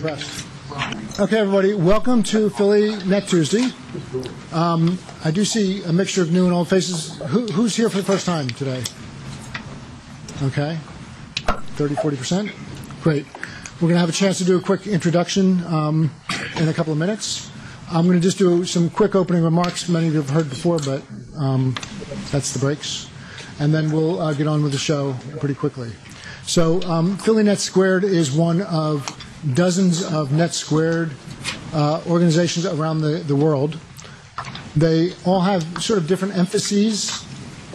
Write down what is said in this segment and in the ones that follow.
impressed. Okay, everybody, welcome to Philly Net Tuesday. I do see a mixture of new and old faces. Who's here for the first time today? Okay, 30, 40%. Great. We're going to have a chance to do a quick introduction in a couple of minutes. I'm going to just do some quick opening remarks. Many of you have heard before, but that's the breaks. And then we'll get on with the show pretty quickly. So Philly Net Squared is one of dozens of Net Squared organizations around the world. They all have sort of different emphases.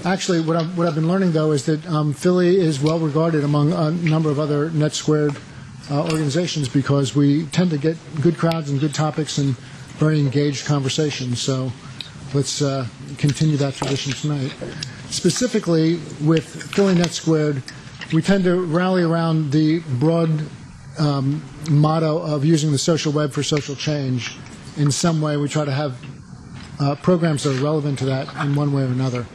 Actually, what I've been learning, though, is that Philly is well regarded among a number of other Net Squared organizations because we tend to get good crowds and good topics and very engaged conversations. So let's continue that tradition tonight. Specifically, with Philly Net Squared, we tend to rally around the broad motto of using the social web for social change. In some way, we try to have programs that are relevant to that in one way or another.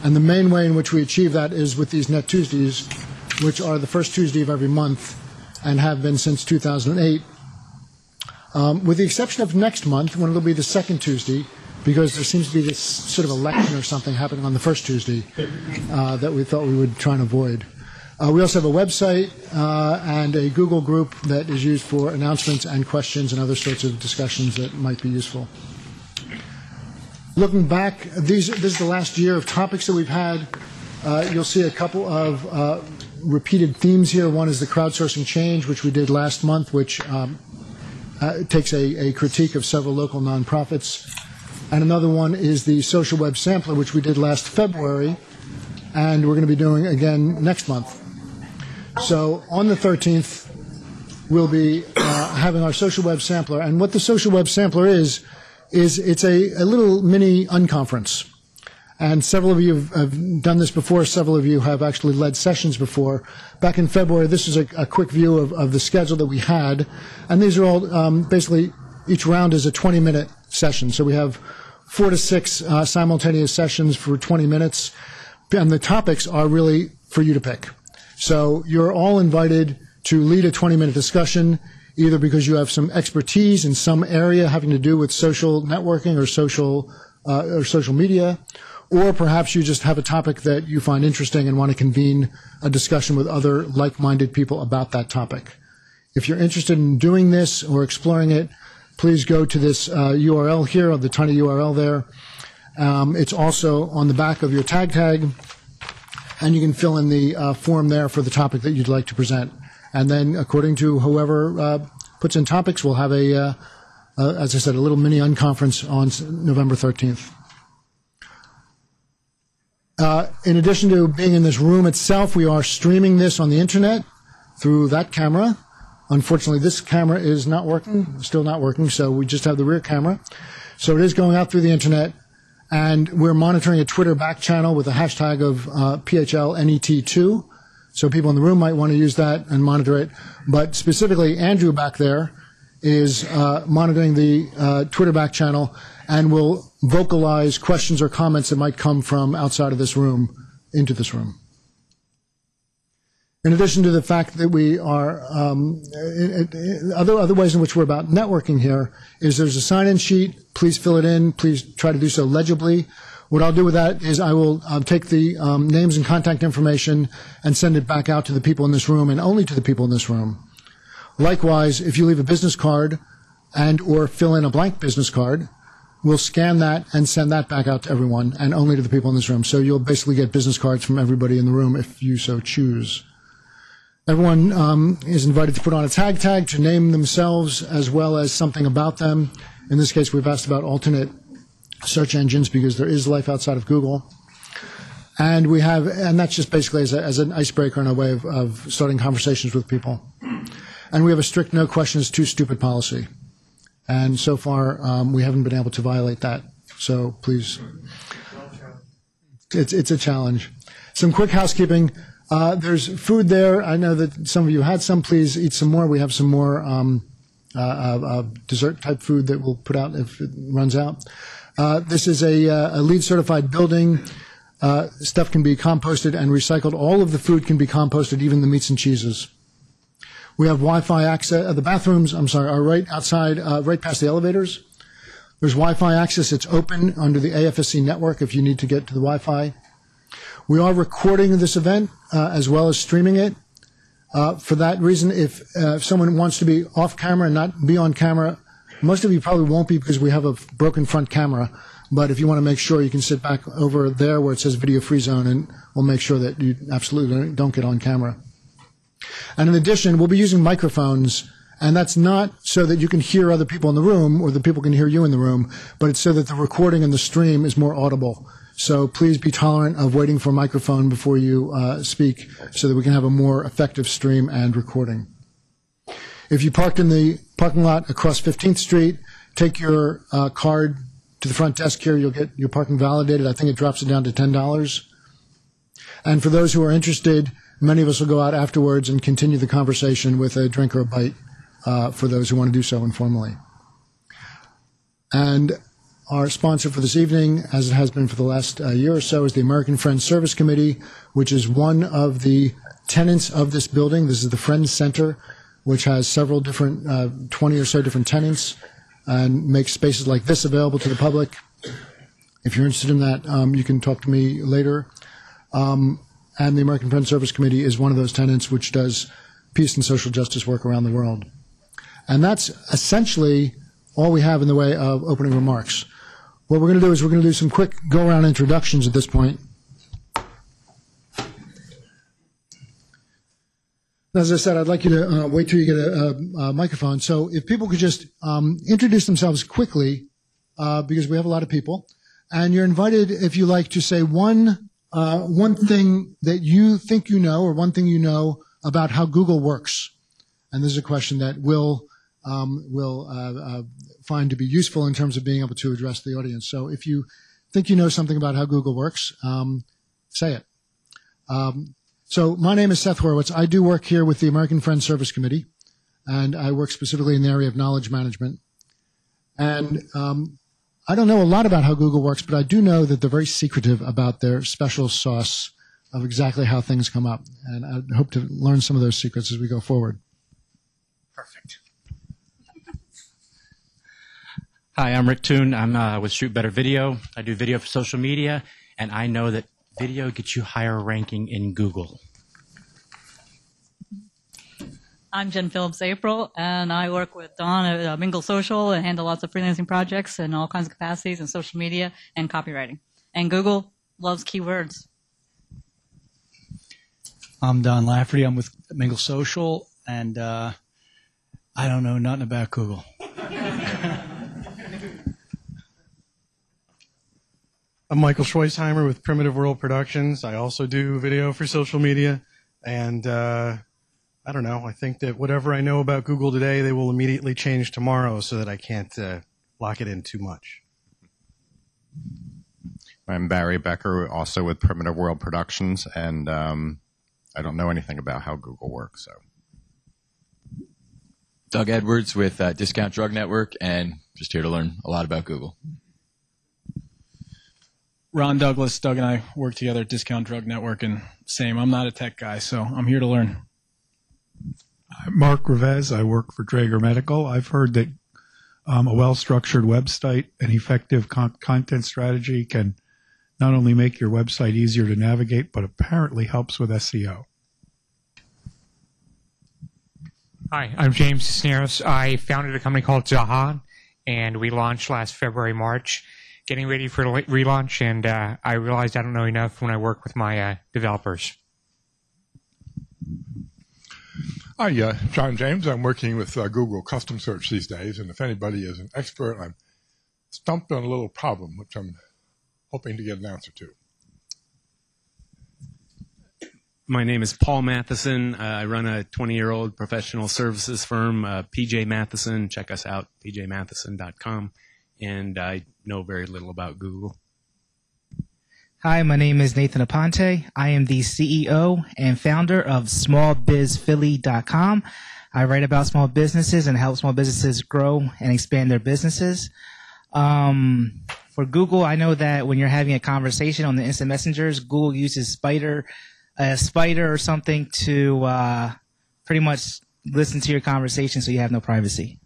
And the main way in which we achieve that is with these Net Tuesdays, which are the first Tuesday of every month and have been since 2008, with the exception of next month, when it'll be the second Tuesday, because there seems to be this sort of election or something happening on the first Tuesday that we thought we would try and avoid. We also have a website and a Google group that is used for announcements and questions and other sorts of discussions that might be useful. Looking back, this is the last year of topics that we've had. You'll see a couple of repeated themes here. One is the crowdsourcing change, which we did last month, which takes a critique of several local nonprofits. And another one is the social web sampler, which we did last February, and we're going to be doing again next month. So on the 13th, we'll be having our social web sampler. And what the social web sampler is it's a little mini unconference. And several of you have done this before. Several of you have actually led sessions before. Back in February, this is a quick view of the schedule that we had. And these are all basically, each round is a 20-minute session. So we have 4 to 6 simultaneous sessions for 20 minutes. And the topics are really for you to pick. So you're all invited to lead a 20-minute discussion, either because you have some expertise in some area having to do with social networking or social media, or perhaps you just have a topic that you find interesting and want to convene a discussion with other like-minded people about that topic. If you're interested in doing this or exploring it, please go to this URL here, or the tiny URL there. It's also on the back of your tag, and you can fill in the form there for the topic that you'd like to present. And then, according to whoever puts in topics, we'll have as I said, a little mini unconference on November 13th. In addition to being in this room itself, we are streaming this on the internet through that camera. Unfortunately, this camera is not working, still not working, so we just have the rear camera. So it is going out through the internet, and we're monitoring a Twitter back channel with a hashtag of PHLNET2. So people in the room might want to use that and monitor it. But specifically, Andrew back there is monitoring the Twitter back channel and will vocalize questions or comments that might come from outside of this room into this room. In addition to the fact that we are, other ways in which we're about networking here is there's a sign-in sheet. Please fill it in. Please try to do so legibly. What I'll do with that is I will take the names and contact information and send it back out to the people in this room and only to the people in this room. Likewise, if you leave a business card and or fill in a blank business card, we'll scan that and send that back out to everyone and only to the people in this room. So you'll basically get business cards from everybody in the room if you so choose. Everyone is invited to put on a tag to name themselves as well as something about them. In this case, we've asked about alternate search engines because there is life outside of Google. And that's just basically as an icebreaker and a way of starting conversations with people. And we have a strict no questions too stupid policy. And so far, we haven't been able to violate that. So please, it's a challenge. Some quick housekeeping. There's food there. I know that some of you had some. Please eat some more. We have some more dessert-type food that we'll put out if it runs out. This is a LEED-certified building. Stuff can be composted and recycled. All of the food can be composted, even the meats and cheeses. We have Wi-Fi access. The bathrooms, I'm sorry, are right outside, right past the elevators. There's Wi-Fi access. It's open under the AFSC network if you need to get to the Wi-Fi. We are recording this event as well as streaming it. For that reason, if someone wants to be off camera and not be on camera, most of you probably won't be because we have a broken front camera. But if you want to make sure, you can sit back over there where it says video free zone, and we'll make sure that you absolutely don't get on camera. And in addition, we'll be using microphones, and that's not so that you can hear other people in the room or that people can hear you in the room, but it's so that the recording and the stream is more audible. So please be tolerant of waiting for a microphone before you speak so that we can have a more effective stream and recording. If you parked in the parking lot across 15th Street, take your card to the front desk here. You'll get your parking validated. I think it drops it down to $10. And for those who are interested, many of us will go out afterwards and continue the conversation with a drink or a bite for those who want to do so informally. And our sponsor for this evening, as it has been for the last year or so, is the American Friends Service Committee, which is one of the tenants of this building. This is the Friends Center, which has several different, 20 or so different tenants, and makes spaces like this available to the public. If you're interested in that, you can talk to me later. And the American Friends Service Committee is one of those tenants which does peace and social justice work around the world. And that's essentially all we have in the way of opening remarks. What we're going to do is we're going to do some quick go-around introductions at this point. As I said, I'd like you to wait till you get a microphone. So if people could just introduce themselves quickly, because we have a lot of people. And you're invited, if you like, to say one thing that you think you know or one thing you know about how Google works. And this is a question that will find to be useful in terms of being able to address the audience. So if you think you know something about how Google works, say it. So my name is Seth Horowitz. I do work here with the American Friends Service Committee, and I work specifically in the area of knowledge management. And I don't know a lot about how Google works, but I do know that they're very secretive about their special sauce of exactly how things come up. And I hope to learn some of those secrets as we go forward. Perfect. Hi, I'm Rick Toon. I'm with Shoot Better Video. I do video for social media, and I know that video gets you higher ranking in Google. I'm Jen Phillips-April, and I work with Don at Mingle Social and handle lots of freelancing projects in all kinds of capacities in social media and copywriting. And Google loves keywords. I'm Don Lafferty. I'm with Mingle Social, and I don't know nothing about Google. I'm Michael Schweisheimer with Primitive World Productions. I also do video for social media, and I don't know. I think that whatever I know about Google today, they will immediately change tomorrow so that I can't lock it in too much. I'm Barry Becker, also with Primitive World Productions, and I don't know anything about how Google works. So, Doug Edwards with Discount Drug Network, and just here to learn a lot about Google. Ron Douglas, Doug and I work together at Discount Drug Network, and same, I'm not a tech guy, so I'm here to learn. I'm Mark Revez. I work for Draeger Medical. I've heard that a well-structured website and effective content strategy can not only make your website easier to navigate, but apparently helps with SEO. Hi, I'm James Cisneros. I founded a company called Zaha, and we launched last February, March. Getting ready for relaunch, and I realized I don't know enough when I work with my developers. Hi, John James. I'm working with Google Custom Search these days, and if anybody is an expert, I'm stumped on a little problem, which I'm hoping to get an answer to. My name is Paul Matheson. I run a 20-year-old professional services firm, PJ Matheson. Check us out, pjmatheson.com. And I know very little about Google. Hi, my name is Nathan Aponte. I am the CEO and founder of smallbizphilly.com. I write about small businesses and help small businesses grow and expand their businesses. For Google, I know that when you're having a conversation on the instant messengers, Google uses a spider or something to pretty much listen to your conversation so you have no privacy.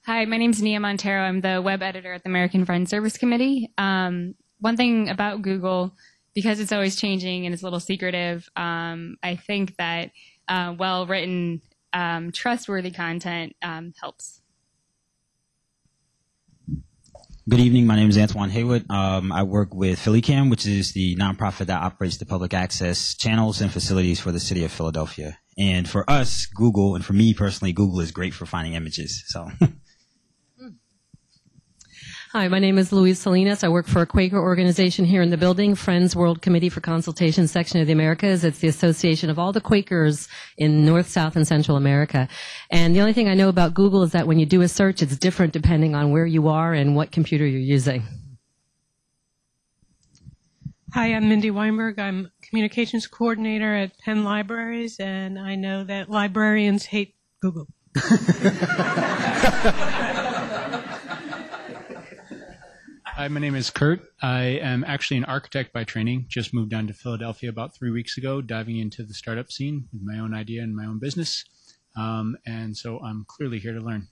Hi, my name's Nia Montero. I'm the web editor at the American Friends Service Committee. One thing about Google, because it's always changing and it's a little secretive, I think that well-written, trustworthy content helps. Good evening. My name is Antoine Haywood. I work with PhillyCam, which is the nonprofit that operates the public access channels and facilities for the city of Philadelphia. And for us, Google, and for me personally, Google is great for finding images. So. Hi, my name is Louise Salinas. I work for a Quaker organization here in the building, Friends World Committee for Consultation Section of the Americas. It's the association of all the Quakers in North, South, and Central America. And the only thing I know about Google is that when you do a search, it's different depending on where you are and what computer you're using. Hi, I'm Mindy Weinberg. I'm communications coordinator at Penn Libraries, and I know that librarians hate Google. Hi, my name is Kurt. I am actually an architect by training. Just moved down to Philadelphia about 3 weeks ago, diving into the startup scene with my own idea and my own business. And so I'm clearly here to learn.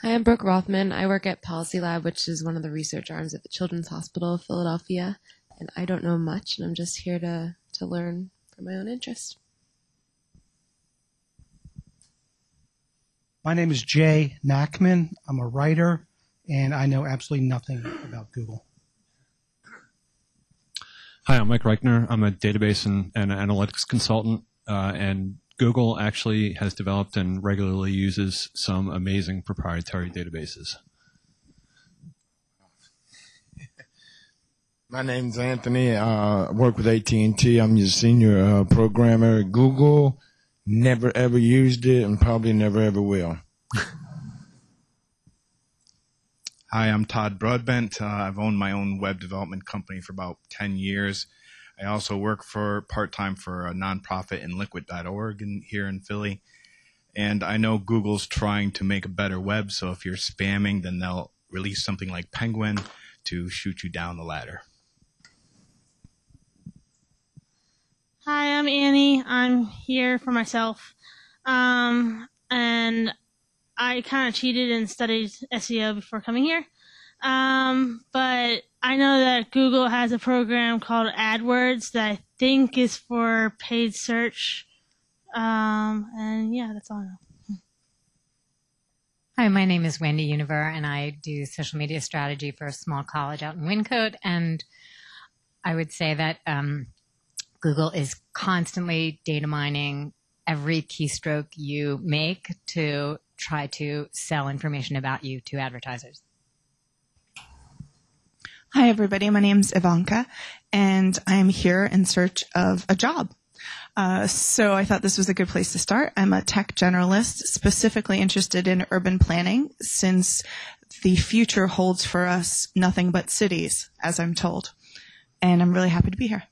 Hi, I'm Brooke Rothman. I work at Policy Lab, which is one of the research arms at the Children's Hospital of Philadelphia. And I don't know much, and I'm just here to learn for my own interest. My name is Jay Nackman. I'm a writer, and I know absolutely nothing about Google. Hi, I'm Mike Reichner. I'm a database and analytics consultant, and Google actually has developed and regularly uses some amazing proprietary databases. My name's Anthony. I work with AT&T. I'm your senior programmer at Google. Never ever used it and probably never ever will. Hi, I'm Todd Broadbent. I've owned my own web development company for about 10 years. I also work part-time for a nonprofit in liquid.org here in Philly. And I know Google's trying to make a better web, so if you're spamming, then they'll release something like Penguin to shoot you down the ladder. Hi, I'm Annie. I'm here for myself. And I kind of cheated and studied SEO before coming here. But I know that Google has a program called AdWords that I think is for paid search. And yeah, that's all I know. Hi, my name is Wendy Univer, and I do social media strategy for a small college out in Wyncote. And I would say that Google is constantly data mining every keystroke you make to try to sell information about you to advertisers. Hi, everybody. My name's Ivanka, and I am here in search of a job. So I thought this was a good place to start. I'm a tech generalist, specifically interested in urban planning, since the future holds for us nothing but cities, as I'm told. And I'm really happy to be here.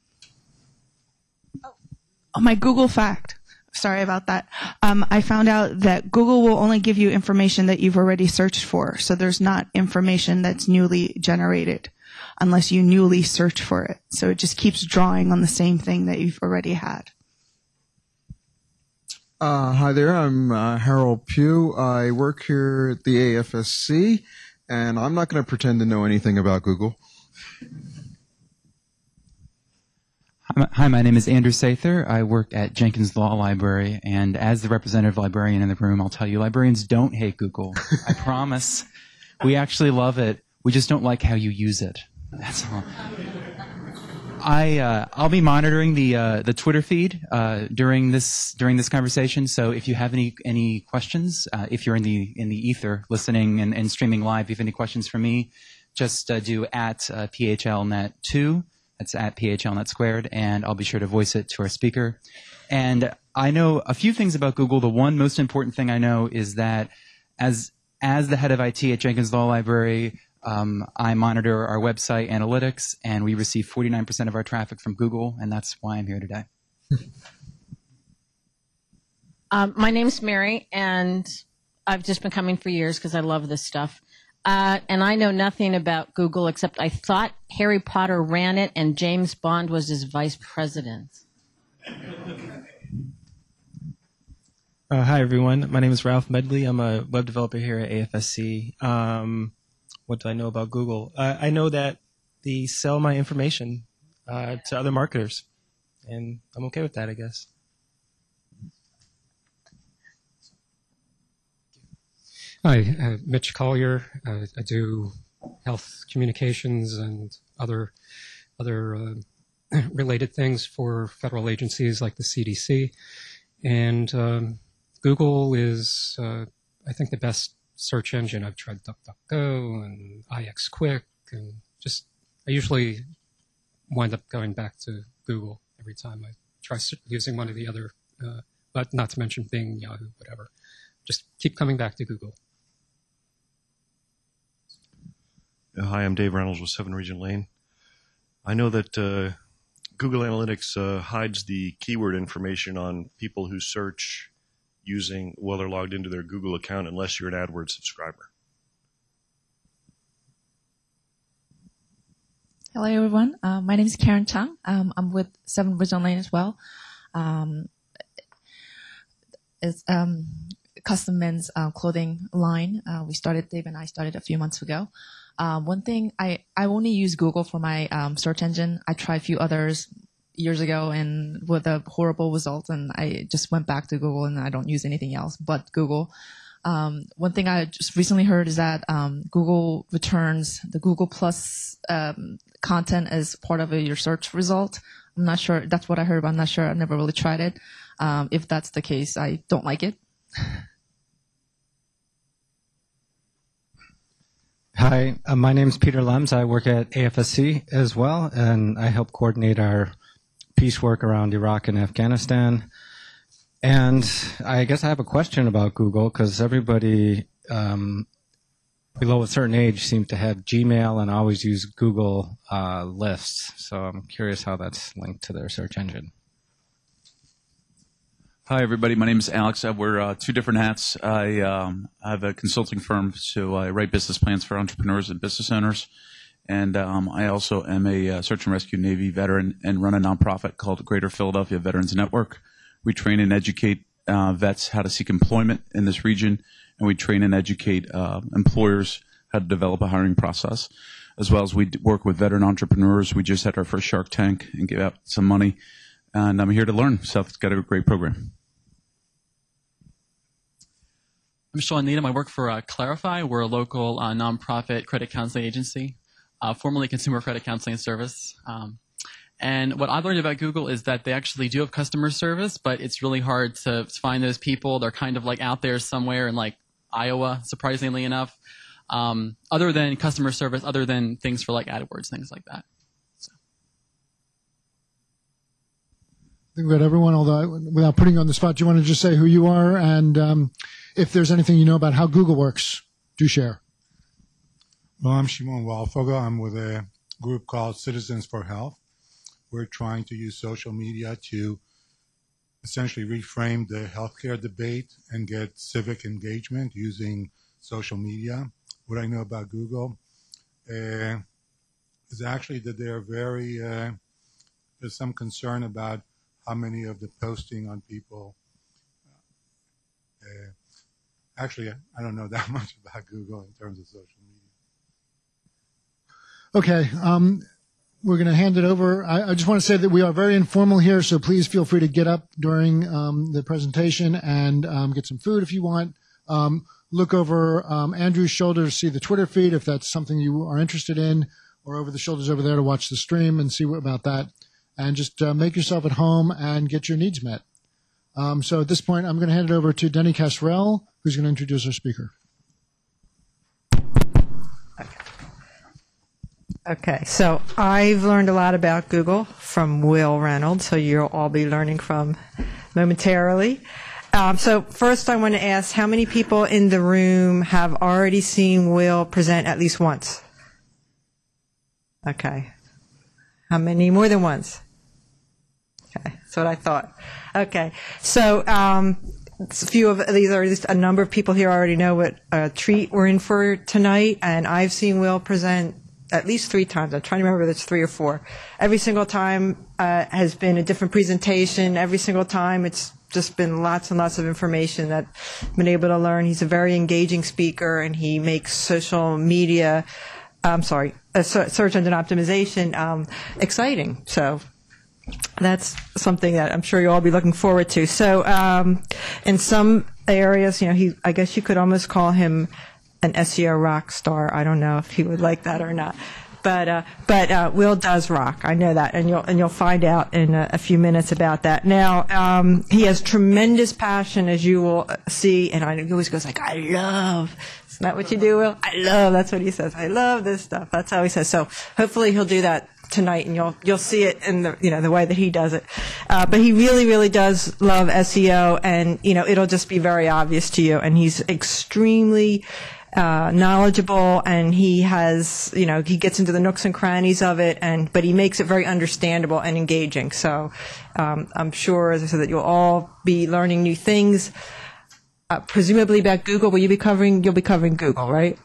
Oh, my Google fact. Sorry about that. I found out that Google will only give you information that you've already searched for. So there's not information that's newly generated unless you newly search for it. So it just keeps drawing on the same thing that you've already had. Hi there, I'm Harold Pugh. I work here at the AFSC, and I'm not going to pretend to know anything about Google. Hi, my name is Andrew Sather. I work at Jenkins Law Library, and as the representative librarian in the room, I'll tell you, librarians don't hate Google. I promise. We actually love it. We just don't like how you use it. That's all. I'll be monitoring the Twitter feed during this conversation. So if you have any questions, if you're in the ether listening and streaming live, if you have any questions for me, just do at PHLNet2. That's at PHLNet squared, and I'll be sure to voice it to our speaker. And I know a few things about Google. The one most important thing I know is that as the head of IT at Jenkins Law Library, I monitor our website analytics, and we receive 49% of our traffic from Google, and that's why I'm here today. My name's Mary, and I've just been coming for years because I love this stuff. And I know nothing about Google except I thought Harry Potter ran it and James Bond was his vice president. Hi, everyone. My name is Ralph Medley. I'm a web developer here at AFSC. What do I know about Google? I know that they sell my information to other marketers, and I'm okay with that, I guess. Hi, Mitch Collier. I do health communications and other related things for federal agencies like the CDC. And Google is, I think, the best search engine. I've tried DuckDuckGo and IXQuick, and I usually wind up going back to Google every time I try using one of the other, but not to mention Bing, Yahoo, whatever. Just keep coming back to Google. Hi, I'm Dave Reynolds with 7 Regent Lane. I know that Google Analytics hides the keyword information on people who search while they're logged into their Google account unless you're an AdWords subscriber. Hello, everyone. My name is Karen Chang. I'm with 7 Regent Lane as well. It's custom men's clothing line. Dave and I started a few months ago. One thing, I only use Google for my search engine. I tried a few others years ago and with a horrible result, and I just went back to Google and I don't use anything else but Google. One thing I just recently heard is that Google returns the Google Plus content as part of your search result. I'm not sure. That's what I heard, but I'm not sure. I've never really tried it. If that's the case, I don't like it. Hi, my name is Peter Lems. I work at AFSC as well, and I help coordinate our peace work around Iraq and Afghanistan. And I guess I have a question about Google, because everybody below a certain age seems to have Gmail and always use Google lists. So I'm curious how that's linked to their search engine. Hi, everybody. My name is Alex. I wear 2 different hats. I have a consulting firm, so I write business plans for entrepreneurs and business owners. And I also am a search and rescue Navy veteran and run a nonprofit called Greater Philadelphia Veterans Network. We train and educate vets how to seek employment in this region, and we train and educate employers how to develop a hiring process, as well as we work with veteran entrepreneurs. We just had our first Shark Tank and gave out some money, and I'm here to learn. So it's got a great program. I'm Sean Needham. I work for Clarify. We're a local nonprofit credit counseling agency, formerly Consumer Credit Counseling Service. And what I've learned about Google is that they actually do have customer service, but it's really hard to find those people. They're kind of like out there somewhere in like Iowa, surprisingly enough, other than customer service, other than things for like AdWords, things like that. I think we got everyone, although without putting you on the spot, do you want to just say who you are and if there's anything you know about how Google works, do share. Well, I'm Shimon Walfoga. I'm with a group called Citizens for Health. We're trying to use social media to essentially reframe the healthcare debate and get civic engagement using social media. What I know about Google is actually that they are very, there's some concern about how many of the posting on people. Actually, I don't know that much about Google in terms of social media. Okay. We're going to hand it over. I just want to say that we are very informal here, so please feel free to get up during the presentation and get some food if you want. Look over Andrew's shoulder to see the Twitter feed if that's something you are interested in, or over the shoulders over there to watch the stream and see what about that. And just make yourself at home and get your needs met. So at this point, I'm going to hand it over to Denny Casrell, who's going to introduce our speaker. Okay, so I've learned a lot about Google from Wil Reynolds, so you'll all be learning from momentarily. So first I want to ask, how many people in the room have already seen Wil present at least once? Okay. How many? More than once? Okay, that's what I thought. Okay, so a few of these, or at least a number of people here already know what treat we're in for tonight, and I've seen Wil present at least 3 times. I'm trying to remember if it's 3 or 4. Every single time has been a different presentation. Every single time it's just been lots and lots of information that I've been able to learn. He's a very engaging speaker, and he makes social media, search engine optimization exciting. So that's something that I'm sure you'll all be looking forward to. So in some areas, I guess you could almost call him an SEO rock star. I don't know if he would like that or not. But Wil does rock. I know that, and you'll find out in a few minutes about that. Now, he has tremendous passion, as you will see, and he always goes like, "I love." Isn't that what you do, Wil? I love. That's what he says. I love this stuff. That's how he says. So hopefully he'll do that tonight, and you'll see it in the way that he does it. But he really, really does love SEO, and it'll just be very obvious to you. And he's extremely knowledgeable, and he has, he gets into the nooks and crannies of it, but he makes it very understandable and engaging. So I'm sure, as I said, that you'll all be learning new things, presumably about Google. You'll be covering Google, right?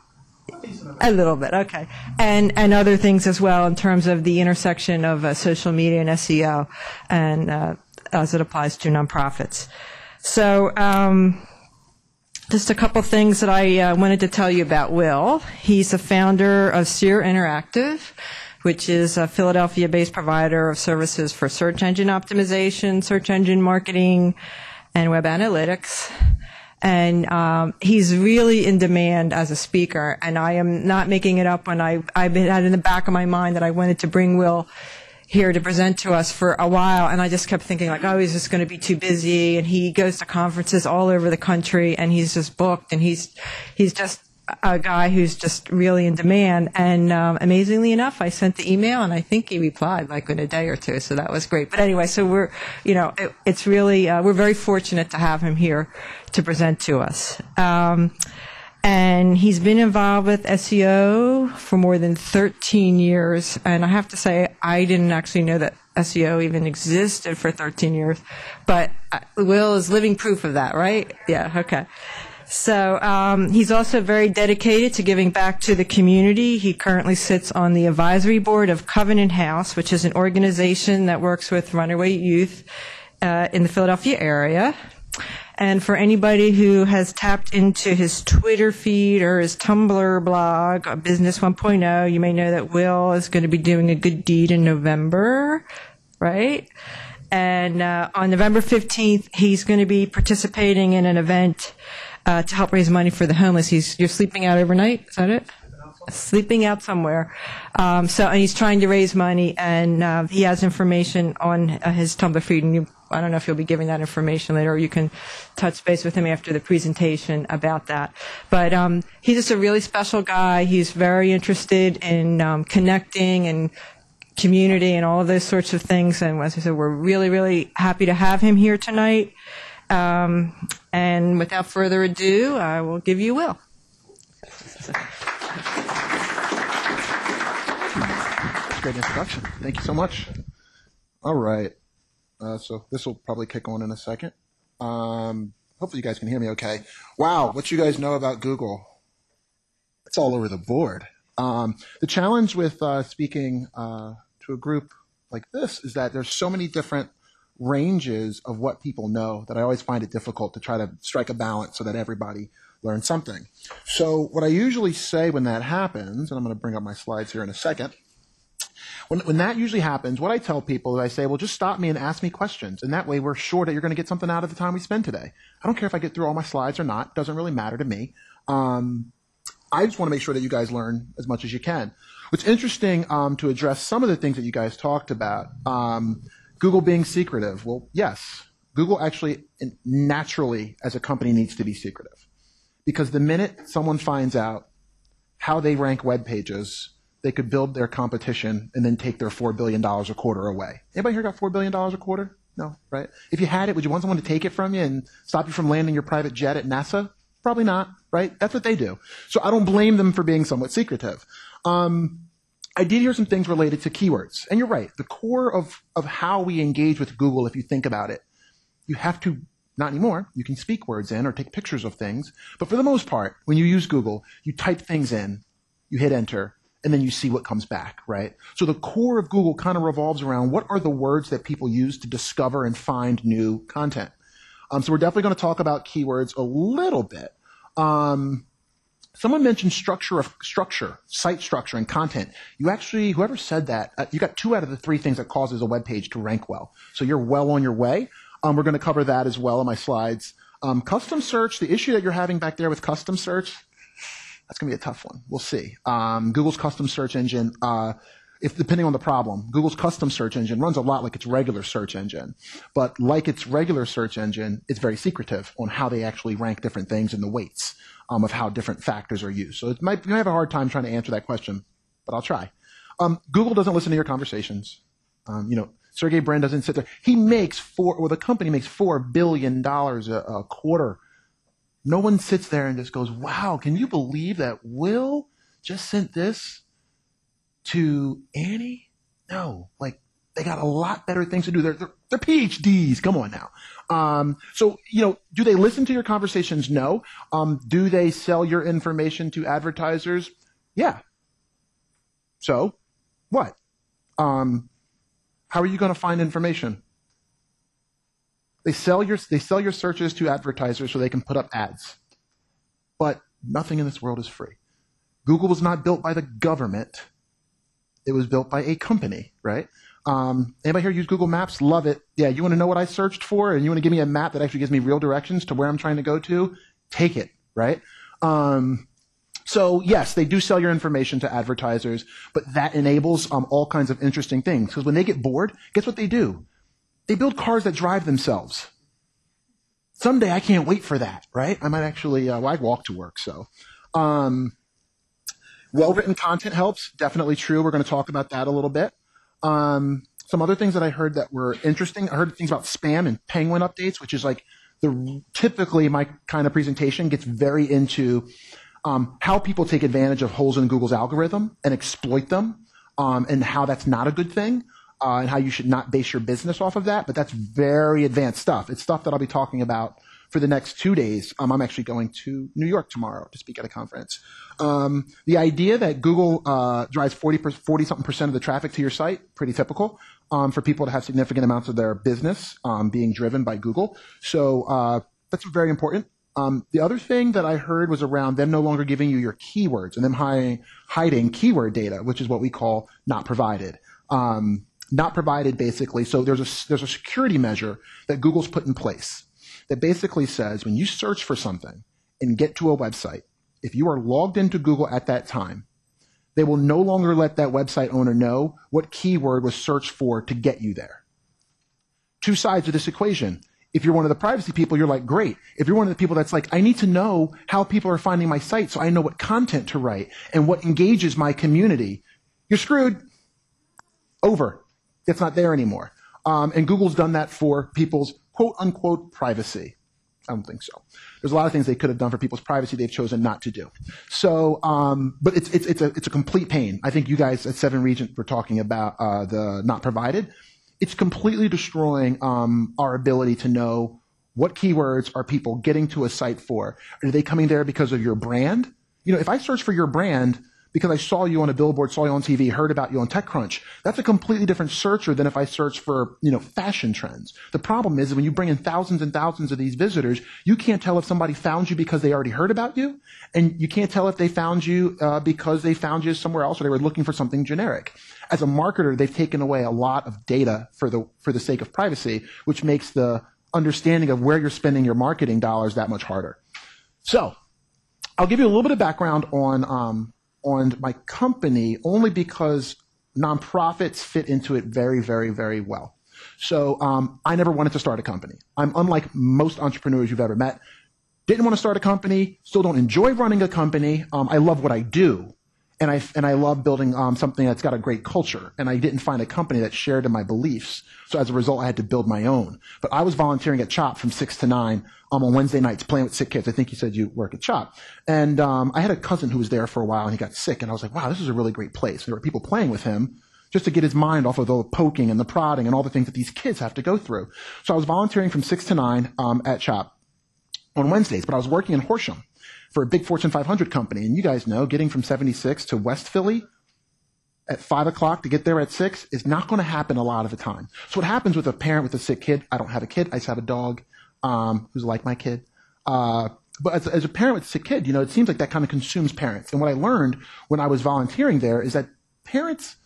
A little bit, okay. And other things as well in terms of the intersection of social media and SEO, and as it applies to nonprofits. So just a couple things that I wanted to tell you about Wil. He's the founder of SEER Interactive, which is a Philadelphia-based provider of services for search engine optimization, search engine marketing, and web analytics. And he's really in demand as a speaker, and I am not making it up when I've had in the back of my mind that I wanted to bring Wil here to present to us for a while, and I just kept thinking like, oh, he's just going to be too busy, and he goes to conferences all over the country, and he's just booked, and he's just a guy who's just really in demand. And amazingly enough, I sent the email, and I think he replied like in a day or two, so that was great. But anyway, so we're, it's really, we're very fortunate to have him here to present to us. And he's been involved with SEO for more than 13 years. And I have to say, I didn't actually know that SEO even existed for 13 years. But Wil is living proof of that, right? Yeah, okay. So he's also very dedicated to giving back to the community. He currently sits on the advisory board of Covenant House, which is an organization that works with runaway youth in the Philadelphia area. And for anybody who has tapped into his Twitter feed or his Tumblr blog, Business 1.0, you may know that Wil is going to be doing a good deed in November, right? And on November 15th, he's going to be participating in an event to help raise money for the homeless. You're sleeping out overnight, is that it? Sleeping out somewhere. And he's trying to raise money, and he has information on his Tumblr feed, and I don't know if you'll be giving that information later, or you can touch base with him after the presentation about that. But he's just a really special guy. He's very interested in connecting and community and all of those sorts of things. And as I said, we're really, really happy to have him here tonight. And without further ado, I will give you Wil. Great introduction. Thank you so much. All right. So this will probably kick on in a second. Hopefully you guys can hear me okay. Wow, what you guys know about Google. It's all over the board. The challenge with speaking to a group like this is that there's so many different ranges of what people know that I always find it difficult to try to strike a balance so that everybody learns something. So what I usually say when that happens, and I'm going to bring up my slides here in a second, when that usually happens, what I tell people is I say, well, just stop me and ask me questions. And that way we're sure that you're going to get something out of the time we spend today. I don't care if I get through all my slides or not. It doesn't really matter to me. I just want to make sure that you guys learn as much as you can. What's interesting to address some of the things that you guys talked about, Google being secretive. Well, yes, Google actually naturally as a company needs to be secretive. Because the minute someone finds out how they rank web pages, they could build their competition and then take their $4 billion a quarter away. Anybody here got $4 billion a quarter? No, right? If you had it, would you want someone to take it from you and stop you from landing your private jet at NASA? Probably not, right? That's what they do. So I don't blame them for being somewhat secretive. I did hear some things related to keywords. And you're right. The core of how we engage with Google, if you think about it, you have to Not anymore. You can speak words in or take pictures of things. But for the most part, when you use Google, you type things in, you hit enter, and then you see what comes back, right? So the core of Google kind of revolves around what are the words that people use to discover and find new content. So we're definitely going to talk about keywords a little bit. Someone mentioned structure, site structure, and content. You actually, whoever said that, you got 2 out of the 3 things that causes a web page to rank well. So you're well on your way. We're going to cover that as well in my slides. Custom search, the issue that you're having back there with custom search, that's going to be a tough one. We'll see. Google's custom search engine, depending on the problem, Google's custom search engine runs a lot like its regular search engine. But like its regular search engine, it's very secretive on how they actually rank different things and the weights of how different factors are used. So you might have a hard time trying to answer that question, but I'll try. Google doesn't listen to your conversations. Sergey Brin doesn't sit there. The company makes $4 billion a quarter. No one sits there and just goes, wow, can you believe that Wil just sent this to Annie? No, they got a lot better things to do. They're PhDs. Come on now. Do they listen to your conversations? No. Do they sell your information to advertisers? Yeah. So what? How are you going to find information? They sell your searches to advertisers so they can put up ads. But nothing in this world is free. Google was not built by the government. It was built by a company, right? Anybody here use Google Maps? Love it. Yeah, you want to know what I searched for and you want to give me a map that actually gives me real directions to where I'm trying to go to? Take it, right? So yes, they do sell your information to advertisers, but that enables all kinds of interesting things. Because when they get bored, guess what they do? They build cars that drive themselves. Someday I can't wait for that, right? I might actually, I walk to work, so. Well-written content helps, definitely true. We're going to talk about that a little bit. Some other things that I heard that were interesting. I heard things about spam and penguin updates, which is typically my kind of presentation gets very into how people take advantage of holes in Google's algorithm and exploit them, and how that's not a good thing, and how you should not base your business off of that. But that's very advanced stuff. It's stuff that I'll be talking about for the next 2 days. I'm actually going to New York tomorrow to speak at a conference. The idea that Google drives 40-something% of the traffic to your site, pretty typical for people to have significant amounts of their business being driven by Google. So that's very important. The other thing that I heard was around them no longer giving you your keywords and them hiding keyword data, which is what we call not provided. Not provided, basically. So there's a security measure that Google's put in place that basically says when you search for something and get to a website, if you are logged into Google at that time, they will no longer let that website owner know what keyword was searched for to get you there. 2 sides of this equation. If you're one of the privacy people, you're like, great. If you're one of the people that's like, I need to know how people are finding my site so I know what content to write and what engages my community, you're screwed. Over. It's not there anymore. And Google's done that for people's quote-unquote privacy. I don't think so. There's a lot of things they could have done for people's privacy they've chosen not to do. So, but it's a complete pain. I think you guys at 7 Regent were talking about the not provided. It's completely destroying our ability to know what keywords are people getting to a site for. Are they coming there because of your brand? If I search for your brand because I saw you on a billboard, saw you on TV, heard about you on TechCrunch, that's a completely different searcher than if I search for, fashion trends. The problem is when you bring in thousands and thousands of these visitors, you can't tell if somebody found you because they already heard about you, and you can't tell if they found you because they found you somewhere else or they were looking for something generic. As a marketer, they've taken away a lot of data for the sake of privacy, which makes the understanding of where you're spending your marketing dollars that much harder. So I'll give you a little bit of background on my company only because nonprofits fit into it very, very, very well. So I never wanted to start a company. I'm unlike most entrepreneurs you've ever met. Didn't want to start a company, still don't enjoy running a company. I love what I do. And I love building something that's got a great culture. And I didn't find a company that shared in my beliefs. So as a result, I had to build my own. But I was volunteering at CHOP from 6 to 9 on Wednesday nights playing with sick kids. I think you said you work at CHOP. And I had a cousin who was there for a while and he got sick. And I was like, wow, this is a really great place. There were people playing with him. just to get his mind off of the poking and the prodding and all the things that these kids have to go through. So I was volunteering from 6 to 9 at CHOP on Wednesdays, but I was working in Horsham for a big Fortune 500 company. And you guys know, getting from 76 to West Philly at 5 o'clock to get there at 6 is not going to happen a lot of the time. So what happens with a parent with a sick kid, I don't have a kid, I just have a dog who's like my kid. But as a parent with a sick kid, it seems like that kind of consumes parents. And what I learned when I was volunteering there is that parents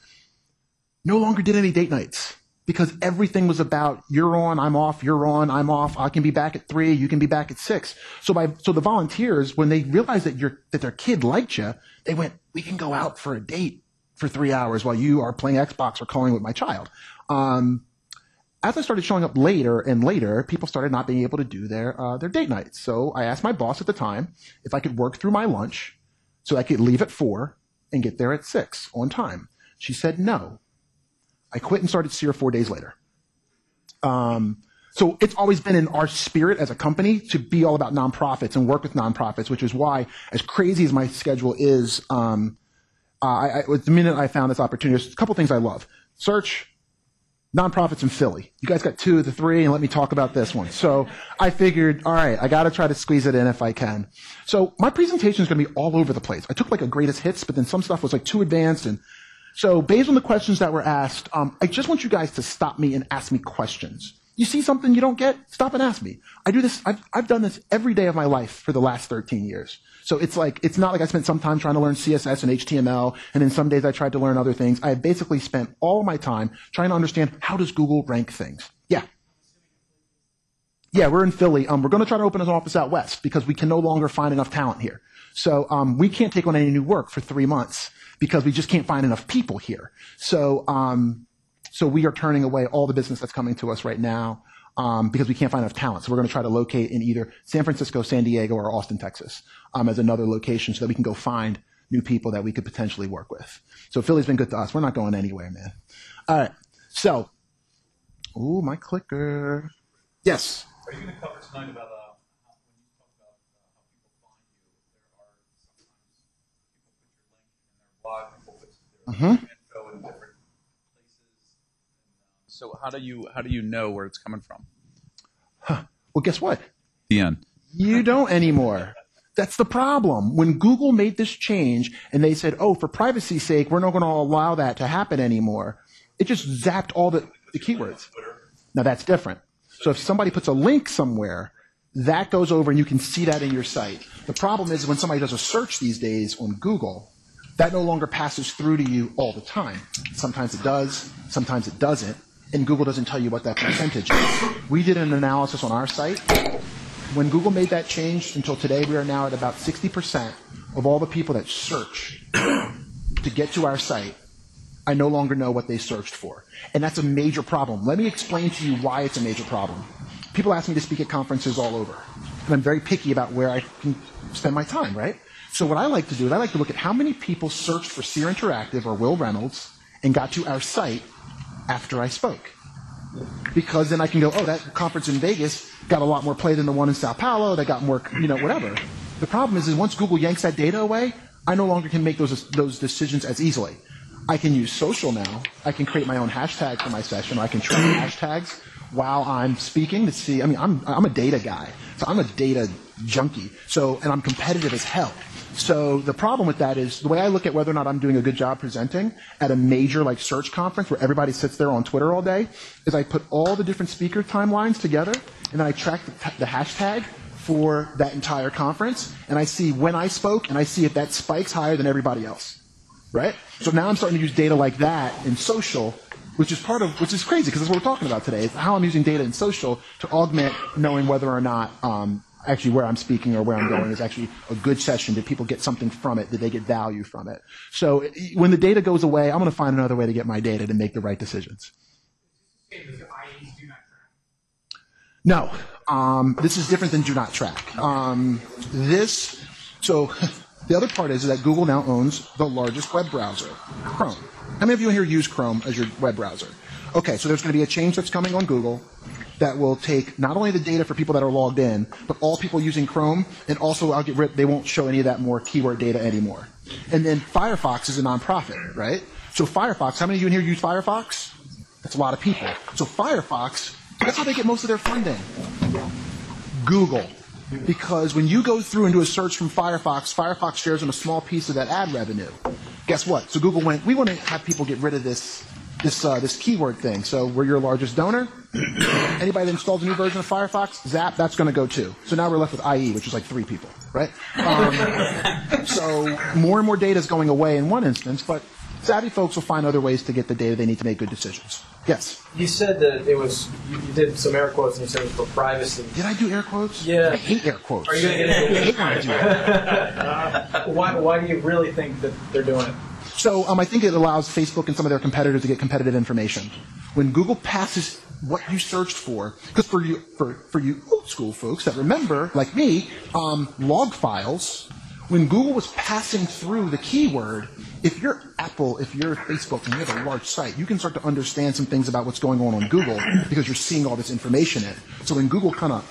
no longer did any date nights because everything was about you're on, I'm off, you're on, I'm off, I can be back at 3, you can be back at 6. So the volunteers, when they realized that their kid liked you, they went, we can go out for a date for 3 hours while you are playing Xbox or calling with my child. As I started showing up later and later, people started not being able to do their date nights. So I asked my boss at the time if I could work through my lunch so I could leave at 4 and get there at 6 on time. She said no. I quit and started SEER 4 days later. So it's always been in our spirit as a company to be all about nonprofits and work with nonprofits, which is why, as crazy as my schedule is, the minute I found this opportunity, there's a couple things I love. Search, nonprofits in Philly. You guys got 2 of the 3, and let me talk about this one. So I figured, all right, I got to try to squeeze it in if I can. So my presentation is going to be all over the place. I took like a greatest hits, but then some stuff was like too advanced. And so based on the questions that were asked, I just want you guys to stop me and ask me questions. You see something you don't get, stop and ask me. I do this. I've done this every day of my life for the last 13 years. So it's not like I spent some time trying to learn CSS and HTML, and then some days I tried to learn other things. I have basically spent all of my time trying to understand how does Google rank things. Yeah. Yeah, we're in Philly. We're going to try to open an office out west because we can no longer find enough talent here. So we can't take on any new work for 3 months because we just can't find enough people here. So we are turning away all the business that's coming to us right now because we can't find enough talent. So we're going to try to locate in either San Francisco, San Diego, or Austin, Texas as another location so that we can go find new people that we could potentially work with. So Philly's been good to us. We're not going anywhere, man. All right. So, ooh, my clicker. Yes. Are you going to cover tonight about when you talk about how people find you? There are sometimes people put your link in their blog, people put their info in different places. So how do you know where it's coming from? Well, guess what? The end. You don't anymore. That's the problem. When Google made this change and they said, oh, for privacy's sake, we're not going to allow that to happen anymore, it just zapped all the keywords. Now that's different. So if somebody puts a link somewhere, that goes over and you can see that in your site. The problem is when somebody does a search these days on Google, that no longer passes through to you all the time. Sometimes it does, sometimes it doesn't, and Google doesn't tell you what that percentage is. We did an analysis on our site. When Google made that change until today, we are now at about 60% of all the people that search to get to our site. I no longer know what they searched for. And that's a major problem. Let me explain to you why it's a major problem. People ask me to speak at conferences all over. And I'm very picky about where I can spend my time, right? So what I like to do is I like to look at how many people searched for SEER Interactive or Wil Reynolds and got to our site after I spoke. Because then I can go, oh, that conference in Vegas got a lot more play than the one in Sao Paulo. They got more, whatever. The problem is once Google yanks that data away, I no longer can make those decisions as easily. I can use social now. I can create my own hashtag for my session. Or I can track hashtags while I'm speaking to see. I mean, I'm a data guy, so I'm a data junkie. And I'm competitive as hell. So the problem with that is the way I look at whether or not I'm doing a good job presenting at a major search conference where everybody sits there on Twitter all day is I put all the different speaker timelines together and then I track the hashtag for that entire conference and I see when I spoke and I see if that spikes higher than everybody else, right? So now I'm starting to use data like that in social, which is crazy because that's what we're talking about today. Is how I'm using data in social to augment knowing whether or not actually where I'm speaking or where I'm going is actually a good session. Did people get something from it? Did they get value from it? So when the data goes away, I'm going to find another way to get my data to make the right decisions. No, this is different than do not track. So the other part is that Google now owns the largest web browser, Chrome. How many of you here use Chrome as your web browser? Okay, so there's going to be a change that's coming on Google that will take not only the data for people that are logged in, but all people using Chrome, and also they won't show any of that more keyword data anymore. And then Firefox is a nonprofit, right? So Firefox, how many of you in here use Firefox? That's a lot of people. So Firefox, that's how they get most of their funding. Google. Because when you go through and do a search from Firefox, Firefox shares in a small piece of that ad revenue. Guess what? So Google went, we want to have people get rid of this keyword thing. So we're your largest donor. Anybody that installs a new version of Firefox, zap, that's going to go too. So now we're left with IE, which is like 3 people, right? So more and more data is going away in one instance, but savvy folks will find other ways to get the data they need to make good decisions. Yes? You said that it was, you did some air quotes and you said it was for privacy. Did I do air quotes? Yeah. I hate air quotes. Are you going to get into it? I hate when I do that. Why do you really think that they're doing it? So I think it allows Facebook and some of their competitors to get competitive information. When Google passes what you searched for, because for you old school folks that remember, like me, log files, when Google was passing through the keyword, if you're Apple, if you're Facebook, and you have a large site, you can start to understand some things about what's going on Google because you're seeing all this information in. So when Google kind of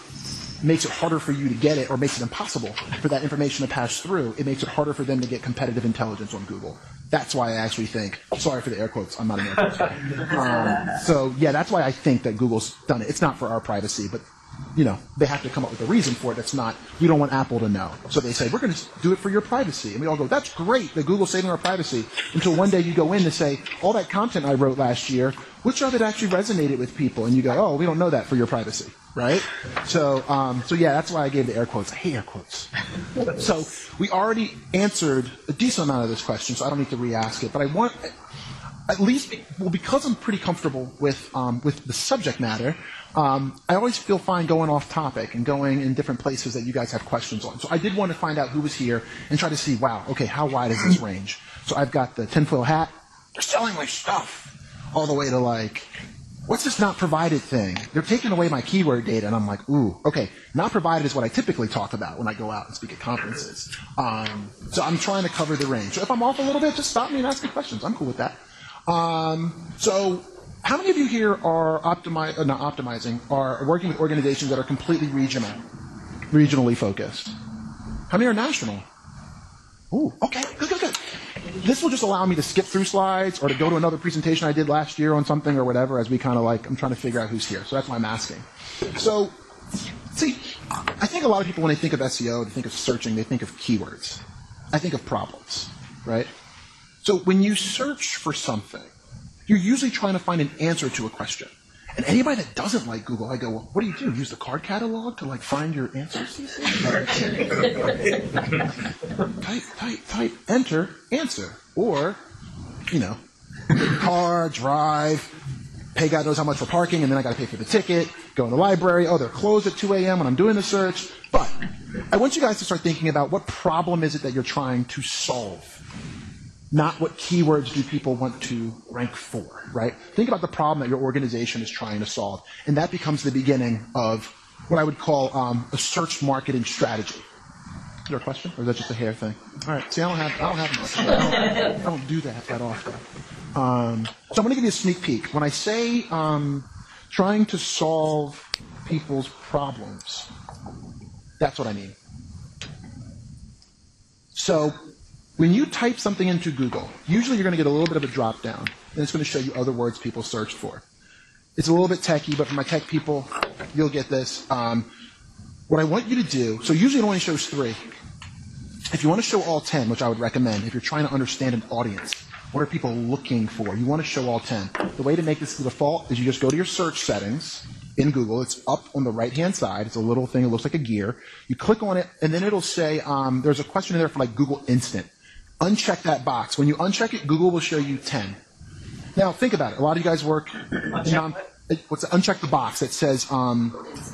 makes it harder for you to get it or makes it impossible for that information to pass through, it makes it harder for them to get competitive intelligence on Google. That's why I actually think, sorry for the air quotes, I'm not an air quotes guy. So yeah, that's why I think that Google's done it. It's not for our privacy, but they have to come up with a reason for it that's not, we don't want Apple to know. So they say, we're going to do it for your privacy. And we all go, that's great that Google's saving our privacy. Until one day you go in to say, all that content I wrote last year, which of it actually resonated with people? And you go, oh, we don't know that for your privacy, right? So yeah, that's why I gave the air quotes. I hate air quotes. So we already answered a decent amount of this question, so I don't need to re-ask it. But I want, at least, because I'm pretty comfortable with the subject matter, I always feel fine going off topic and going in different places that you guys have questions on. So I did want to find out who was here and try to see, wow, okay, how wide is this range? So I've got the tinfoil hat. They're selling my stuff. All the way to like, what's this not provided thing? They're taking away my keyword data, and I'm like, ooh, okay, not provided is what I typically talk about when I go out and speak at conferences. So I'm trying to cover the range. So if I'm off a little bit, just stop me and ask me questions. I'm cool with that. So how many of you here are are working with organizations that are completely regionally focused? How many are national? Ooh, okay, good. This will just allow me to skip through slides or to go to another presentation I did last year on something or whatever as we kind of I'm trying to figure out who's here. So that's why I'm asking. So, see, I think a lot of people when they think of SEO, they think of searching, they think of keywords. I think of problems, right? So when you search for something, you're usually trying to find an answer to a question. And anybody that doesn't like Google, I go, well, what do? Use the card catalog to find your answers? Type, enter, answer. Or, car, drive, pay God knows how much for parking, and then I got to pay for the ticket, go in the library, they're closed at 2 a.m. when I'm doing the search. But I want you guys to start thinking about what problem is it that you're trying to solve. Not what keywords do people want to rank for, right? Think about the problem that your organization is trying to solve, and that becomes the beginning of what I would call a search marketing strategy. Is there a question, or is that just a hair thing? All right. See, I don't have much. I don't do that often. So I'm going to give you a sneak peek. When I say trying to solve people's problems, that's what I mean. So when you type something into Google, usually you're going to get a little bit of a drop down, and it's going to show you other words people searched for. It's a little bit techy, but for my tech people, you'll get this. What I want you to do, so usually it only shows 3. If you want to show all 10, which I would recommend, if you're trying to understand an audience, what are people looking for? You want to show all 10. The way to make this the default is you just go to your search settings in Google. It's up on the right-hand side. It's a little thing. It looks like a gear. You click on it, and then it'll say there's a question in there for Google Instant. Uncheck that box. When you uncheck it, Google will show you 10. Now, think about it. A lot of you guys work uncheck the box that says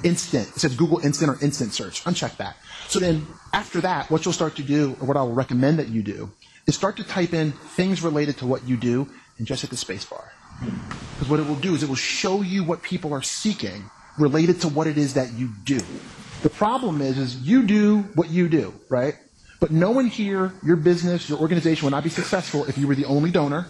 instant. It says Google Instant or Instant Search. Uncheck that. So then, after that, what you'll start to do, or what I will recommend that you do, is start to type in things related to what you do and just hit the space bar. Because what it will do is it will show you what people are seeking related to what it is that you do. The problem is you do what you do, right? But no one here, your business, your organization would not be successful if you were the only donor,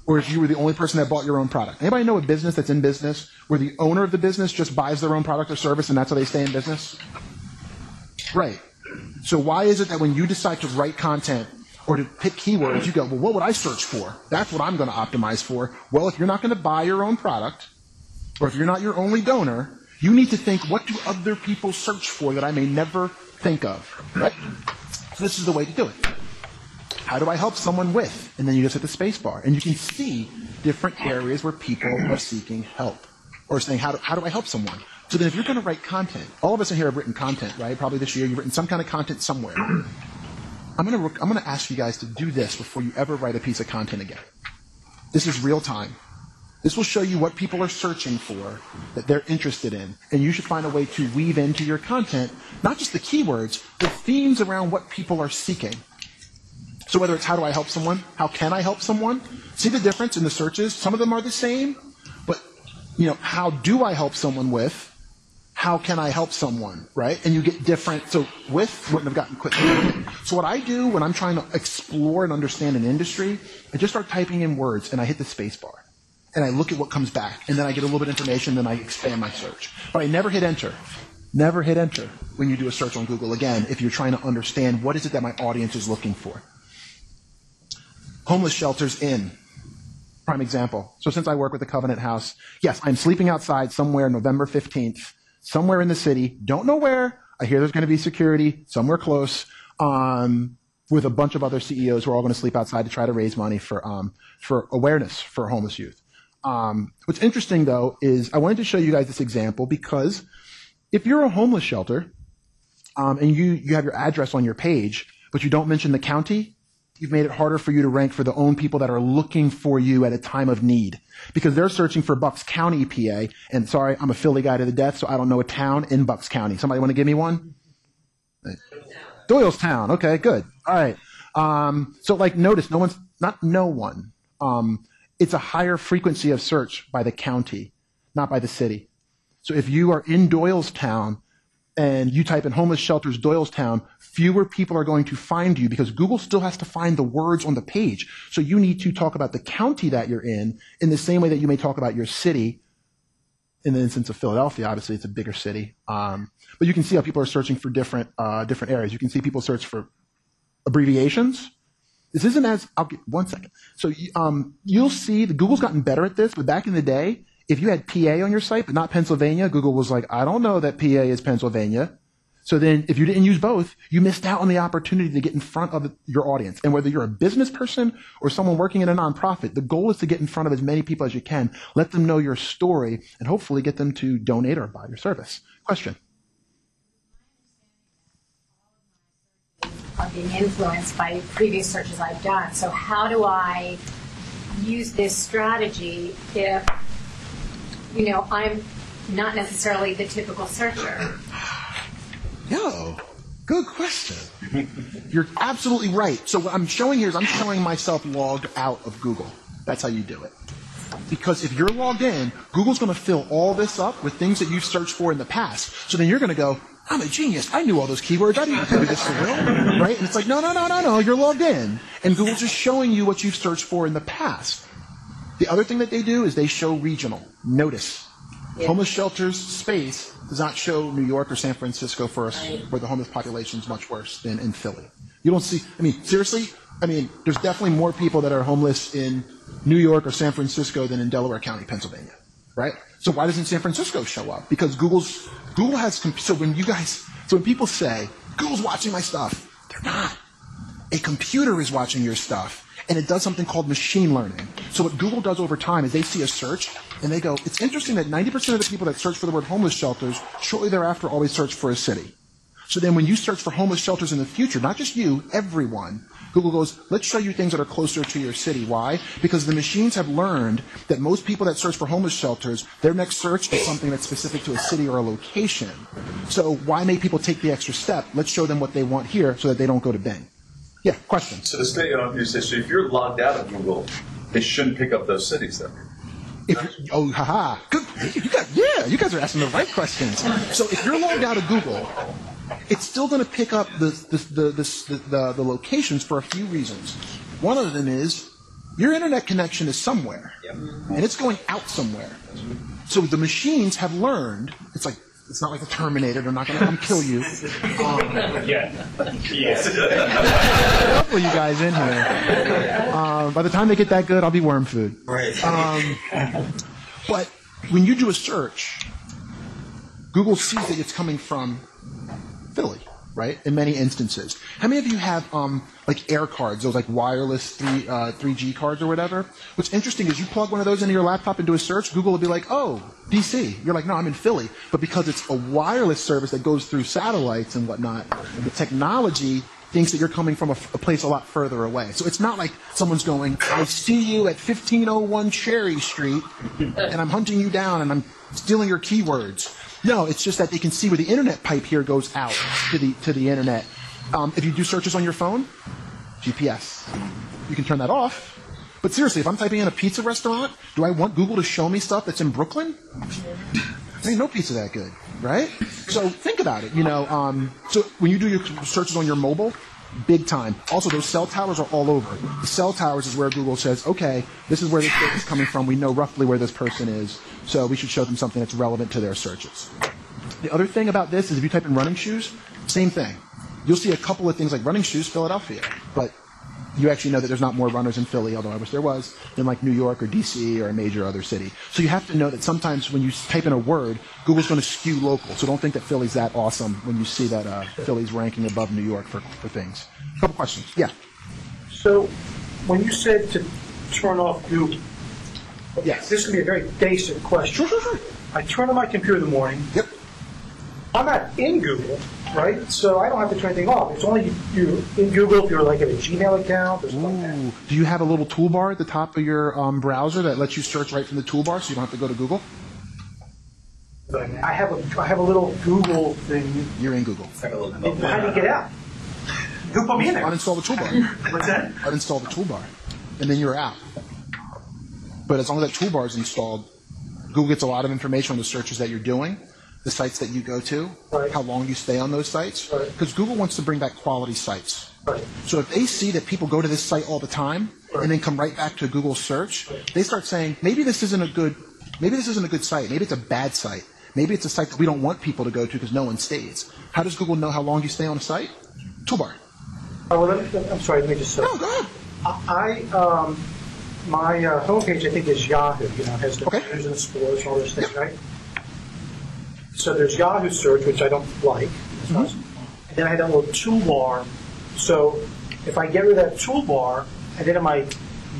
or if you were the only person that bought your own product. Anybody know a business that's in business where the owner of the business just buys their own product or service and that's how they stay in business? Right. So why is it that when you decide to write content or to pick keywords, you go, well, what would I search for? That's what I'm going to optimize for. Well, if you're not going to buy your own product, or if you're not your only donor, you need to think, what do other people search for that I may never think of? Right? So this is the way to do it. How do I help someone with? And then you just hit the space bar. And you can see different areas where people are seeking help. Or saying, how do I help someone? So then if you're going to write content, all of us in here have written content, right? Probably this year you've written some kind of content somewhere. I'm going to ask you guys to do this before you ever write a piece of content again. This is real time. This will show you what people are searching for, that they're interested in. And you should find a way to weave into your content, not just the keywords, the themes around what people are seeking. So whether it's how do I help someone, how can I help someone, see the difference in the searches? Some of them are the same, but how do I help someone with, how can I help someone, right? And you get different, so with wouldn't have gotten quickly. So what I do when I'm trying to explore and understand an industry, I just start typing in words and I hit the space bar. And I look at what comes back, and then I get a little bit of information, then I expand my search. But I never hit enter. Never hit enter when you do a search on Google, again, if you're trying to understand what is it that my audience is looking for. Homeless shelters in. Prime example. So since I work with the Covenant House, yes, I'm sleeping outside somewhere November 15th, somewhere in the city. Don't know where. I hear there's going to be security somewhere close with a bunch of other CEOs who are all going to sleep outside to try to raise money for awareness for homeless youth. What's interesting, though, is I wanted to show you guys this example because if you're a homeless shelter and you have your address on your page, but you don't mention the county, you've made it harder for you to rank for the own people that are looking for you at a time of need because they're searching for Bucks County, PA. And sorry, I'm a Philly guy to the death, so I don't know a town in Bucks County. Somebody want to give me one? Doylestown. Okay, good. All right. So notice no one. It's a higher frequency of search by the county, not by the city. So if you are in Doylestown and you type in homeless shelters Doylestown, fewer people are going to find you because Google still has to find the words on the page. So you need to talk about the county that you're in the same way that you may talk about your city. In the instance of Philadelphia, obviously it's a bigger city. But you can see how people are searching for different areas. You can see people search for abbreviations. This isn't I'll get 1 second. So you'll see that Google's gotten better at this, but back in the day, if you had PA on your site but not Pennsylvania, Google was like, I don't know that PA is Pennsylvania. So then if you didn't use both, you missed out on the opportunity to get in front of your audience. And whether you're a business person or someone working in a nonprofit, the goal is to get in front of as many people as you can, let them know your story, and hopefully get them to donate or buy your service. Question? Are being influenced by previous searches I've done. So how do I use this strategy if, I'm not necessarily the typical searcher? Good question. You're absolutely right. So what I'm showing here is I'm showing myself logged out of Google. That's how you do it. Because if you're logged in, Google's going to fill all this up with things that you've searched for in the past. So then you're going to go, I'm a genius. I knew all those keywords. I didn't do this for real. Right? And it's like, no. You're logged in. And Google's just showing you what you've searched for in the past. The other thing that they do is they show regional. Notice. Yeah. Homeless shelters space does not show New York or San Francisco for us, where the homeless population is much worse than in Philly. You don't see, seriously, there's definitely more people that are homeless in New York or San Francisco than in Delaware County, Pennsylvania, right? So why doesn't San Francisco show up? Because Google has, so when people say, Google's watching my stuff, they're not. A computer is watching your stuff. And it does something called machine learning. So what Google does over time is they see a search, and they go, it's interesting that 90% of the people that search for the word homeless shelters, shortly thereafter always search for a city. So then when you search for homeless shelters in the future, not just you, everyone, Google goes, let's show you things that are closer to your city. Why? Because the machines have learned that most people that search for homeless shelters, their next search is something that's specific to a city or a location. So why make people take the extra step? Let's show them what they want here so that they don't go to Bing. Yeah, question. So so if you're logged out of Google, they shouldn't pick up those cities then. Good. You guys are asking the right questions. So if you're logged out of Google, it's still going to pick up the locations for a few reasons. One of them is Your internet connection is somewhere, and it's going out somewhere. So the machines have learned. It's not like the Terminator. They're not going to come kill you. Hopefully you guys in here. By the time they get that good, I'll be worm food. Right. But when you do a search, Google sees that it's coming from Philly, right? In many instances. How many of you have like air cards, those like wireless 3G cards or whatever? What's interesting is you plug one of those into your laptop and do a search, Google will be like, oh, DC. You're like, no, I'm in Philly. But because it's a wireless service that goes through satellites and whatnot, the technology thinks that you're coming from a place a lot further away. So it's not like someone's going, I see you at 1501 Cherry Street, and I'm hunting you down and I'm stealing your keywords. No, it's just that they can see where the internet pipe here goes out to the internet. If you do searches on your phone, GPS. You can turn that off. But seriously, if I'm typing in a pizza restaurant, do I want Google to show me stuff that's in Brooklyn? There ain't no pizza that good, right? So think about it. So when you do your searches on your mobile, big time. Also, those cell towers are all over. The cell towers is where Google says, okay, this is where this data is coming from. We know roughly where this person is, so we should show them something that's relevant to their searches. The other thing about this is if you type in running shoes, same thing. You'll see a couple of things like running shoes, Philadelphia, but you actually know that there's not more runners in Philly, although I wish there was, than like New York or DC or a major other city. So you have to know that sometimes when you type in a word, Google's going to skew local. So don't think that Philly's that awesome when you see that Philly's ranking above New York for things. A couple questions. Yeah. So when you said to turn off Google, yes. This is going to be a very basic question. Sure. I turn on my computer in the morning. Yep. I'm not in Google, right? So I don't have to turn anything off. It's only you in Google if you're like at a Gmail account or something like that. Do you have a little toolbar at the top of your browser that lets you search right from the toolbar so you don't have to go to Google? I have a little Google thing. You're in Google. How do you get out? Who put me in there? Uninstall the toolbar. What's that? Uninstall the toolbar. And then you're out. But as long as that toolbar is installed, Google gets a lot of information on the searches that you're doing, the sites that you go to, right. How long you stay on those sites. Because Google wants to bring back quality sites. Right. So if they see that people go to this site all the time and then come right back to a Google search, they start saying, maybe this isn't a good site. Maybe it's a bad site. Maybe it's a site that we don't want people to go to because no one stays. How does Google know how long you stay on a site? Toolbar. Oh, well, I'm sorry, let me just say. No, go ahead. My homepage, I think, is Yahoo. Has the news and the sports and all those things, right? So there's Yahoo search, which I don't like. Mm-hmm. And then I had that little toolbar. So if I get rid of that toolbar, and then in my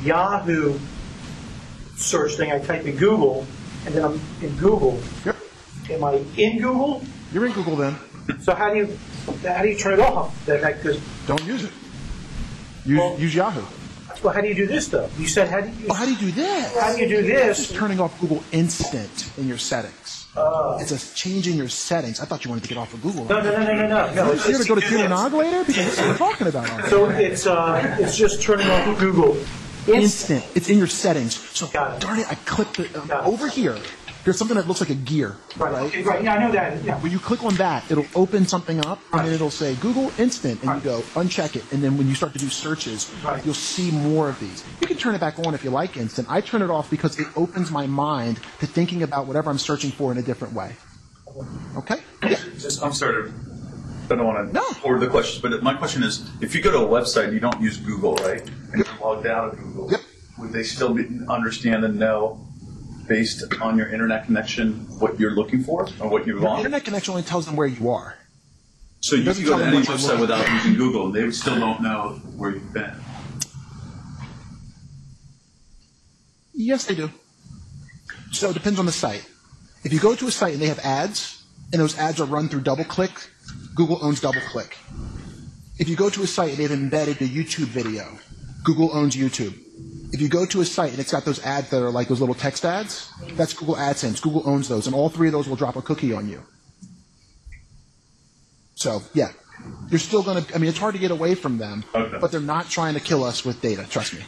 Yahoo search thing, I type in Google, and then I'm in Google. Yep. Am I in Google? You're in Google then. So how do you turn it off? Don't use it. Use Yahoo. Well, how do you do this, though? You said how do you... how do you do this? How do you do this? It's just turning off Google Instant in your settings. It's a change in your settings. I thought you wanted to get off of Google. No. You're going to go to Tunanog later? Because that's what we're talking about. So it's just turning off Google Instant. It's in your settings. So, darn it, I clicked it over here. There's something that looks like a gear, right? Okay, right. Yeah, I know that. Yeah. When you click on that, it'll open something up, and then it'll say Google Instant, and you go uncheck it, and then when you start to do searches, you'll see more of these. You can turn it back on if you like Instant. I turn it off because it opens my mind to thinking about whatever I'm searching for in a different way. Okay? Yeah. I'm sorry. I don't want to forward the questions, but my question is, if you go to a website and you don't use Google, right, and you're logged out of Google, would they still understand and know, based on your internet connection, what you're looking for or what you want? Your internet connection only tells them where you are. So you can go to any website without using Google, and they still don't know where you've been. Yes, they do. So it depends on the site. If you go to a site and they have ads, and those ads are run through DoubleClick, Google owns DoubleClick. If you go to a site and they've embedded a YouTube video, Google owns YouTube. If you go to a site and it's got those ads that are like those little text ads, that's Google AdSense. Google owns those, and all three of those will drop a cookie on you. So, yeah. You're still going to, it's hard to get away from them, but they're not trying to kill us with data, trust me.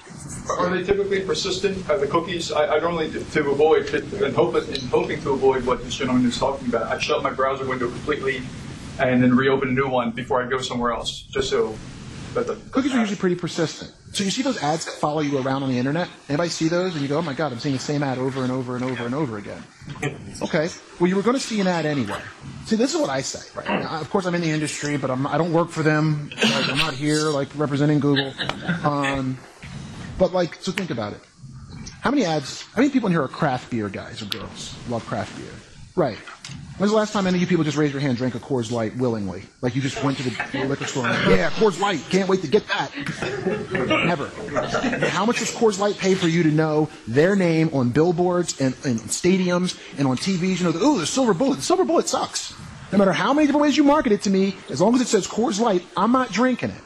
Are they typically persistent, the cookies? I normally, to avoid, and hoping to avoid what this gentleman is talking about, I shut my browser window completely and then reopen a new one before I go somewhere else, just so Cookies are usually pretty persistent. So you see those ads that follow you around on the internet? Anybody see those? And you go, oh my God, I'm seeing the same ad over and over and over and over again. Okay. Well, you were going to see an ad anyway. See, this is what I say. Right? Now, of course, I'm in the industry, but I don't work for them. Like, I'm not here like representing Google. But like, so think about it. How many people in here are craft beer guys or girls? Love craft beer. Right. When's the last time any of you people just raised your hand, drank a Coors Light willingly? Like you just went to the liquor store and yeah, Coors Light, can't wait to get that. Never. How much does Coors Light pay for you to know their name on billboards and stadiums and on TVs? You know, ooh, the Silver Bullet. The Silver Bullet sucks. No matter how many different ways you market it to me, as long as it says Coors Light, I'm not drinking it.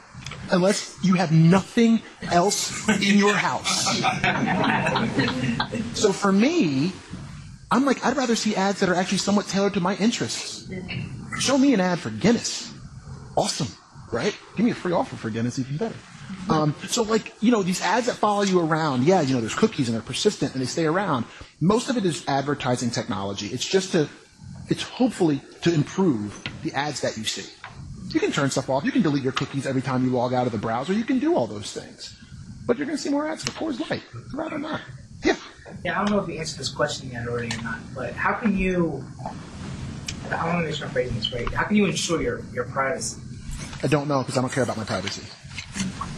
Unless you have nothing else in your house. So for me, I'm like, I'd rather see ads that are actually somewhat tailored to my interests. Show me an ad for Guinness. Awesome, right? Give me a free offer for Guinness, even better. So like, you know, these ads that follow you around, yeah, you know, there's cookies and they're persistent and they stay around. Most of it is advertising technology. It's hopefully to improve the ads that you see. You can turn stuff off. You can delete your cookies every time you log out of the browser. You can do all those things. But you're going to see more ads for Coors Light. I'd rather not. Yeah. Yeah, I don't know if you answered this question yet already or not, but how can you, I want to make sure I'm phrasing this right, how can you ensure your privacy? I don't know because I don't care about my privacy.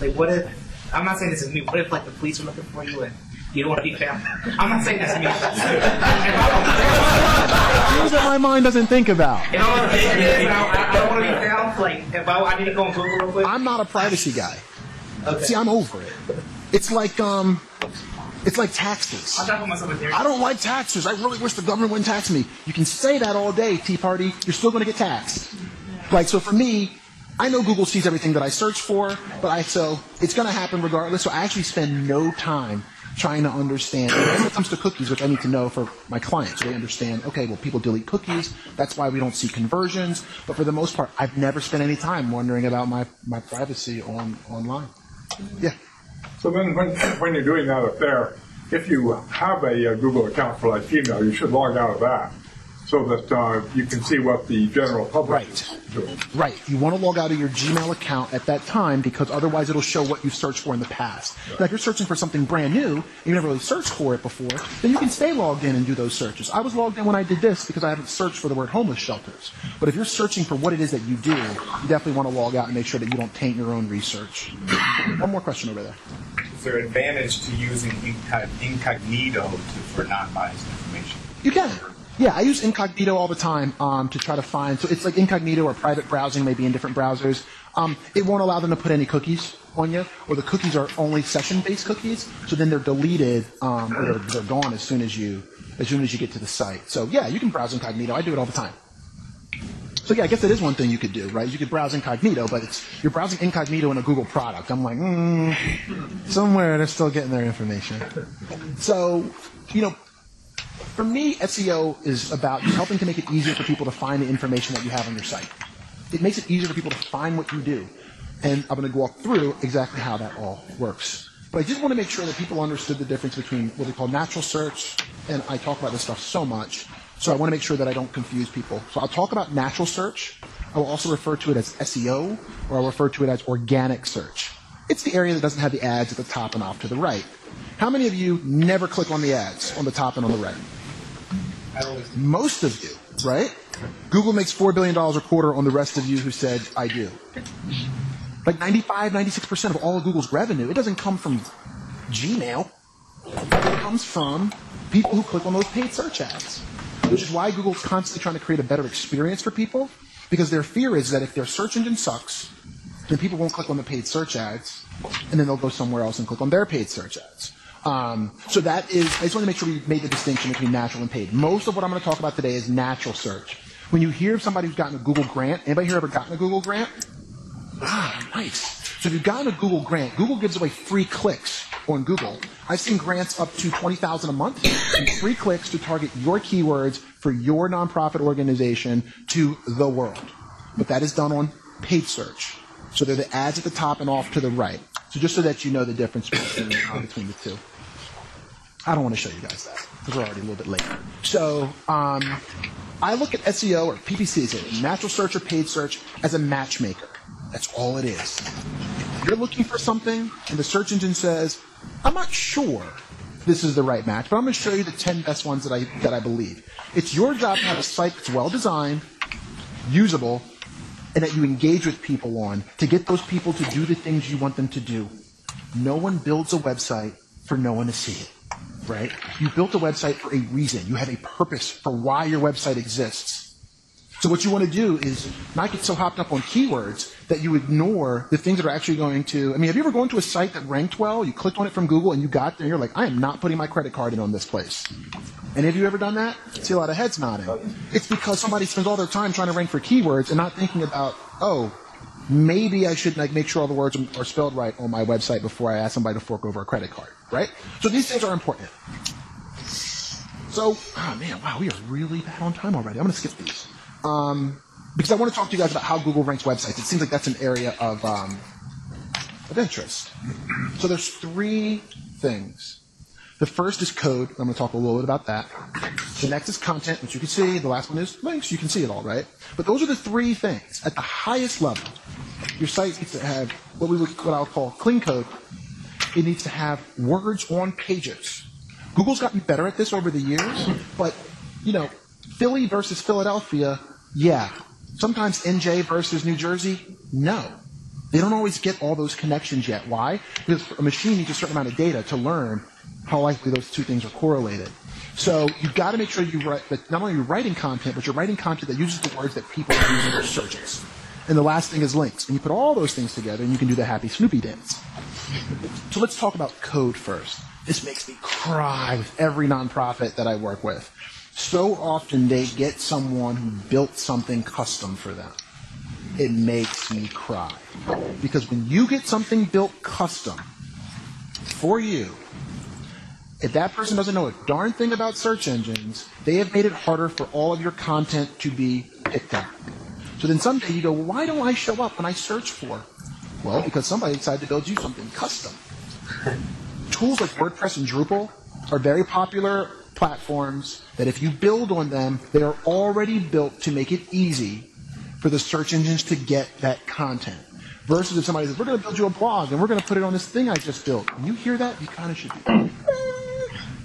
Like what if, I'm not saying this is me, what if like the police are looking for you and you don't want to be found? I'm not saying this is me. Things that my mind doesn't think about. If I don't want to be found, like if I need to go on Google real quick. I'm not a privacy guy. Okay. See, I'm over it. It's like taxes. I don't like taxes. I really wish the government wouldn't tax me. You can say that all day, Tea Party. You're still going to get taxed. Like, so for me, I know Google sees everything that I search for, so it's going to happen regardless. So I actually spend no time trying to understand. When it comes to cookies, which I need to know for my clients, so they understand, okay, well, people delete cookies. That's why we don't see conversions. But for the most part, I've never spent any time wondering about my privacy online. Yeah. So then when you're doing that up there, if you have a Google account for like Gmail, you should log out of that so that you can see what the general public is doing. Right. You want to log out of your Gmail account at that time because otherwise it'll show what you've searched for in the past. Now, if you're searching for something brand new and you never really searched for it before, then you can stay logged in and do those searches. I was logged in when I did this because I haven't searched for the word homeless shelters. But if you're searching for what it is that you do, you definitely want to log out and make sure that you don't taint your own research. One more question over there. Is there an advantage to using incognito for non-biased information? You can. Yeah, I use incognito all the time to try to find. So it's like incognito or private browsing, maybe in different browsers. It won't allow them to put any cookies on you, or the cookies are only session-based cookies. So then they're deleted, or they're gone as soon as you get to the site. So yeah, you can browse incognito. I do it all the time. So yeah, I guess that is one thing you could do, right? You could browse incognito, but you're browsing incognito in a Google product. I'm like, somewhere they're still getting their information. So, you know, for me, SEO is about helping to make it easier for people to find the information that you have on your site. It makes it easier for people to find what you do. And I'm going to walk through exactly how that all works. But I just want to make sure that people understood the difference between what we call natural search, and I talk about this stuff so much, so I want to make sure that I don't confuse people. So I'll talk about natural search. I will also refer to it as SEO, or I'll refer to it as organic search. It's the area that doesn't have the ads at the top and off to the right. How many of you never click on the ads on the top and on the right? Most of you, right? Google makes $4 billion a quarter on the rest of you who said, I do. Like 95, 96% of all of Google's revenue, it doesn't come from Gmail. It comes from people who click on those paid search ads, which is why Google's constantly trying to create a better experience for people, because their fear is that if their search engine sucks, then people won't click on the paid search ads, and then they'll go somewhere else and click on their paid search ads. So that is, I just want to make sure we made the distinction between natural and paid. Most of what I'm going to talk about today is natural search. When you hear of somebody who's gotten a Google grant, anybody here ever gotten a Google grant? Ah, nice. So if you've gotten a Google grant, Google gives away free clicks on Google. I've seen grants up to $20,000 a month and free clicks to target your keywords for your nonprofit organization to the world. But that is done on paid search. So they're the ads at the top and off to the right. So just so that you know the difference between the two. I don't want to show you guys that because we're already a little bit late. So I look at SEO or PPC, natural search or paid search, as a matchmaker. That's all it is. you're looking for something and the search engine says, I'm not sure this is the right match, but I'm going to show you the 10 best ones that I believe. It's your job to have a site that's well designed, usable, and that you engage with people on to get those people to do the things you want them to do. No one builds a website for no one to see it, right? You built a website for a reason. You have a purpose for why your website exists. So what you want to do is not get so hopped up on keywords that you ignore the things that are actually going to, I mean, have you ever gone to a site that ranked well, you clicked on it from Google and you got there and you're like, I am not putting my credit card in on this place. Any of you ever done that? I see a lot of heads nodding. It's because somebody spends all their time trying to rank for keywords and not thinking about, oh, maybe I should make sure all the words are spelled right on my website before I ask somebody to fork over a credit card, right? So these things are important. So, oh man, wow, we are really bad on time already. I'm going to skip these. Because I want to talk to you guys about how Google ranks websites. It seems like that's an area of interest. So there's 3 things. The first is code. I'm going to talk a little bit about that. The next is content, which you can see. The last one is links. You can see it all, right? But those are the 3 things. At the highest level, your site needs to have what I'll call clean code. It needs to have words on pages. Google's gotten better at this over the years, but, Philly versus Philadelphia, yeah. Sometimes NJ versus New Jersey, no. They don't always get all those connections yet. Why? Because a machine needs a certain amount of data to learn how likely those 2 things are correlated. So you've got to make sure that not only you're writing content, but you're writing content that uses the words that people are using in their searches. And the last thing is links. And you put all those things together, and you can do the happy Snoopy dance. So let's talk about code first. This makes me cry with every nonprofit that I work with. So often they get someone who built something custom for them. It makes me cry. Because when you get something built custom for you, if that person doesn't know a darn thing about search engines, they have made it harder for all of your content to be picked up. So then someday you go, well, why don't I show up when I search for? Well, because somebody decided to build you something custom. Tools like WordPress and Drupal are very popular platforms that if you build on them, they are already built to make it easy for the search engines to get that content. Versus if somebody says, we're going to build you a blog and we're going to put it on this thing I just built. When you hear that, you kind of should be,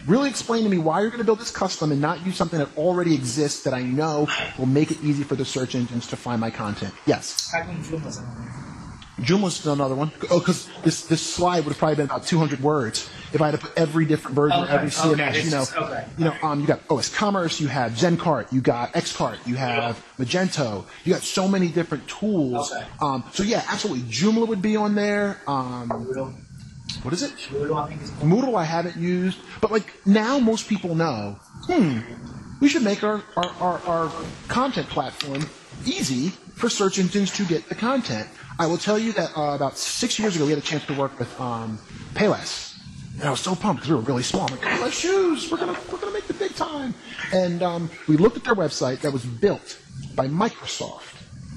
really explain to me why you're going to build this custom and not use something that already exists that I know will make it easy for the search engines to find my content. Yes? How come Joomla's on there? Joomla's another one. Oh, because this slide would have probably been about 200 words if I had to put every different version of every CMS. You got OS Commerce, you have ZenCart, you got XCart, you have Magento, you got so many different tools. So yeah, absolutely. Joomla would be on there. What is it? Moodle I haven't used. But now most people know, we should make our content platform easy for search engines to get the content. I will tell you that about 6 years ago we had a chance to work with Payless. And I was so pumped because we were really small. I'm like, Payless shoes, we're gonna make the big time. And we looked at their website that was built by Microsoft.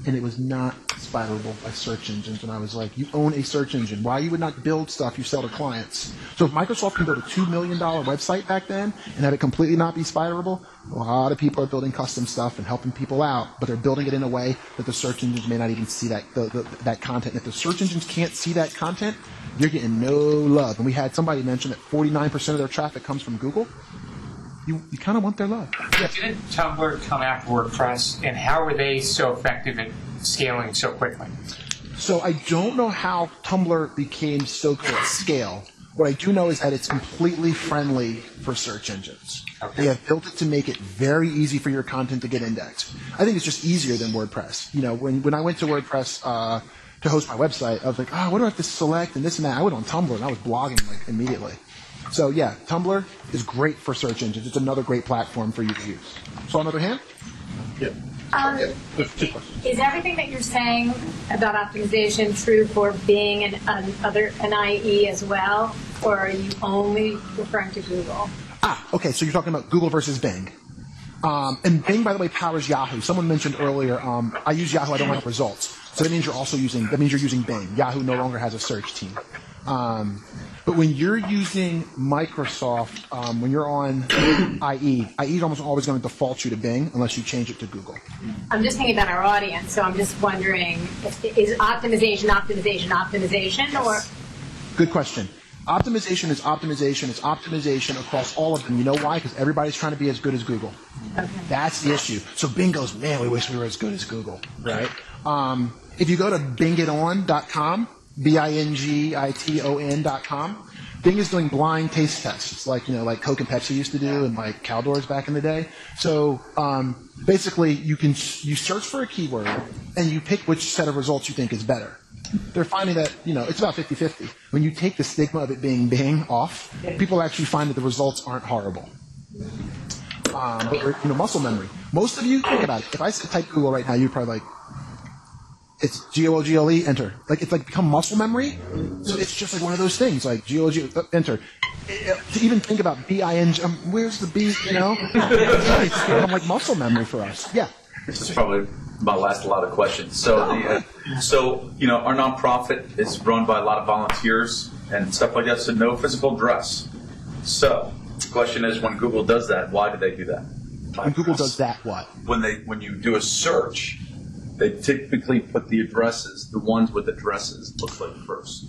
And it was not spiderable by search engines. And I was like, you own a search engine. Why you would not build stuff you sell to clients? So if Microsoft can build a $2 million website back then and have it completely not be spiderable, a lot of people are building custom stuff and helping people out, but they're building it in a way that the search engines may not even see that content. And if the search engines can't see that content, you're getting no love. And we had somebody mention that 49% of their traffic comes from Google. You kind of want their love. Didn't Tumblr come after WordPress, and how were they so effective at scaling so quickly? So I don't know how Tumblr became so good at scale. What I do know is that it's completely friendly for search engines. Okay. They have built it to make it very easy for your content to get indexed. I think it's just easier than WordPress. When I went to WordPress to host my website, I was like, what do I have to select and this and that? I went on Tumblr and I was blogging immediately. So yeah, Tumblr is great for search engines. It's another great platform for you to use. So another hand? Yeah. Is everything that you're saying about optimization true for Bing and IE as well, or are you only referring to Google? Okay. So you're talking about Google versus Bing. And Bing, by the way, powers Yahoo. Someone mentioned earlier, I use Yahoo, I don't have results. So that means you're using Bing. Yahoo no longer has a search team. But when you're using Microsoft, when you're on IE is almost always going to default you to Bing unless you change it to Google. I'm just thinking about our audience, so I'm just wondering, is optimization, or? Good question. Optimization is optimization. It's optimization across all of them. You know why? Because everybody's trying to be as good as Google. Okay. That's the issue. So Bing goes, man, we wish we were as good as Google, right? If you go to bingiton.com, BINGITON.com, Bing is doing blind taste tests, like Coke and Pepsi used to do, and like Caldors back in the day. So basically, you search for a keyword and you pick which set of results you think is better. They're finding that it's about 50-50. When you take the stigma of it being Bing off, people actually find that the results aren't horrible. But muscle memory. Most of you think about it. If I said type Google right now, you'd probably it's GOOGLE, enter. It's become muscle memory. So it's just like one of those things, like GOG, enter. To even think about BING, where's the B, It's become like muscle memory for us. Yeah. This is probably my last lot of questions. So, our nonprofit is run by a lot of volunteers and stuff like that, so no physical dress. So, the question is, when Google does that, why do they do that? When Google does that, what? When you do a search, they typically put the addresses, the ones with addresses, looks like first.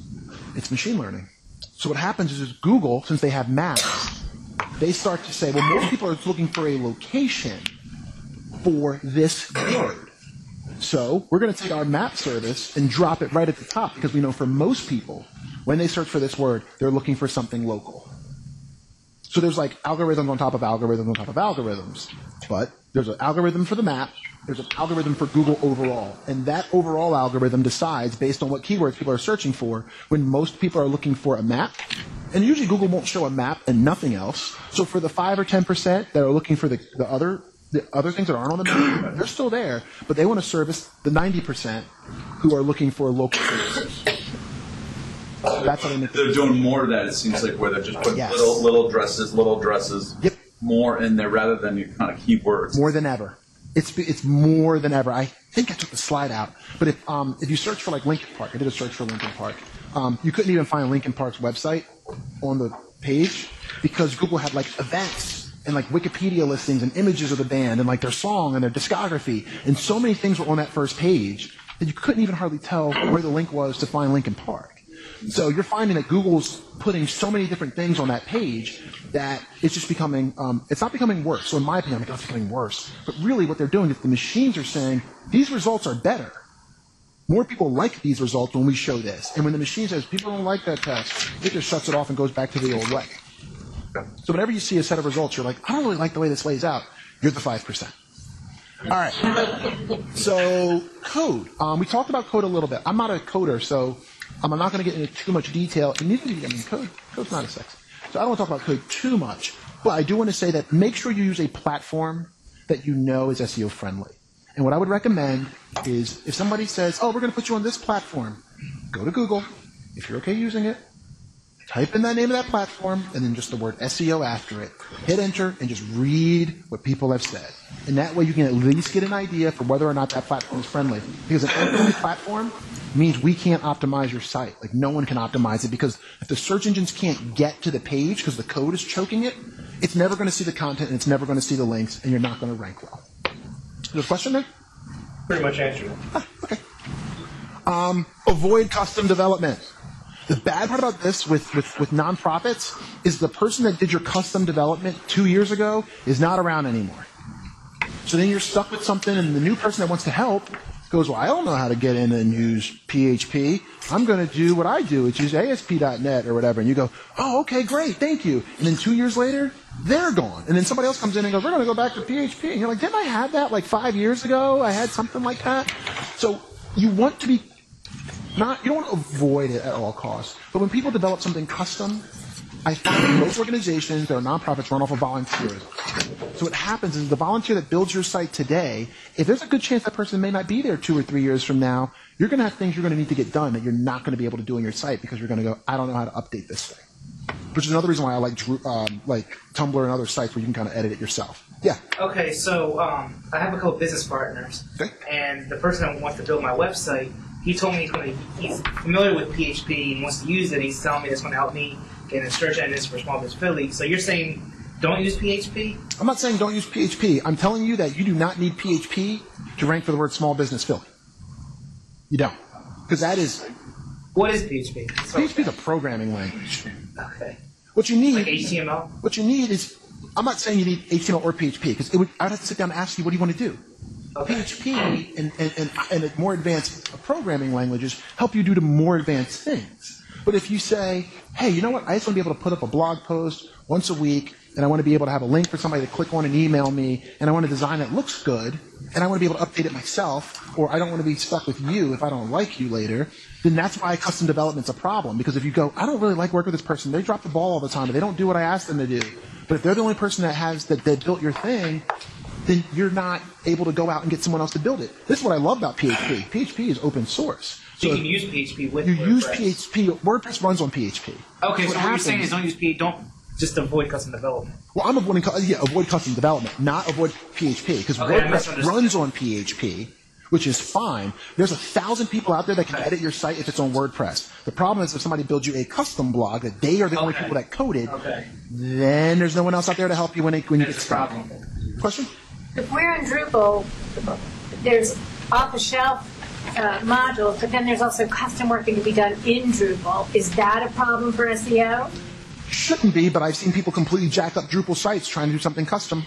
It's machine learning. So what happens is Google, since they have maps, they start to say, well, most people are looking for a location for this word. So we're going to take our map service and drop it right at the top, because we know for most people, when they search for this word, they're looking for something local. So there's like algorithms on top of algorithms on top of algorithms. But there's an algorithm for the map, there's an algorithm for Google overall. And that overall algorithm decides, based on what keywords people are searching for, when most people are looking for a map. And usually Google won't show a map and nothing else. So for the 5 or 10% that are looking for the other things that aren't on the map, they're still there, but they want to service the 90% who are looking for local services. That's how they're doing more of that, it seems like, where they're just putting little dresses, yep, more in there rather than your kind of keywords. More than ever. It's more than ever. I think I took the slide out, but if you search for like Lincoln Park, I did a search for Lincoln Park, you couldn't even find Lincoln Park's website on the page because Google had like events and like Wikipedia listings and images of the band and like their song and their discography, and so many things were on that first page that you couldn't even hardly tell where the link was to find Lincoln Park. So you're finding that Google's putting so many different things on that page that it's just becoming, it's not becoming worse. So in my opinion, it's becoming worse. But really what they're doing is the machines are saying, these results are better. More people like these results when we show this. And when the machine says, people don't like that test, it just shuts it off and goes back to the old way. So whenever you see a set of results, you're like, I don't really like the way this lays out. You're the 5%. All right. So code. We talked about code a little bit. I'm not a coder, so I'm not going to get into too much detail. And neither do you. I mean, code's not a sex. So I don't want to talk about code too much. But I do want to say that make sure you use a platform that you know is SEO friendly. And what I would recommend is if somebody says, oh, we're going to put you on this platform, go to Google. If you're okay using it, type in the name of that platform and then just the word SEO after it. Hit enter and just read what people have said. And that way you can at least get an idea for whether or not that platform is friendly. Because an unfriendly platform means we can't optimize your site. Like no one can optimize it because if the search engines can't get to the page because the code is choking it, it's never going to see the content and it's never going to see the links and you're not going to rank well. Is there a question there? Pretty much answered it. Okay. Avoid custom development. The bad part about this with nonprofits is the person that did your custom development 2 years ago is not around anymore. So then you're stuck with something and the new person that wants to help goes, well, I don't know how to get in and use PHP. I'm going to do what I do, which is ASP.NET or whatever. And you go, oh, okay, great, thank you. And then 2 years later, they're gone. And then somebody else comes in and goes, we're going to go back to PHP. And you're like, didn't I have that like 5 years ago? I had something like that. So you want to be you don't want to avoid it at all costs. But when people develop something custom, I find that most organizations that are nonprofits run off of volunteerism. So what happens is the volunteer that builds your site today, if there's a good chance that person may not be there 2 or 3 years from now, you're going to have things you're going to need to get done that you're not going to be able to do on your site because you're going to go, I don't know how to update this thing. Which is another reason why I like Tumblr and other sites where you can kind of edit it yourself. Yeah. Okay, so I have a couple business partners, and the person that wants to build my website, he told me he's familiar with PHP and wants to use it. He's telling me it's going to help me get a search engines for small business Philly. So you're saying don't use PHP? I'm not saying don't use PHP. I'm telling you that you do not need PHP to rank for the word small business Philly. You don't. Because that is... What is PHP? PHP is a programming language. Okay. What you need... Like HTML? What you need is... I'm not saying you need HTML or PHP, because I'd have to sit down and ask you, what do you want to do? Okay. PHP and more advanced programming languages help you do the more advanced things. But if you say, hey, you know what? I just want to be able to put up a blog post once a week, and I want to be able to have a link for somebody to click on and email me, and I want a design that looks good, and I want to be able to update it myself, or I don't want to be stuck with you if I don't like you later, then that's why custom development's a problem. Because if you go, I don't really like working with this person, they drop the ball all the time, and they don't do what I ask them to do. But if they're the only person that built your thing, then you're not able to go out and get someone else to build it. This is what I love about PHP. PHP is open source. So you can use PHP with WordPress. use PHP. WordPress runs on PHP. Okay, so what you're saying is don't use PHP, don't just avoid custom development. Well, I'm avoiding avoid custom development, not avoid PHP, because WordPress runs on PHP, which is fine. There's 1,000 people out there that can edit your site if it's on WordPress. The problem is if somebody builds you a custom blog that they are the only people that code it, then there's no one else out there to help you when you get stuck. Question? If we're in Drupal, there's off-the-shelf modules, but then there's also custom work that can be done in Drupal. Is that a problem for SEO? Shouldn't be, but I've seen people completely jack up Drupal sites trying to do something custom.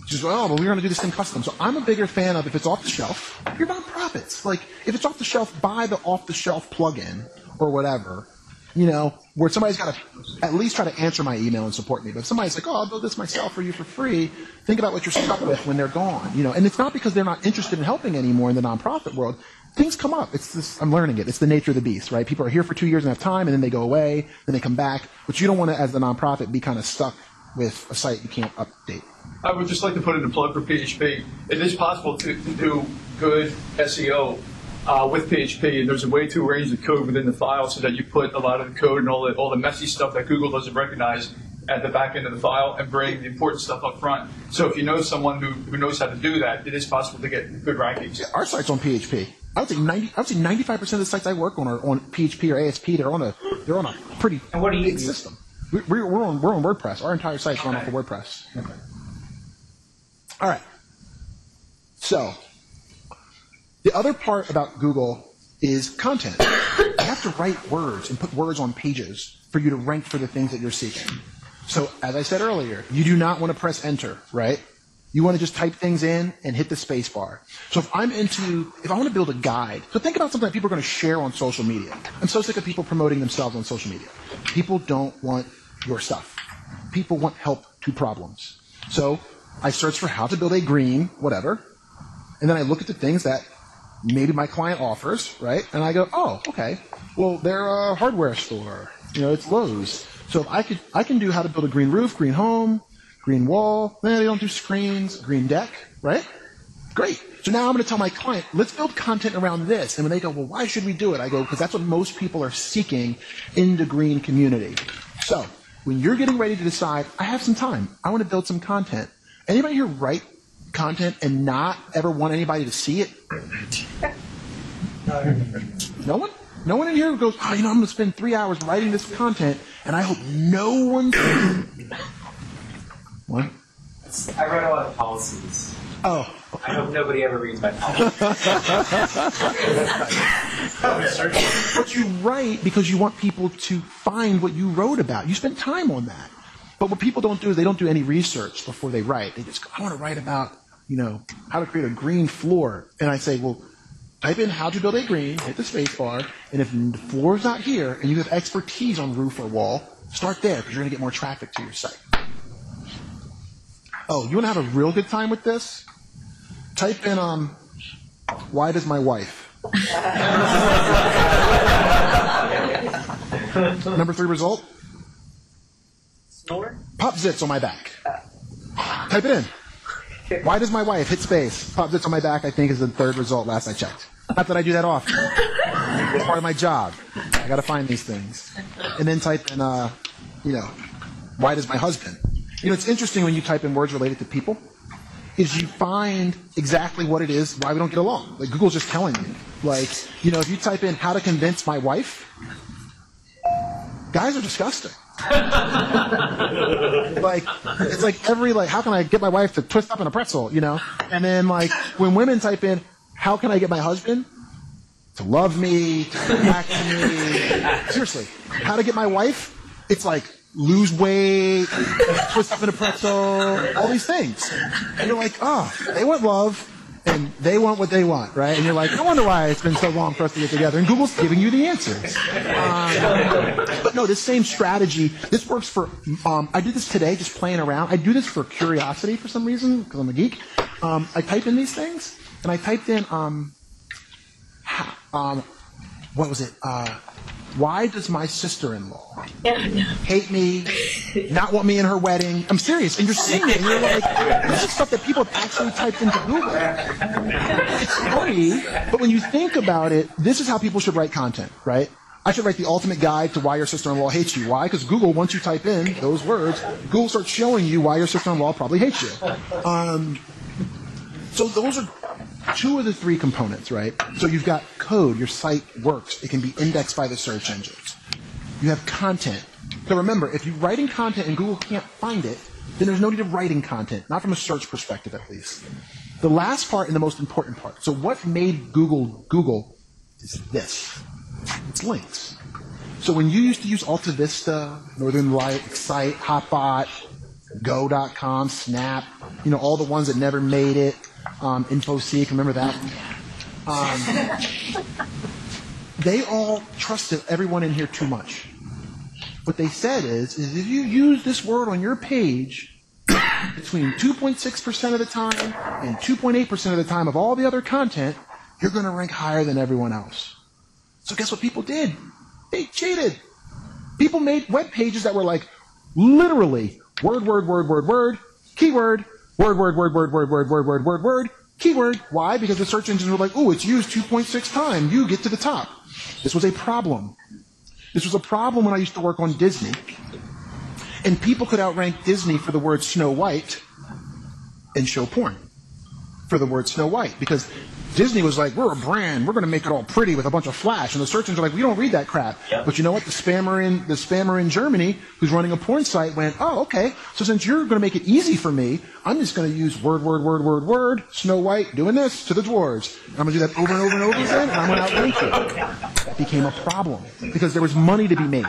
Just, well, we're going to do this thing custom. So I'm a bigger fan of if it's off the shelf, you're nonprofits. Like, if it's off the shelf, buy the off-the-shelf plugin or whatever. You know, where somebody's got to at least try to answer my email and support me. But if somebody's like, oh, I'll build this myself for you for free, think about what you're stuck with when they're gone. You know, and it's not because they're not interested in helping anymore in the nonprofit world. Things come up. It's this, I'm learning it. It's the nature of the beast, right? People are here for 2 years and have time, and then they go away, then they come back. But you don't want to, as the nonprofit, be kind of stuck with a site you can't update. I would just like to put in a plug for PHP. It is possible to do good SEO with PHP, and there's a way to arrange the code within the file so that you put a lot of the code and all the messy stuff that Google doesn't recognize at the back end of the file and bring the important stuff up front. So if you know someone who knows how to do that, it is possible to get good rankings. Yeah, our site's on PHP. I would say 95% of the sites I work on are on PHP or ASP. They're on a pretty big system. We're on WordPress. Our entire site's run off of WordPress. Okay. All right. So the other part about Google is content. You have to write words and put words on pages for you to rank for the things that you're seeking. So as I said earlier, you do not want to press enter, right? You want to just type things in and hit the space bar. So if I want to build a guide, so think about something that people are going to share on social media. I'm so sick of people promoting themselves on social media. People don't want your stuff. People want help to problems. So I search for how to build a green, whatever, and then I look at the things that maybe my client offers, right? And I go, oh, okay. Well, they're a hardware store. You know, it's Lowe's. So if I can do how to build a green roof, green home, green wall. They don't do screens, green deck, right? Great. So now I'm going to tell my client, let's build content around this. And when they go, well, why should we do it? I go, because that's what most people are seeking in the green community. So when you're getting ready to decide, I have some time. I want to build some content. Anybody here write content and not ever want anybody to see it? No one? No one in here goes, oh, I'm going to spend 3 hours writing this content, and I hope no one sees it. What? I read a lot of policies. Oh. I hope nobody ever reads my policies. But you write because you want people to find what you wrote about. You spent time on that. But what people don't do is they don't do any research before they write. They just go, I want to write about, how to create a green floor. And I say, well, type in how to build a green, hit the space bar, and if the floor's not here and you have expertise on roof or wall, start there because you're going to get more traffic to your site. Oh, you want to have a real good time with this? Type in, why does my wife? Number 3 result? Snore? Pop zits on my back. Type it in. Why does my wife? Hit space. Pop zits on my back, I think, is the 3rd result last I checked. Not that I do that often. It's part of my job. I got to find these things. And then type in, why does my husband? It's interesting when you type in words related to people. is you find exactly what it is, why we don't get along. Like, Google's just telling you. Like, you know, if you type in how to convince my wife, guys are disgusting. Like, it's like every, like, how can I get my wife to twist up in a pretzel, you know? And then, like, when women type in, how can I get my husband to love me, to come back to me? Seriously, how to get my wife? It's like, lose weight, twist up in a pretzel, all these things. And you're like, oh, they want love, and they want what they want, right? And you're like, no wonder why it's been so long for us to get together. And Google's giving you the answers. But no, this same strategy, this works for, I did this today, just playing around. I do this for curiosity for some reason, because I'm a geek. I type in these things, and I typed in, what was it? Why does my sister-in-law hate me, not want me in her wedding? I'm serious. And you're seeing it, and you're like, this is stuff that people have actually typed into Google. It's funny, but when you think about it, this is how people should write content, right? I should write the ultimate guide to why your sister-in-law hates you. Why? Because Google, once you type in those words, Google starts showing you why your sister-in-law probably hates you. So those are two of the three components, right? So you've got code, your site works. It can be indexed by the search engines. You have content. So remember, if you're writing content and Google can't find it, then there's no need of writing content, not from a search perspective at least. The last part and the most important part. So what made Google is this. It's links. So when you used to use Alta Vista, Northern Light, Excite, Hotbot, Go.com, Snap, you know, all the ones that never made it, InfoSeek, remember that? They all trusted everyone in here too much. What they said is if you use this word on your page between 2.6% of the time and 2.8% of the time of all the other content, you're going to rank higher than everyone else. So guess what people did? They cheated. People made web pages that were like literally word, keyword, word, keyword. Why? Because the search engines were like, ooh, it's used 2.6 times. You get to the top. This was a problem. This was a problem when I used to work on Disney. And people could outrank Disney for the word Snow White and show porn for the word Snow White. Because Disney was like, we're a brand. We're going to make it all pretty with a bunch of flash. And the search engines are like, we don't read that crap. Yep. But you know what? The spammer in Germany who's running a porn site went, oh, okay. So since you're going to make it easy for me, I'm just going to use word, Snow White doing this to the dwarves. And I'm going to do that over and over and over again, and I'm going to outrank you. That became a problem because there was money to be made.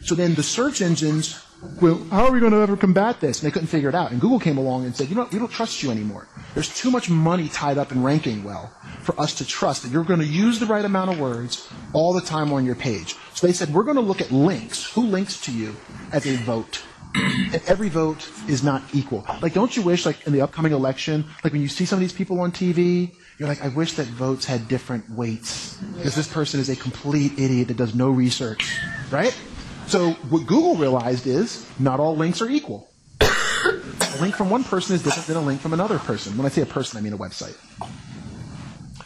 So then the search engines, well, how are we going to ever combat this? And they couldn't figure it out. And Google came along and said, you know what? We don't trust you anymore. There's too much money tied up in ranking well for us to trust that you're going to use the right amount of words all the time on your page. So they said, we're going to look at links. Who links to you as a vote? And every vote is not equal. Like, don't you wish, like, in the upcoming election, like when you see some of these people on TV, you're like, I wish that votes had different weights. Because this person is a complete idiot that does no research. Right? So what Google realized is not all links are equal. A link from one person is different than a link from another person. When I say a person, I mean a website.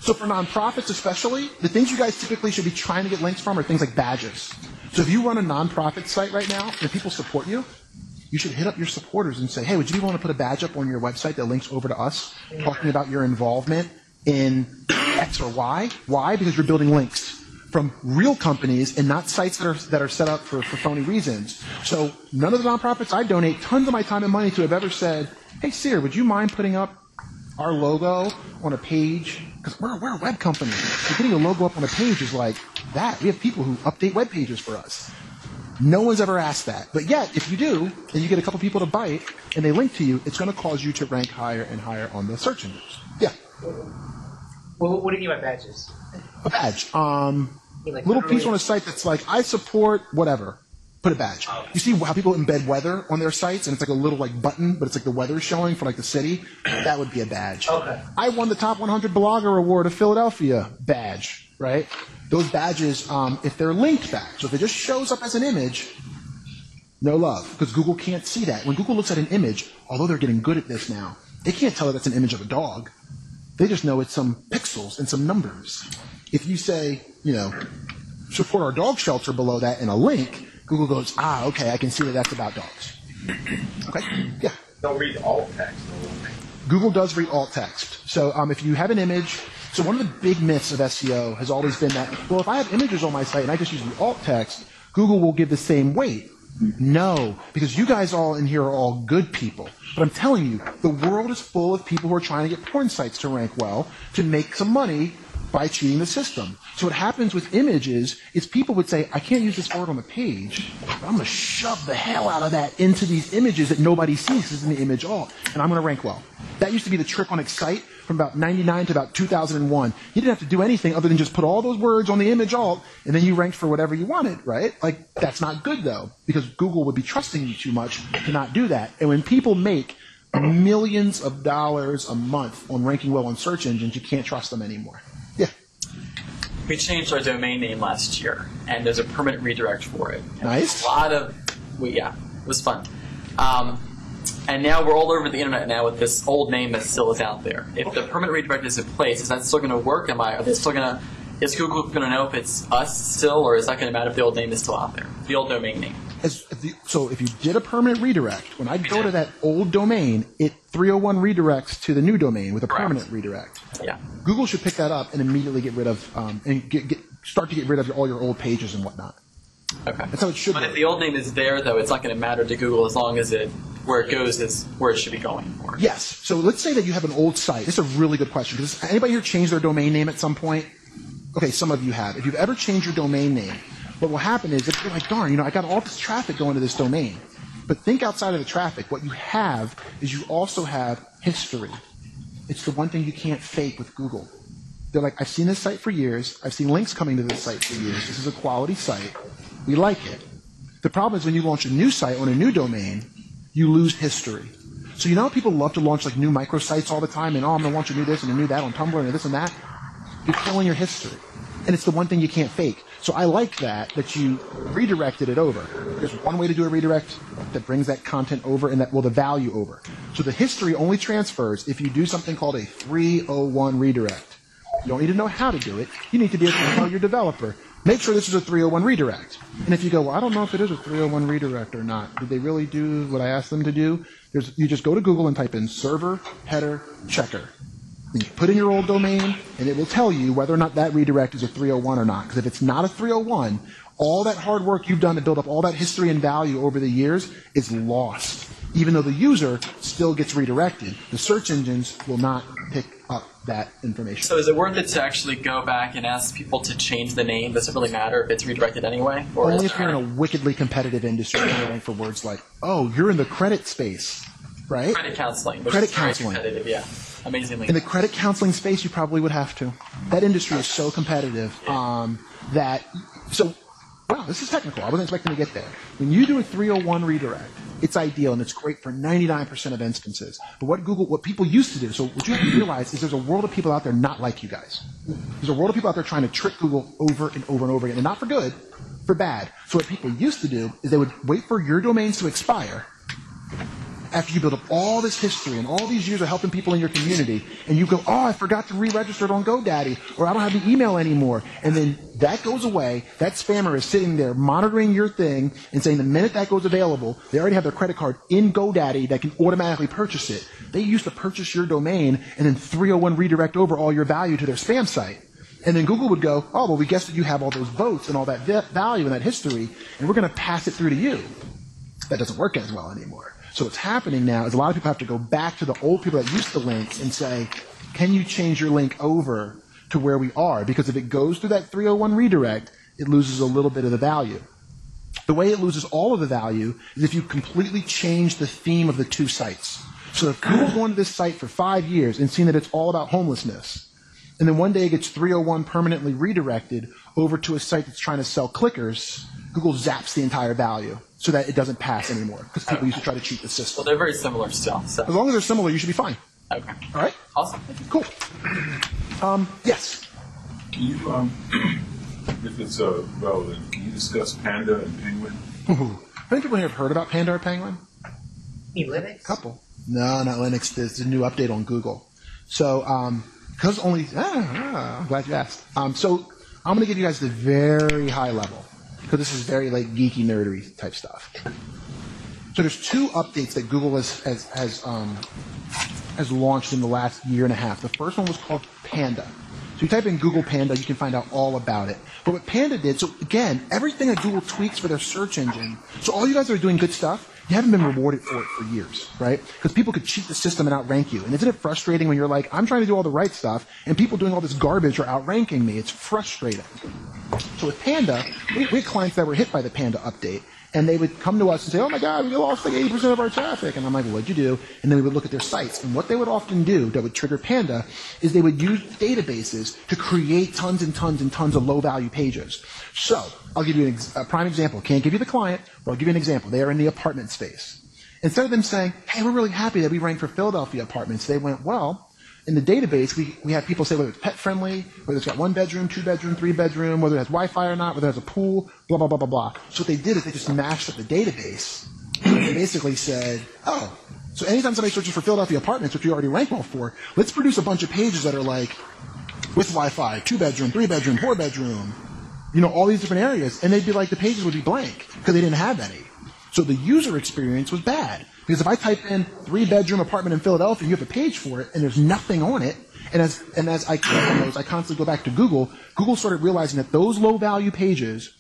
So for nonprofits especially, the things you guys typically should be trying to get links from are things like badges. So if you run a nonprofit site right now and people support you, you should hit up your supporters and say, hey, would you be willing to put a badge up on your website that links over to us, talking about your involvement in X or Y? Why? Because you're building links from real companies and not sites that are set up for phony reasons. So none of the nonprofits I donate tons of my time and money to have ever said, hey, SEER, would you mind putting up our logo on a page? Because we're a web company. So getting a logo up on a page is like that. We have people who update web pages for us. No one's ever asked that. But yet, if you do, and you get a couple people to bite, and they link to you, it's going to cause you to rank higher and higher on the search engines. Yeah. Well, what do you mean by badges? A badge. Like little piece on a site that's like, I support whatever. Put a badge. You see how people embed weather on their sites, and it's like a little like button, but it's like the weather showing for like the city? That would be a badge. Okay. I won the top 100 blogger award of Philadelphia. Badge, right? Those badges, if they're linked back, so if it just shows up as an image, no love, because Google can't see that. When Google looks at an image, although they're getting good at this now, they can't tell that that's an image of a dog. They just know it's some pixels and some numbers. If you say, you know, support our dog shelter below that in a link, Google goes, okay, I can see that that's about dogs. Okay? Yeah. They'll read alt text. Google does read alt text. So if you have an image, so one of the big myths of SEO has always been that, well, if I have images on my site and I just use the alt text, Google will give the same weight. No, because you guys all in here are all good people. But I'm telling you, the world is full of people who are trying to get porn sites to rank well to make some money by cheating the system. So what happens with images is people would say, I can't use this word on the page, but I'm going to shove the hell out of that into these images that nobody sees because it's in the image alt, and I'm going to rank well. That used to be the trick on Excite from about 99 to about 2001. You didn't have to do anything other than just put all those words on the image alt, and then you ranked for whatever you wanted, right? Like, that's not good, though, because Google would be trusting you too much to not do that. And when people make millions of dollars a month on ranking well on search engines, you can't trust them anymore. Yeah. We changed our domain name last year, and there's a permanent redirect for it. And nice. A lot of, it was fun. And now we're all over the internet now with this old name that still is out there. If the permanent redirect is in place, is that still going to work? Is Google going to know if it's us still, or is that going to matter if the old name is still out there? The old domain name. So if you did a permanent redirect, when I go to that old domain, it 301 redirects to the new domain with a permanent redirect. Yeah. Google should pick that up and immediately get rid of, start to get rid of all your old pages and whatnot. Okay. That's how it should But work. if the old name is there, though, it's not going to matter to Google as long as where it goes is where it should be going for. Yes. So let's say that you have an old site. This is a really good question. Does anybody here change their domain name at some point? Okay, some of you have. If you've ever changed your domain name, what will happen is if you're like, darn, I got all this traffic going to this domain. But think outside of the traffic. What you have is you also have history. It's the one thing you can't fake with Google. They're like, I've seen this site for years. I've seen links coming to this site for years. This is a quality site. We like it. The problem is when you launch a new site on a new domain, you lose history. So how people love to launch like new microsites all the time and, I'm going to launch a new this and a new that on Tumblr and this and that? You're killing your history. And it's the one thing you can't fake. So I like that you redirected it over. There's one way to do a redirect that brings that content over and the value over. So the history only transfers if you do something called a 301 redirect. You don't need to know how to do it. You need to be able to tell your developer, make sure this is a 301 redirect. And if you go, well, I don't know if it is a 301 redirect or not. Did they really do what I asked them to do? You just go to Google and type in server header checker. And you put in your old domain, and it will tell you whether or not that redirect is a 301 or not. Because if it's not a 301, all that hard work you've done to build up all that history and value over the years is lost. Even though the user still gets redirected, the search engines will not pick up that information. So is it worth it to actually go back and ask people to change the name? Does it really matter if it's redirected anyway? Or only if you're in a wickedly competitive industry and for words like, oh, you're in the credit space, right? Credit counseling. Which Credit is very counseling. competitive, yeah. Amazingly. In the credit counseling space, you probably would have to. That industry is so competitive wow, this is technical. I wasn't expecting to get there. When you do a 301 redirect, it's ideal and it's great for 99% of instances. But what people used to do, so what you have to realize is there's a world of people out there not like you guys. There's a world of people out there trying to trick Google over and over and over again, and not for good, for bad. So what people used to do is they would wait for your domains to expire after you build up all this history and all these years of helping people in your community, and you go, oh, I forgot to re-register it on GoDaddy, or I don't have the email anymore, and then that goes away. That spammer is sitting there monitoring your thing and saying the minute that goes available, they already have their credit card in GoDaddy that can automatically purchase it. They used to purchase your domain and then 301 redirect over all your value to their spam site. And then Google would go, oh, well, we guess that you have all those votes and all that value and that history, and we're going to pass it through to you. That doesn't work as well anymore. So what's happening now is a lot of people have to go back to the old people that used to link and say, can you change your link over to where we are? Because if it goes through that 301 redirect, it loses a little bit of the value. The way it loses all of the value is if you completely change the theme of the two sites. So if Google's gone to this site for 5 years and seen that it's all about homelessness, and then one day it gets 301 permanently redirected over to a site that's trying to sell clickers, Google zaps the entire value so that it doesn't pass anymore because people used to try to cheat the system. Well, they're very similar still. So. As long as they're similar, you should be fine. Okay. All right? Awesome. Cool. Yes? Can you, if it's relevant, can you discuss Panda and Penguin? How many people here have heard about Panda or Penguin? Linux? Couple. No, not Linux. There's a new update on Google. So, because only... I'm glad you asked. So, I'm going to give you guys the very high level, because this is very like geeky, nerdery type stuff. So there's 2 updates that Google has has launched in the last year and a half. The first one was called Panda. So you type in Google Panda, you can find out all about it. But what Panda did, so again, everything that Google tweaks for their search engine, so all you guys that are doing good stuff, you haven't been rewarded for it for years, right? Because people could cheat the system and outrank you. And isn't it frustrating when you're like, I'm trying to do all the right stuff, and people doing all this garbage are outranking me? It's frustrating. So with Panda, we had clients that were hit by the Panda update, and they would come to us and say, oh my God, we lost like 80% of our traffic. And I'm like, well, what'd you do? And then we would look at their sites. And what they would often do that would trigger Panda is they would use databases to create tons and tons and tons of low-value pages. So I'll give you a prime example. Can't give you the client, but I'll give you an example. They are in the apartment space. Instead of them saying, hey, we're really happy that we rank for Philadelphia apartments, they went, well, in the database, we have people say whether it's pet-friendly, whether it's got 1 bedroom, 2 bedroom, 3 bedroom, whether it has Wi-Fi or not, whether it has a pool, blah, blah, blah, blah, blah. So what they did is they just mashed up the database. And they basically said, oh, so anytime somebody searches for Philadelphia apartments, which we already rank well for, let's produce a bunch of pages that are like, with Wi-Fi, 2 bedroom, 3 bedroom, 4 bedroom, all these different areas. And they'd be like, the pages would be blank because they didn't have any. So the user experience was bad. Because if I type in 3-bedroom apartment in Philadelphia, you have a page for it, and there's nothing on it. And as I click on those, I constantly go back to Google. Google started realizing that those low-value pages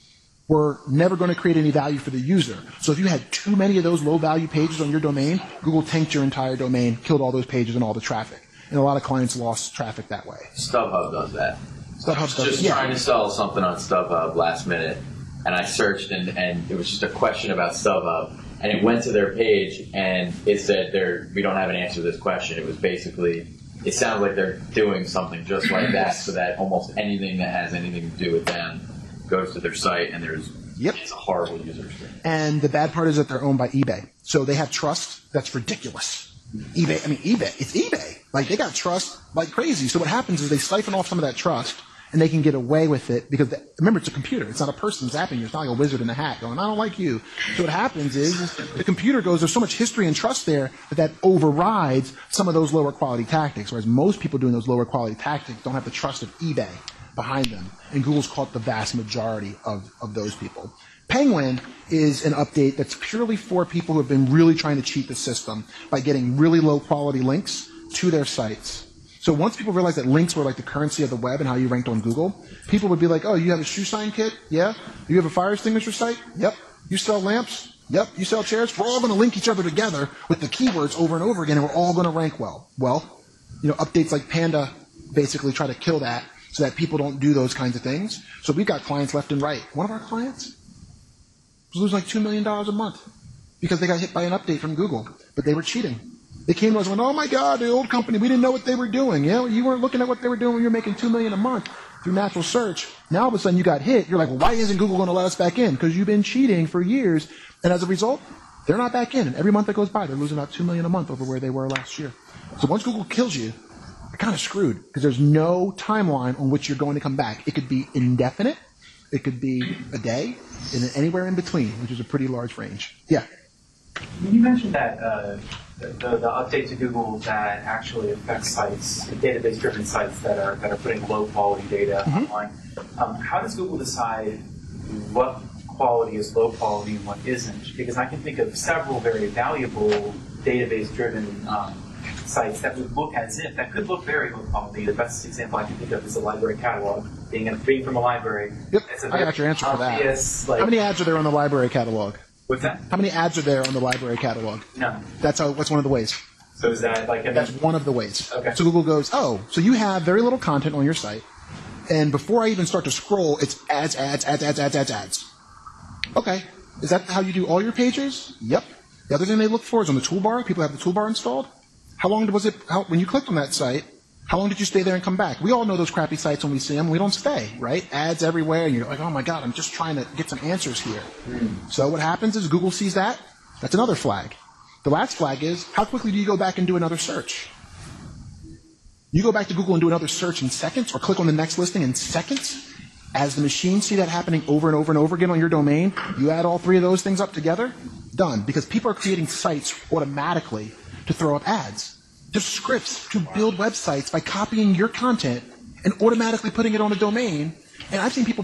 were never going to create any value for the user. So if you had too many of those low-value pages on your domain, Google tanked your entire domain, killed all those pages and all the traffic. And a lot of clients lost traffic that way. StubHub does that. StubHub does just trying to sell something on StubHub last minute, and I searched, and it was just a question about StubHub. And it went to their page, and it said, we don't have an answer to this question. It was basically, it sounds like they're doing something just like that, so that almost anything that has anything to do with them goes to their site, and it's a horrible user experience. And the bad part is that they're owned by eBay. So they have trust that's ridiculous. eBay, it's eBay. Like, they got trust like crazy. So what happens is they siphon off some of that trust, and they can get away with it because, remember, it's a computer. It's not a person zapping you. It's not like a wizard in a hat going, I don't like you. So what happens is the computer goes, there's so much history and trust there that overrides some of those lower quality tactics, whereas most people doing those lower quality tactics don't have the trust of eBay behind them. And Google's caught the vast majority of those people. Penguin is an update that's purely for people who have been really trying to cheat the system by getting really low quality links to their sites. So once people realized that links were like the currency of the web and how you ranked on Google, people would be like, oh, you have a shoe sign kit? Yeah. You have a fire extinguisher site? Yep. You sell lamps? Yep. You sell chairs? We're all going to link each other together with the keywords over and over again, and we're all going to rank well. Well, updates like Panda basically try to kill that so that people don't do those kinds of things. So we've got clients left and right. One of our clients was losing like $2 million a month because they got hit by an update from Google, but they were cheating. They came to us and went, oh my God, the old company, we didn't know what they were doing. You weren't looking at what they were doing when you were making $2 million a month through natural search. Now all of a sudden you got hit. You're like, well, why isn't Google going to let us back in? Because you've been cheating for years. And as a result, they're not back in. And every month that goes by, they're losing about $2 million a month over where they were last year. So once Google kills you, you're kind of screwed because there's no timeline on which you're going to come back. It could be indefinite. It could be a day, and anywhere in between, which is a pretty large range. Yeah. You mentioned that the update to Google that actually affects sites, database-driven sites that are putting low-quality data online. How does Google decide what quality is low quality and what isn't? Because I can think of several very valuable database-driven sites that would look as if that could look very low quality. The best example I can think of is the library catalog, being from a library. Yep, I got your answer for that. How many ads are there on the library catalog? What's that? How many ads are there on the library catalog? None. That's one of the ways. So is that like that's one of the ways. Okay. So Google goes, oh, so you have very little content on your site, and before I even start to scroll, it's ads. Okay, is that how you do all your pages? Yep. The other thing they look for is on the toolbar. People have the toolbar installed. How long was it? When you clicked on that site, how long did you stay there and come back? We all know those crappy sites when we see them. We don't stay, right? Ads everywhere, and you're like, oh my God, I'm just trying to get some answers here. So what happens is Google sees that. That's another flag. The last flag is, how quickly do you go back and do another search? You go back to Google and do another search in seconds, or click on the next listing in seconds. As the machines see that happening over and over and over again on your domain, you add all three of those things up together, done. Because people are creating sites automatically to throw up ads. There's scripts to build websites by copying your content and automatically putting it on a domain. And I've seen people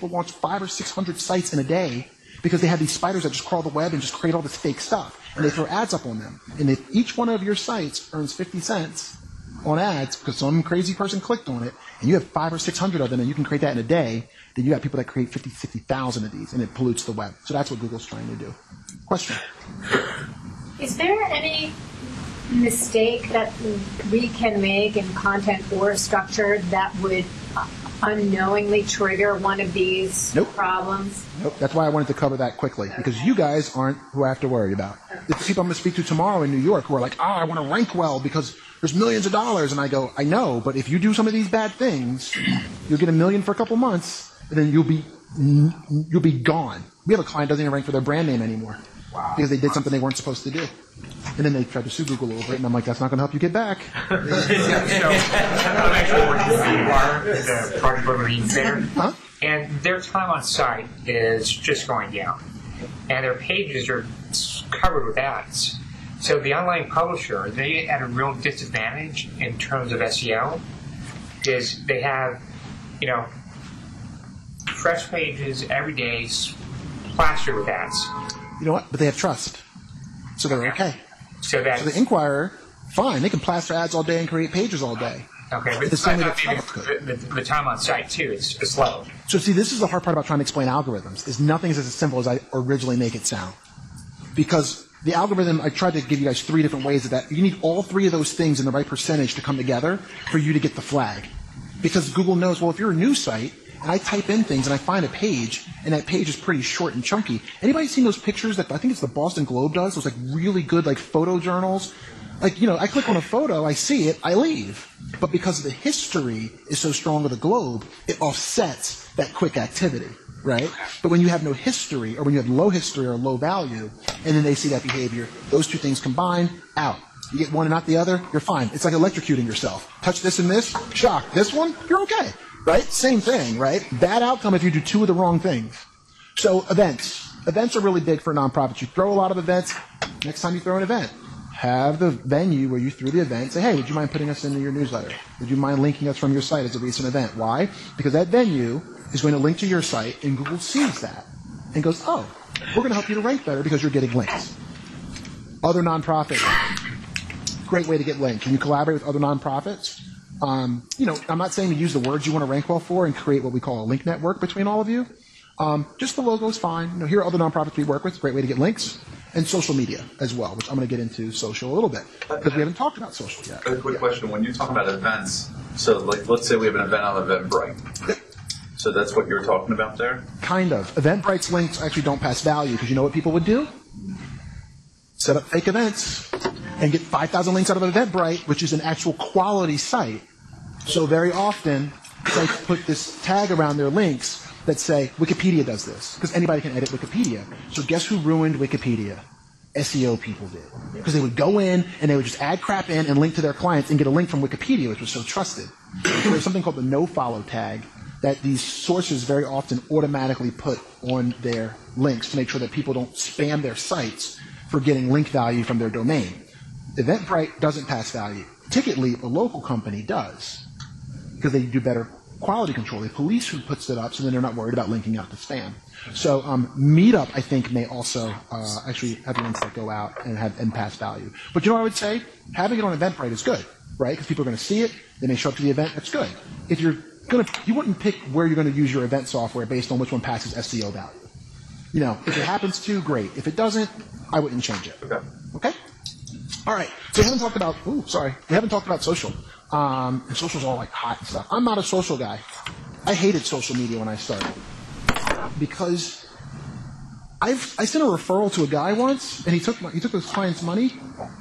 launch 500 or 600 sites in a day because they have these spiders that just crawl the web and just create all this fake stuff. And they throw ads up on them. And if each one of your sites earns 50 cents on ads because some crazy person clicked on it, and you have 500 or 600 of them, and you can create that in a day, then you got people that create 50, 60,000 of these, and it pollutes the web. So that's what Google's trying to do. Question? Is there any mistake that we can make in content or structure that would unknowingly trigger one of these problems? Nope. That's why I wanted to cover that quickly, because you guys aren't who I have to worry about. The people I'm going to speak to tomorrow in New York who are like, I want to rank well because there's millions of dollars. And I go, I know, but if you do some of these bad things, you'll get $1 million for a couple months, and then you'll be gone. We have a client who doesn't even rank for their brand name anymore because they did something they weren't supposed to do. And then they tried to sue Google over it, and I'm like, that's not going to help you get back. So, I'm actually working with the Project Liberty Center, and their time on site is just going down. And their pages are covered with ads. So the online publisher, they at a real disadvantage in terms of SEO, is they have, fresh pages every day plastered with ads. You know what? But they have trust. So they're okay. So the Inquirer, fine, they can plaster ads all day and create pages all day. Okay, but the time on site, too, is slow. So see, this is the hard part about trying to explain algorithms, is nothing is as simple as I originally make it sound. Because the algorithm, I tried to give you guys 3 different ways of that. You need all 3 of those things in the right percentage to come together for you to get the flag. Because Google knows, well, if you're a news site, and I type in things and I find a page, and that page is pretty short and chunky. Anybody seen those pictures that I think it's the Boston Globe does? Those like really good like photo journals? Like, I click on a photo, I see it, I leave. But because the history is so strong with the Globe, it offsets that quick activity, right? But when you have no history, or when you have low history or low value, and then they see that behavior, those 2 things combined, out. You get one and not the other, you're fine. It's like electrocuting yourself. Touch this and this, shock. This one, you're okay. Right? Same thing, right? Bad outcome if you do 2 of the wrong things. So events. Events are really big for nonprofits. You throw a lot of events. Next time you throw an event, have the venue where you threw the event. Say, hey, would you mind putting us into your newsletter? Would you mind linking us from your site as a recent event? Why? Because that venue is going to link to your site, and Google sees that and goes, oh, we're going to help you to rank better because you're getting links. Other nonprofits. Great way to get linked. Can you collaborate with other nonprofits? I'm not saying to use the words you want to rank well for and create what we call a link network between all of you. Just the logo is fine. Here are other nonprofits we work with. Great way to get links. And social media as well, which I'm going to get into social a little bit because we haven't talked about social yet. A quick question. When you talk about events, so like let's say we have an event on Eventbrite. So that's what you're talking about there? Kind of. Eventbrite's links actually don't pass value because you know what people would do? Set up fake events and get 5,000 links out of Eventbrite, which is an actual quality site. So very often, sites put this tag around their links that say, Wikipedia does this, because anybody can edit Wikipedia. So guess who ruined Wikipedia? SEO people did. Because they would go in and they would just add crap in and link to their clients and get a link from Wikipedia, which was so trusted. So there's something called the no-follow tag that these sources very often automatically put on their links to make sure that people don't spam their sites for getting link value from their domain. Eventbrite doesn't pass value. Ticketly, a local company, does because they do better quality control. They police who puts it up so then they're not worried about linking out to spam. So Meetup, I think, may also actually have links that go out and pass value. But what I would say? Having it on Eventbrite is good, right? Because people are going to see it. They may show up to the event. That's good. If you wouldn't pick where you're going to use your event software based on which one passes SEO value. If it happens to, great. If it doesn't, I wouldn't change it. Okay? All right. So we haven't talked about social. And social's all like hot and stuff. I'm not a social guy. I hated social media when I started because I sent a referral to a guy once, and he took his client's money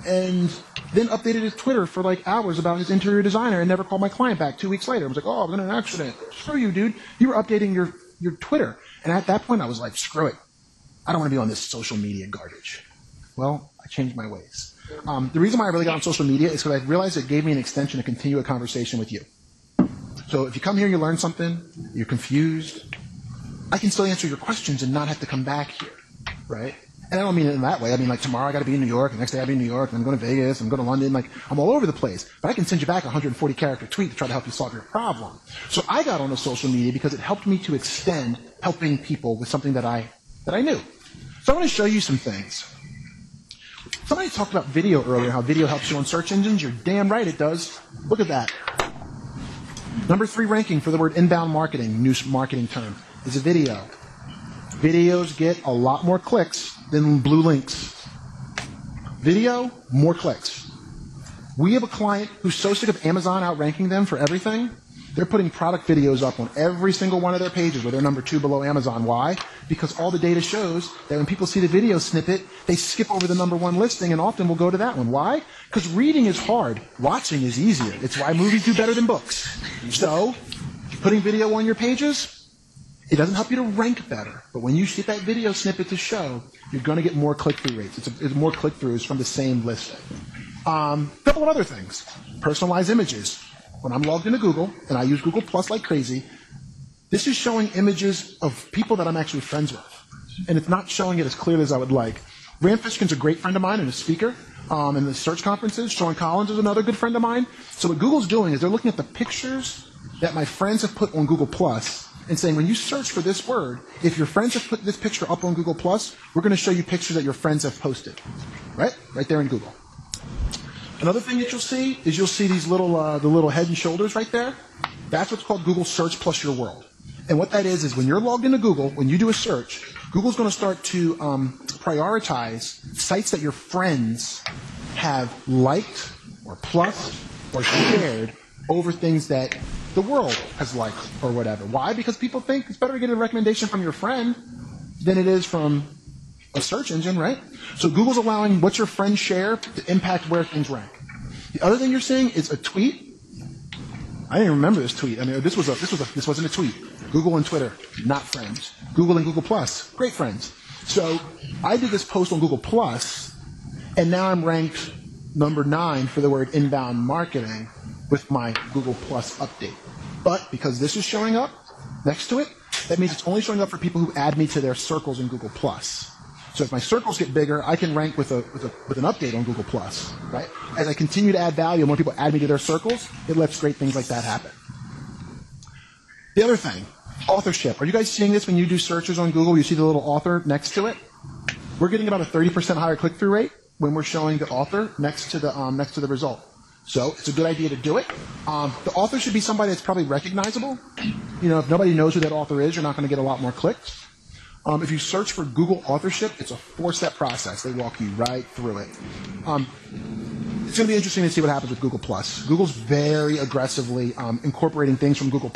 and then updated his Twitter for like hours about his interior designer and never called my client back 2 weeks later. I was like, oh, I was in an accident. Screw you, dude. You were updating your Twitter. And at that point, I was like, screw it. I don't want to be on this social media garbage. Well, I changed my ways. The reason why I really got on social media is because I realized it gave me an extension to continue a conversation with you. So if you come here, you learn something, you're confused, I can still answer your questions and not have to come back here, right? And I don't mean it in that way. I mean, like, tomorrow I got to be in New York, the next day I'll be in New York, and I'm going to Vegas, I'm going to London, like, I'm all over the place. But I can send you back a 140-character tweet to try to help you solve your problem. So I got onto social media because it helped me to extend helping people with something that I that I knew. So I want to show you some things. Somebody talked about video earlier, how video helps you on search engines. You're damn right it does. Look at that. Number 3 ranking for the word inbound marketing, new marketing term, is a video. Videos get a lot more clicks than blue links. Video, more clicks. We have a client who's so sick of Amazon outranking them for everything, they're putting product videos up on every single one of their pages where they're number 2 below Amazon. Why? Because all the data shows that when people see the video snippet, they skip over the number 1 listing and often will go to that one. Why? Because reading is hard. Watching is easier. It's why movies do better than books. So, putting video on your pages, it doesn't help you to rank better. But when you get that video snippet to show, you're going to get more click-through rates. It's more click-throughs from the same listing. Couple of other things. Personalized images. When I'm logged into Google, and I use Google Plus like crazy, this is showing images of people that I'm actually friends with. And it's not showing it as clearly as I would like. Rand Fishkin's a great friend of mine and a speaker in the search conferences. Sean Collins is another good friend of mine. So what Google's doing is they're looking at the pictures that my friends have put on Google Plus and saying, when you search for this word, if your friends have put this picture up on Google Plus, we're going to show you pictures that your friends have posted. Right? Right there in Google. Another thing that you'll see is you'll see these little, the little head and shoulders right there. That's what's called Google Search plus your world. And what that is when you're logged into Google, when you do a search, Google's going to start to prioritize sites that your friends have liked or plus or shared over things that the world has liked or whatever. Why? Because people think it's better to get a recommendation from your friend than it is from a search engine, right? So Google's allowing what your friends share to impact where things rank. The other thing you're seeing is a tweet. I didn't even remember this tweet. I mean, this wasn't a tweet. Google and Twitter, not friends. Google and Google Plus, great friends. So I did this post on Google Plus, and now I'm ranked number 9 for the word inbound marketing with my Google Plus update. But because this is showing up next to it, that means it's only showing up for people who add me to their circles in Google Plus. So if my circles get bigger, I can rank with an update on Google Plus, right? As I continue to add value, more people add me to their circles, it lets great things like that happen. The other thing, authorship. Are you guys seeing this when you do searches on Google? You see the little author next to it? We're getting about a 30% higher click-through rate when we're showing the author next to the result. So it's a good idea to do it. The author should be somebody that's probably recognizable. You know, if nobody knows who that author is, you're not going to get a lot more clicks. If you search for Google authorship, it's a 4-step process. They walk you right through it. It's going to be interesting to see what happens with Google+. Google's very aggressively incorporating things from Google+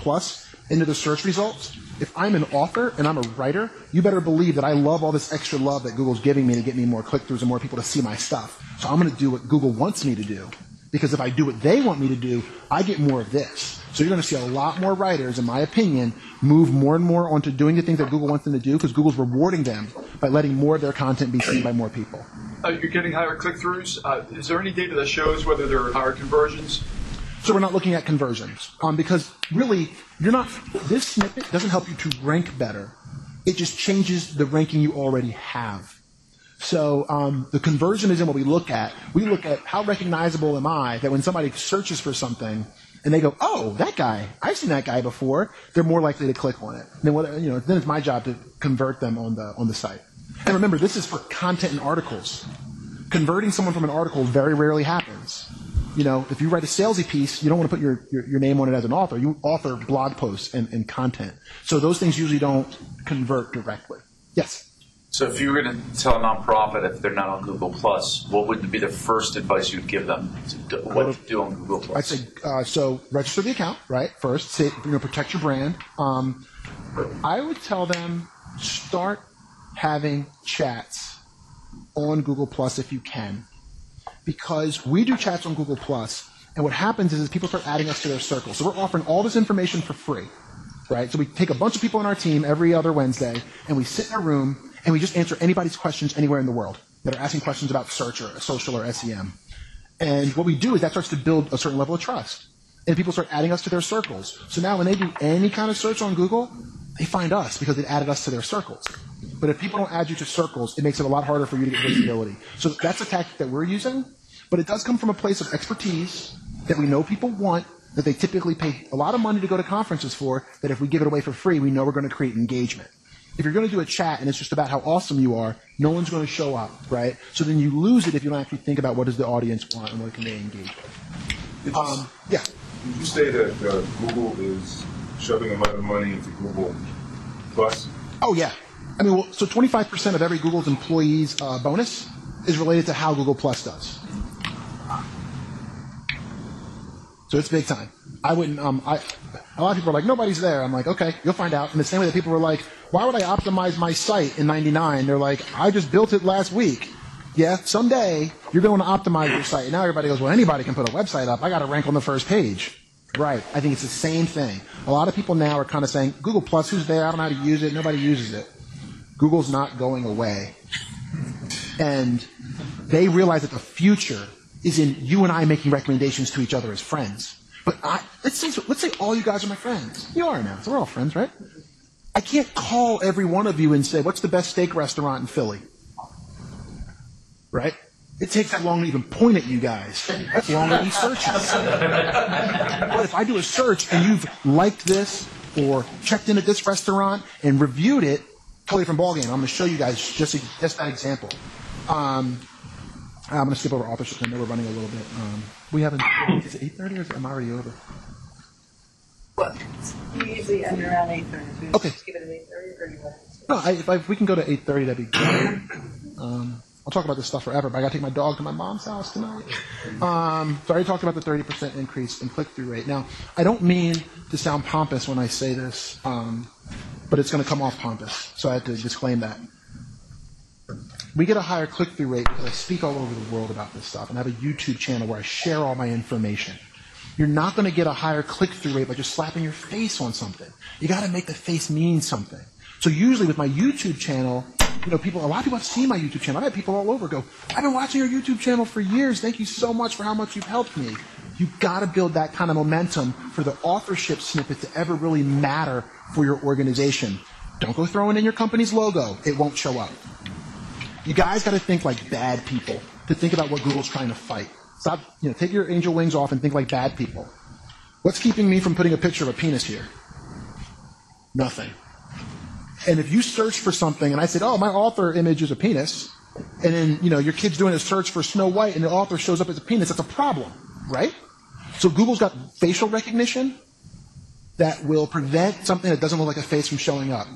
into the search results. If I'm an author and I'm a writer, you better believe that I love all this extra love that Google's giving me to get me more click-throughs and more people to see my stuff. So I'm going to do what Google wants me to do. Because if I do what they want me to do, I get more of this. So you're going to see a lot more writers, in my opinion, move more and more onto doing the things that Google wants them to do because Google's rewarding them by letting more of their content be seen by more people. You're getting higher click-throughs. Is there any data that shows whether there are higher conversions? So we're not looking at conversions because really, this snippet doesn't help you to rank better. It just changes the ranking you already have. So the conversion isn't what we look at. We look at how recognizable am I that when somebody searches for something and they go, oh, that guy, I've seen that guy before, they're more likely to click on it. Then it's my job to convert them on the site. And remember, this is for content and articles. Converting someone from an article very rarely happens. You know, if you write a salesy piece, you don't want to put your name on it as an author. You author blog posts and content. So those things usually don't convert directly. Yes? So if you were going to tell a nonprofit if they're not on Google Plus, what would be the first advice you'd give them what to do on Google Plus? I'd say so register the account, right? First, say, protect your brand. I would tell them start having chats on Google Plus if you can, because we do chats on Google Plus, and what happens is people start adding us to their circle. So we're offering all this information for free, right? So we take a bunch of people on our team every other Wednesday, and we sit in a room. And we just answer anybody's questions anywhere in the world that are asking questions about search or social or SEM. And what we do is that starts to build a certain level of trust. And people start adding us to their circles. So now when they do any kind of search on Google, they find us because they added us to their circles. But if people don't add you to circles, it makes it a lot harder for you to get visibility. So that's a tactic that we're using. But it does come from a place of expertise that we know people want, that they typically pay a lot of money to go to conferences for, that if we give it away for free, we know we're going to create engagement. If you're going to do a chat and it's just about how awesome you are, no one's going to show up, right? So then you lose it if you don't actually think about what does the audience want and what can they engage with. Yeah. Did you say that Google is shoving a lot of money into Google Plus? Oh, yeah. I mean, well, so 25% of every Google's employees' bonus is related to how Google Plus does. So it's big time. I wouldn't, a lot of people are like, nobody's there. I'm like, okay, you'll find out. In the same way that people were like, why would I optimize my site in 99? They're like, I just built it last week. Yeah, someday you're going to optimize your site. And now everybody goes, well, anybody can put a website up. I got to rank on the first page. Right. I think it's the same thing. A lot of people now are kind of saying, Google Plus, who's there? I don't know how to use it. Nobody uses it. Google's not going away. And they realize that the future is in you and I making recommendations to each other as friends. But let's say all you guys are my friends. You are now. So we're all friends, right? I can't call every one of you and say, what's the best steak restaurant in Philly? Right? It takes that long to even point at you guys. That's longer than searching. But if I do a search and you've liked this or checked in at this restaurant and reviewed it, totally different ballgame. I'm going to show you guys just that example. I'm going to skip over authorship. I know we're running a little bit. We haven't. Is it 8:30 or am I already over? What? We usually end around 8:30. Okay. Just give it at 8:30, or do you want to? No, if we can go to 8:30, that'd be great. I'll talk about this stuff forever, but I got to take my dog to my mom's house tonight. So I already talked about the 30% increase in click-through rate. Now, I don't mean to sound pompous when I say this, but it's going to come off pompous, so I have to disclaim that. We get a higher click-through rate because I speak all over the world about this stuff and I have a YouTube channel where I share all my information. You're not going to get a higher click-through rate by just slapping your face on something. You got to make the face mean something. So usually with my YouTube channel, a lot of people have seen my YouTube channel. I've had people all over go, I've been watching your YouTube channel for years. Thank you so much for how much you've helped me. You've got to build that kind of momentum for the authorship snippet to ever really matter for your organization. Don't go throwing in your company's logo. It won't show up. You guys got to think like bad people to think about what Google's trying to fight. Stop, take your angel wings off and think like bad people. What's keeping me from putting a picture of a penis here? Nothing. And if you search for something and I said, oh, my author image is a penis, and then, your kid's doing a search for Snow White and the author shows up as a penis, that's a problem, right? So Google's got facial recognition that will prevent something that doesn't look like a face from showing up.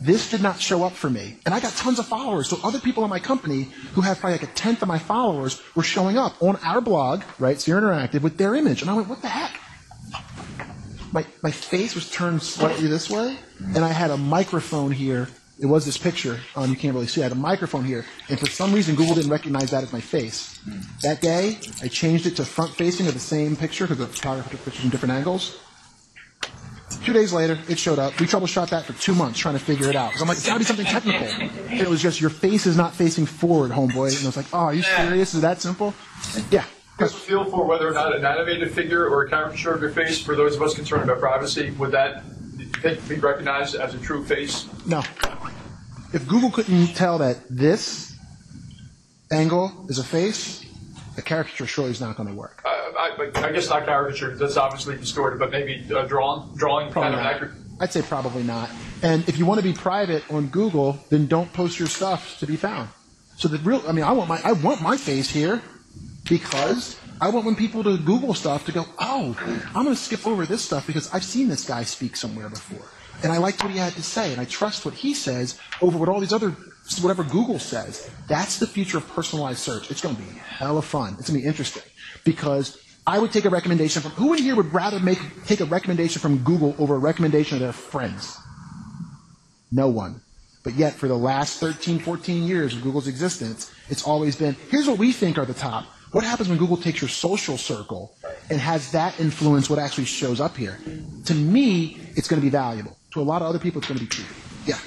This did not show up for me. And I got tons of followers. So other people in my company who have probably like a tenth of my followers were showing up on our blog, right, SEER Interactive, with their image. And I went, what the heck? My face was turned slightly this way, and I had a microphone here. It was this picture. You can't really see. I had a microphone here. And for some reason, Google didn't recognize that as my face. That day, I changed it to front-facing of the same picture because the photographer took pictures from different angles. 2 days later, it showed up. We troubleshot that for 2 months trying to figure it out. Because I'm like, it's got to be something technical. And it was just, your face is not facing forward, homeboy. And I was like, oh, are you serious? Is that simple? Yeah. Just feel for whether or not an animated figure or a caricature of your face, for those of us concerned about privacy, would that be recognized as a true face? No. If Google couldn't tell that this angle is a face, a caricature surely is not going to work. I guess not caricature. That's obviously distorted, but maybe drawing kind of accurate. I'd say probably not. And if you want to be private on Google, then don't post your stuff to be found. So I want my face here because I want when people to Google stuff to go, oh, I'm going to skip over this stuff because I've seen this guy speak somewhere before. And I liked what he had to say, and I trust what he says over what all these other, whatever Google says. That's the future of personalized search. It's going to be hella fun. It's going to be interesting because I would take a recommendation from, who in here would rather take a recommendation from Google over a recommendation of their friends? No one. But yet, for the last 13, 14 years of Google's existence, it's always been, here's what we think are the top. What happens when Google takes your social circle and has that influence what actually shows up here? To me, it's going to be valuable. To a lot of other people, it's going to be creepy. Yeah.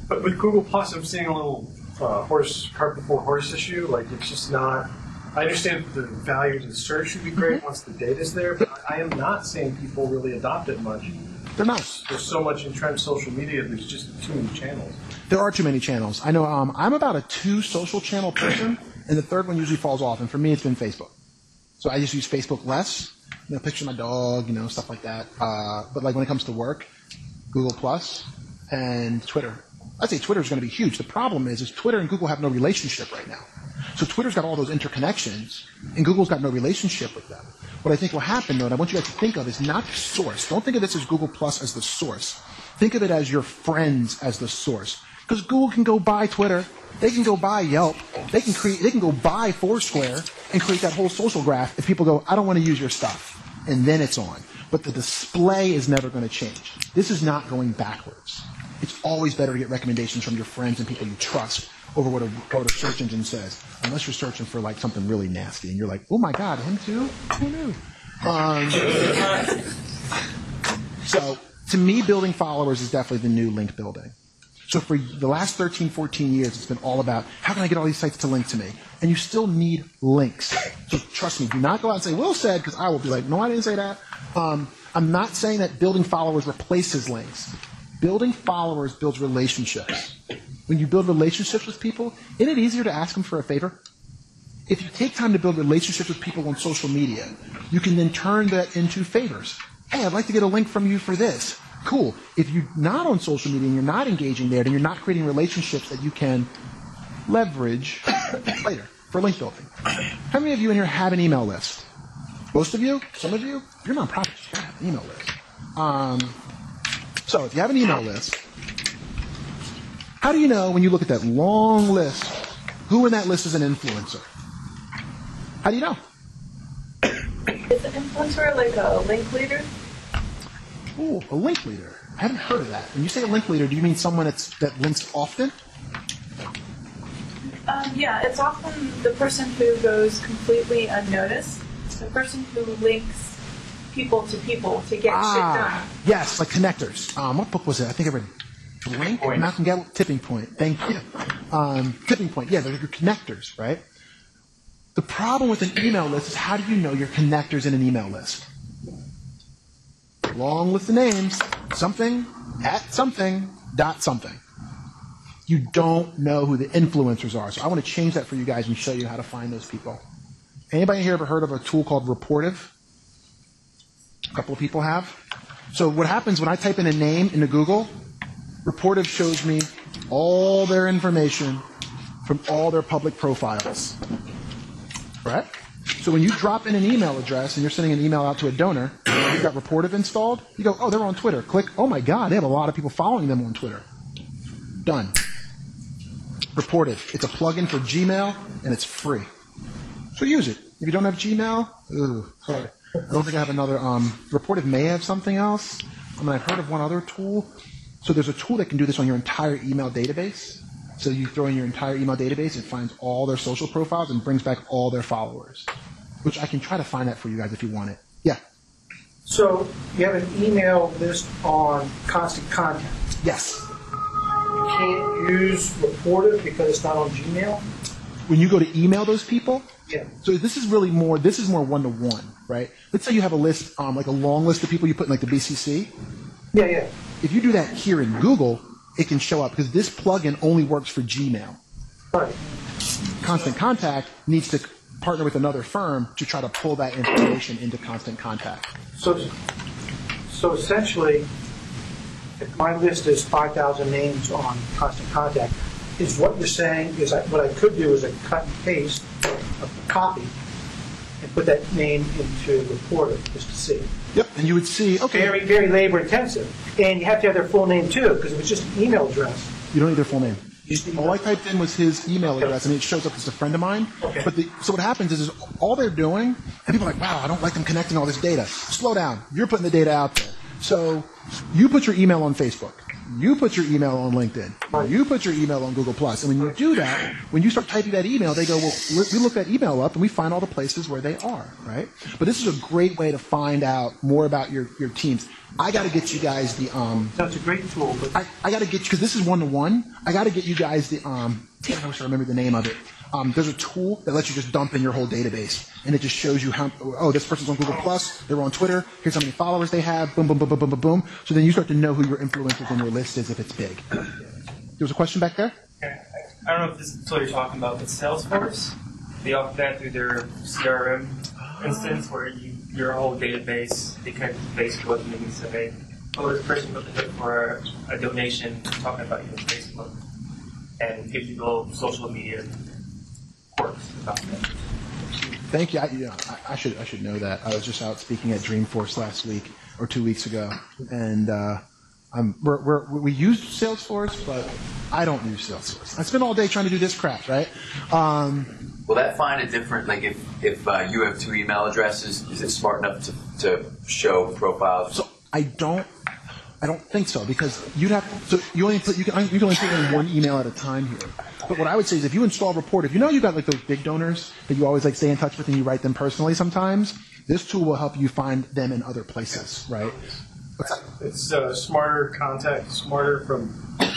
But with Google Plus, I'm seeing a little cart before horse issue. Like, it's just not. I understand the value to the search would be great once the data's there, but I am not seeing people really adopt it much. They're not. There's so much entrenched social media. There's just too many channels. There are too many channels. I know. I'm about a 2 social channel person, and the third one usually falls off. And for me, it's been Facebook. So I just use Facebook less. Picture my dog, stuff like that. But like when it comes to work, Google Plus, and Twitter. I'd say Twitter is going to be huge. The problem is Twitter and Google have no relationship right now. So Twitter's got all those interconnections, and Google's got no relationship with them. What I think will happen, though, and I want you guys to think of, is not the source. Don't think of this as Google Plus as the source. Think of it as your friends as the source. Because Google can go buy Twitter, they can go buy Yelp, they can go buy Foursquare and create that whole social graph if people go, I don't want to use your stuff. And then it's on. But the display is never going to change. This is not going backwards. It's always better to get recommendations from your friends and people you trust over what a search engine says. Unless you're searching for like something really nasty and you're like, oh my God, him too? Who knew? So to me, building followers is definitely the new link building. So for the last 13, 14 years, it's been all about how can I get all these sites to link to me? And you still need links. So trust me, do not go out and say, Will said, because I will be like, no, I didn't say that. I'm not saying that building followers replaces links. Building followers builds relationships. When you build relationships with people, isn't it easier to ask them for a favor? If you take time to build relationships with people on social media, you can then turn that into favors. Hey, I'd like to get a link from you for this. Cool. If you're not on social media and you're not engaging there, then you're not creating relationships that you can leverage later for link building. How many of you in here have an email list? Most of you? Some of you? You're nonprofits. You have an email list. So if you have an email list, how do you know when you look at that long list, who in that list is an influencer? How do you know? Is an influencer like a link leader? Ooh, a link leader. I haven't heard of that. When you say a link leader, do you mean someone that links often? Yeah, it's often the person who goes completely unnoticed. It's the person who links people to get shit done. Yes, like connectors. What book was it? I think I read Blink, Malcolm Gladwell, Tipping Point. Thank you. Tipping Point. Yeah, they're your connectors, right? The problem with an email list is how do you know your connectors in an email list? Long list of names, something, at something, dot something. You don't know who the influencers are. So I want to change that for you guys and show you how to find those people. Anybody here ever heard of a tool called Reportive? A couple of people have. So what happens when I type in a name into Google, Reportive shows me all their information from all their public profiles. Right? So when you drop in an email address and you're sending an email out to a donor, you've got Reportive installed, you go, oh, they're on Twitter. Click, oh my God, they have a lot of people following them on Twitter. Done. Reportive. It's a plugin for Gmail, and it's free. So use it. If you don't have Gmail, sorry. I don't think I have another. Reportive may have something else. I've heard of one other tool. So there's a tool that can do this on your entire email database. So you throw in your entire email database, it finds all their social profiles and brings back all their followers. Which I can try to find that for you guys if you want it. Yeah. So you have an email list on Constant Contact. Yes. You can't use Reportive because it's not on Gmail? When you go to email those people? Yeah. So this is more one-to-one, right? Let's say you have a list, like a long list of people you put in like the BCC. Yeah, yeah. If you do that here in Google, it can show up because this plugin only works for Gmail. Right. Constant Contact needs to partner with another firm to try to pull that information into Constant Contact. So essentially, if my list is 5,000 names on Constant Contact, is what you're saying is what I could do is a cut and paste of the copy and put that name into Reportive just to see. Yep, and you would see, okay. Very, very labor intensive. And you have to have their full name too, because if it's just an email address. You don't need their full name. All I typed in was his email address, and it shows up as a friend of mine. Okay. But so what happens is all they're doing, and people are like, wow, I don't like them connecting all this data. Slow down. You're putting the data out there. So you put your email on Facebook. You put your email on LinkedIn. You put your email on Google+. And when you do that, when you start typing that email, they go, well, we look that email up, and we find all the places where they are, right? But this is a great way to find out more about your teams. I got to get you guys the That's a great tool. But I got to get you, because this is one-to-one, I got to get you guys the damn, I wish I remember the name of it. There's a tool that lets you just dump in your whole database, and it just shows you how, oh, this person's on Google+, they're on Twitter, here's how many followers they have, boom, boom, boom, boom, boom, boom, boom. So then you start to know who your influencers on your list is if it's big. There was a question back there? I don't know if this is what you're talking about, but Salesforce, they offer that through their CRM instance where your whole database, they connect to Facebook and they can say, hey, Or the person put the hook for a donation talking about you on Facebook and gives you little social media quirks about that. Thank you. I should know that. I was just out speaking at Dreamforce last week or 2 weeks ago, and we use Salesforce, but I don't use Salesforce. I spend all day trying to do this crap, right? Will that find a different, like if you have 2 email addresses, is it smart enough to show profiles? So I don't think so, because you can only put in 1 email at a time here. But what I would say is if you install Report, if you know you've got like those big donors that you always like stay in touch with and you write them personally sometimes, this tool will help you find them in other places, right? What's that? It's Smarter Contact, Smarter from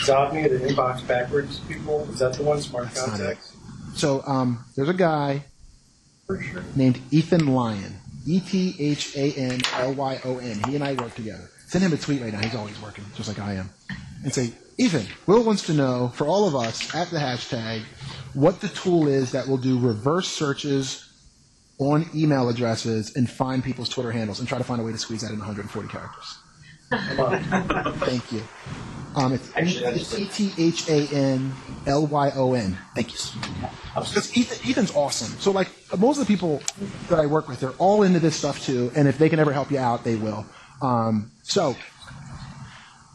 Zobni, the inbox backwards people. Is that the one, Smart Contacts? So there's a guy named Ethan Lyon, ETHANLYON. He and I work together. Send him a tweet right now. He's always working, just like I am. And say, Ethan, Will wants to know, for all of us, at the hashtag, what the tool is that will do reverse searches on email addresses and find people's Twitter handles and try to find a way to squeeze that in 140 characters. Thank you. It's ETHANLYON. Thank you. Because Ethan's awesome. So, like, most of the people that I work with, they're all into this stuff, too, and if they can ever help you out, they will. So,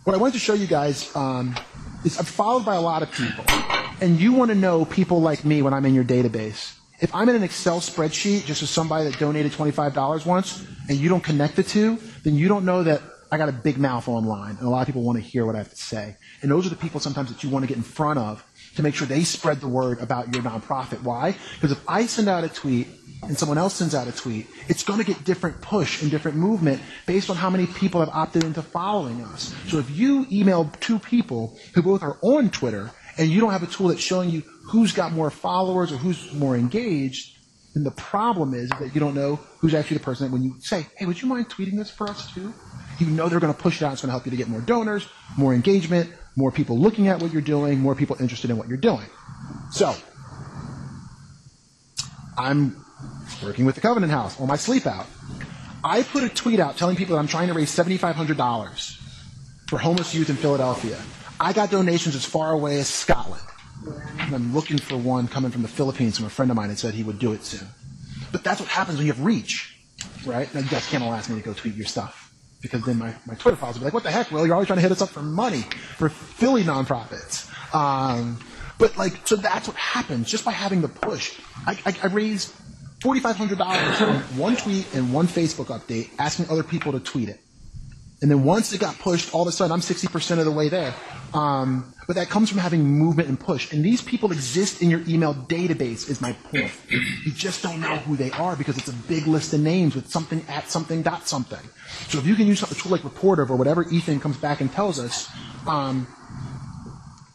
what I wanted to show you guys is I'm followed by a lot of people, and you want to know people like me when I'm in your database. If I'm in an Excel spreadsheet just as somebody that donated $25 once, and you don't connect the two, then you don't know that I got a big mouth online, and a lot of people want to hear what I have to say. And those are the people sometimes that you want to get in front of to make sure they spread the word about your nonprofit. Why? Because if I send out a tweet and someone else sends out a tweet, it's going to get different push and different movement based on how many people have opted into following us. So if you email 2 people who both are on Twitter and you don't have a tool that's showing you who's got more followers or who's more engaged, then the problem is that you don't know who's actually the person that when you say, hey, would you mind tweeting this for us too? You know they're going to push it out. It's going to help you to get more donors, more engagement, more people looking at what you're doing, more people interested in what you're doing. So, I'm working with the Covenant House on my sleep out. I put a tweet out telling people that I'm trying to raise $7,500 for homeless youth in Philadelphia. I got donations as far away as Scotland. And I'm looking for one coming from the Philippines from a friend of mine that said he would do it soon. But that's what happens when you have reach, right? Now, you guys can't all ask me to go tweet your stuff, because then my Twitter followers will be like, what the heck, Will? You're always trying to hit us up for money for Philly nonprofits. So that's what happens just by having the push. I raised $4,500 from one tweet and one Facebook update asking other people to tweet it. And then once it got pushed, all of a sudden I'm 60% of the way there. But that comes from having movement and push. And these people exist in your email database is my point. You just don't know who they are because it's a big list of names with something at something dot something. So if you can use a tool like Reportive or whatever Ethan comes back and tells us,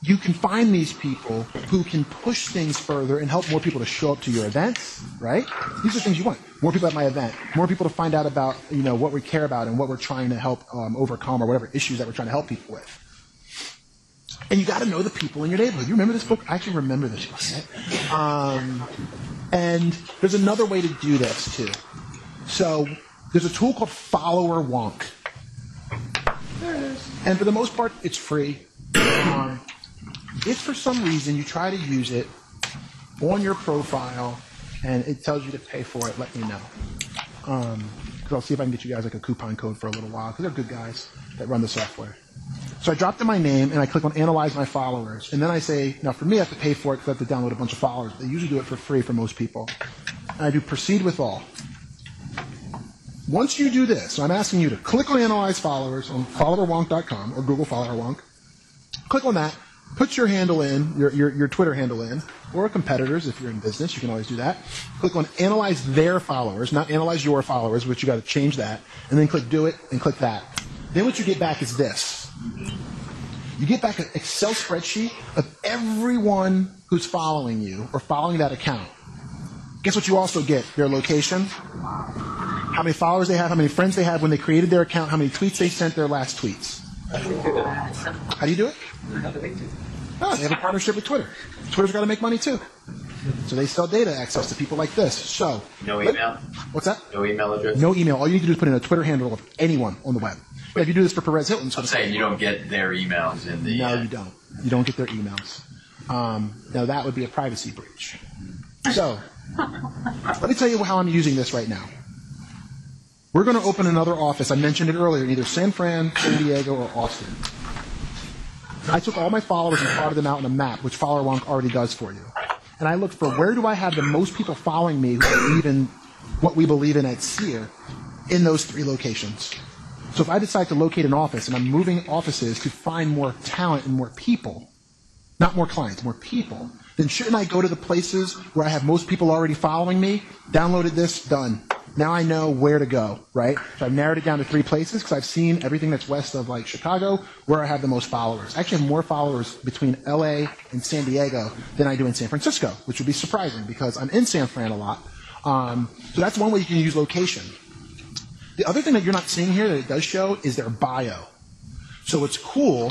you can find these people who can push things further and help more people to show up to your events, right? These are things you want. More people at my event. More people to find out about, what we care about and what we're trying to help overcome or whatever issues that we're trying to help people with. And you got to know the people in your neighborhood. You remember this book? I actually remember this book. And there's another way to do this, too. So there's a tool called Follower Wonk. There it is. And for the most part, it's free. If for some reason you try to use it on your profile and it tells you to pay for it, let me know. Because I'll see if I can get you guys like a coupon code for a little while, because they're good guys that run the software. So I dropped in my name and I click on Analyze My Followers. And then I say, now for me, I have to pay for it because I have to download a bunch of followers. They usually do it for free for most people. And I do Proceed with All. Once you do this, so I'm asking you to click on Analyze Followers on followerwonk.com or Google Follower Wonk. Click on that. Put your handle in, your Twitter handle in, or a competitor's if you're in business. You can always do that. Click on Analyze Their Followers, not Analyze Your Followers, which you got to change that. And then click Do It and click that. Then what you get back is this. You get back an Excel spreadsheet of everyone who's following you or following that account. Guess what you also get? Their location, how many followers they have, how many friends they have when they created their account, how many tweets they sent, their last tweets. How do you do it? Oh, they have a partnership with Twitter. Twitter's got to make money too. So they sell data access to people like this. So no email? What's that? No email address? No email. All you need to do is put in a Twitter handle of anyone on the web. But if you do this for Perez Hilton, it's I'm saying you don't get their emails in the. No, you don't. You don't get their emails. Now that would be a privacy breach. So, let me tell you how I'm using this right now. We're going to open another office. I mentioned it earlier in either San Fran, San Diego, or Austin. I took all my followers and plotted them out on a map, which FollowerWonk already does for you. And I looked for where do I have the most people following me who believe in what we believe in at SEER in those 3 locations. So if I decide to locate an office and I'm moving offices to find more talent and more people, not more clients, more people, then shouldn't I go to the places where I have most people already following me? Downloaded this, done. Now I know where to go, right? So I've narrowed it down to 3 places because I've seen everything that's west of like Chicago where I have the most followers. I actually have more followers between LA and San Diego than I do in San Francisco, which would be surprising because I'm in San Fran a lot. So that's one way you can use location. The other thing that you're not seeing here that it does show is their bio. So what's cool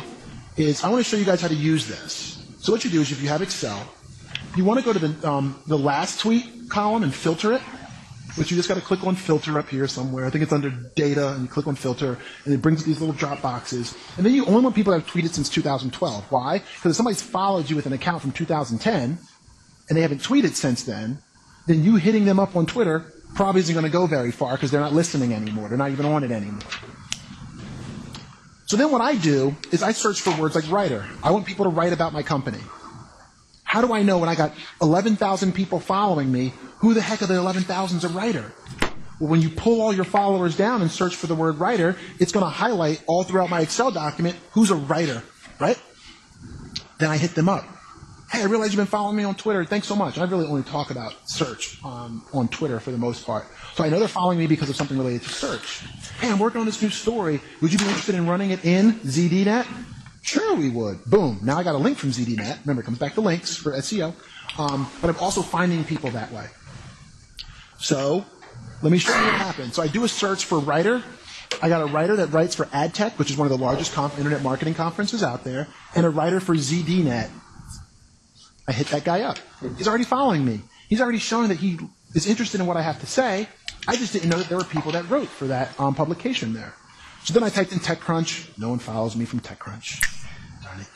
is I want to show you guys how to use this. So what you do is if you have Excel, you want to go to the last tweet column and filter it. Which you just got to click on filter up here somewhere. I think it's under data, and you click on filter, and it brings up these little drop boxes. And then you only want people that have tweeted since 2012. Why? Because if somebody's followed you with an account from 2010, and they haven't tweeted since then you hitting them up on Twitter probably isn't going to go very far because they're not listening anymore. They're not even on it anymore. So then what I do is I search for words like writer. I want people to write about my company. How do I know when I got 11,000 people following me, who the heck of the 11,000 is a writer? Well, when you pull all your followers down and search for the word writer, it's going to highlight all throughout my Excel document who's a writer, right? Then I hit them up. Hey, I realize you've been following me on Twitter. Thanks so much. I really only talk about search on Twitter for the most part. So I know they're following me because of something related to search. Hey, I'm working on this new story. Would you be interested in running it in ZDNet? Sure we would. Boom. Now I got a link from ZDNet. Remember, it comes back to links for SEO. But I'm also finding people that way. So let me show you what happens. So I do a search for writer. I got a writer that writes for AdTech, which is one of the largest internet marketing conferences out there, and a writer for ZDNet. I hit that guy up. He's already following me. He's already showing that he is interested in what I have to say. I just didn't know that there were people that wrote for that publication there. So then I typed in TechCrunch. No one follows me from TechCrunch. Darn it.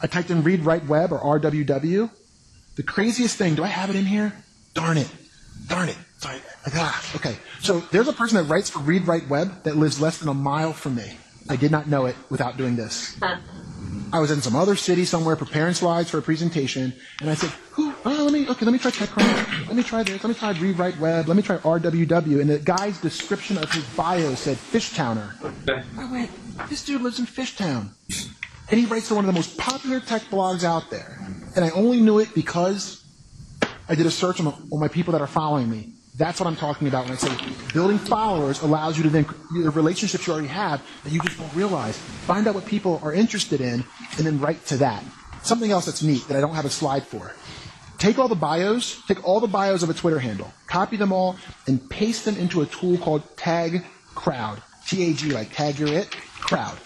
I typed in Read Write Web or RWW. The craziest thing, do I have it in here? Darn it. Darn it. Sorry. Okay. So there's a person that writes for Read Write Web that lives less than a mile from me. I did not know it without doing this. I was in some other city somewhere preparing slides for a presentation, and I said, let me try TechCrunch. Let me try this. Let me try Read Write Web. Let me try RWW. And the guy's description of his bio said Fishtowner. I went, this dude lives in Fishtown. And he writes for one of the most popular tech blogs out there. And I only knew it because I did a search on my people that are following me. That's what I'm talking about when I say building followers allows you to then, the relationships you already have that you just don't realize. Find out what people are interested in and then write to that. Something else that's neat that I don't have a slide for. Take all the bios of a Twitter handle, copy them all, and paste them into a tool called Tag Crowd. T-A-G, like tag your it, crowd.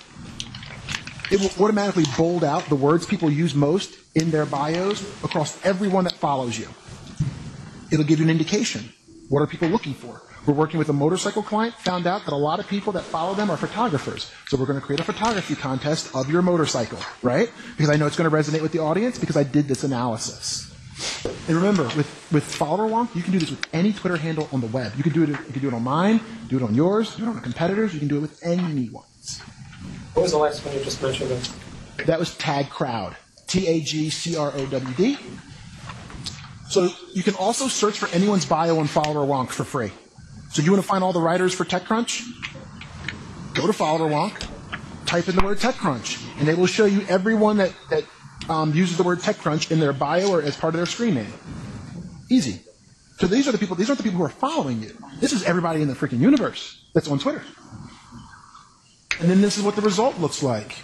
It will automatically bold out the words people use most in their bios across everyone that follows you. It'll give you an indication. What are people looking for? We're working with a motorcycle client, found out that a lot of people that follow them are photographers. So we're going to create a photography contest of your motorcycle, right? Because I know it's going to resonate with the audience because I did this analysis. And remember, with FollowerWonk, you can do this with any Twitter handle on the web. You can do it on mine, do it on yours, do it on a competitor's, you can do it with anyone's. What was the last one you just mentioned? That was Tag Crowd. TAGCROWD. So you can also search for anyone's bio on FollowerWonk for free. So you want to find all the writers for TechCrunch? Go to FollowerWonk, type in the word TechCrunch, and they will show you everyone that uses the word TechCrunch in their bio or as part of their screen name. Easy. So these aren't the people who are following you. This is everybody in the freaking universe that's on Twitter. And then this is what the result looks like.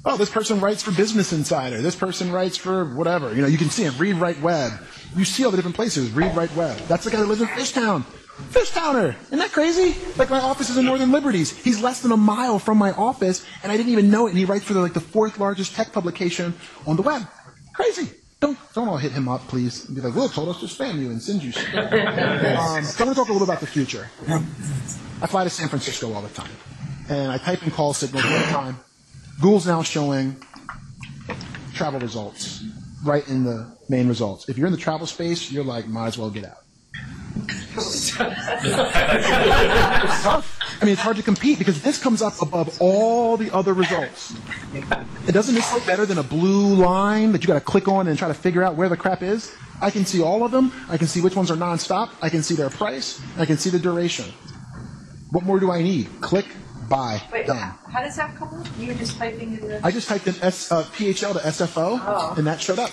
Oh, this person writes for Business Insider. This person writes for whatever. You can see it. Read Write Web. You see all the different places. Read Write Web. That's the guy that lives in Fishtown. Fishtowner. Isn't that crazy? Like my office is in Northern Liberties. He's less than a mile from my office, and I didn't even know it. And he writes for the fourth largest tech publication on the web. Crazy. Don't all hit him up, please. And be like, Will told us to spam you and send you stuff. So I'm going to talk a little about the future. I fly to San Francisco all the time. and I type in call signals one time, Google's now showing travel results right in the main results. If you're in the travel space, you're like, might as well get out. It's tough. I mean, it's hard to compete because this comes up above all the other results. It doesn't this look better than a blue line that you got to click on and try to figure out where the crap is? I can see all of them. I can see which ones are nonstop. I can see their price. I can see the duration. What more do I need? Click, buy, Wait, done. how does that come up? You were just typing in the... I just typed in PHL to SFO, and that showed up.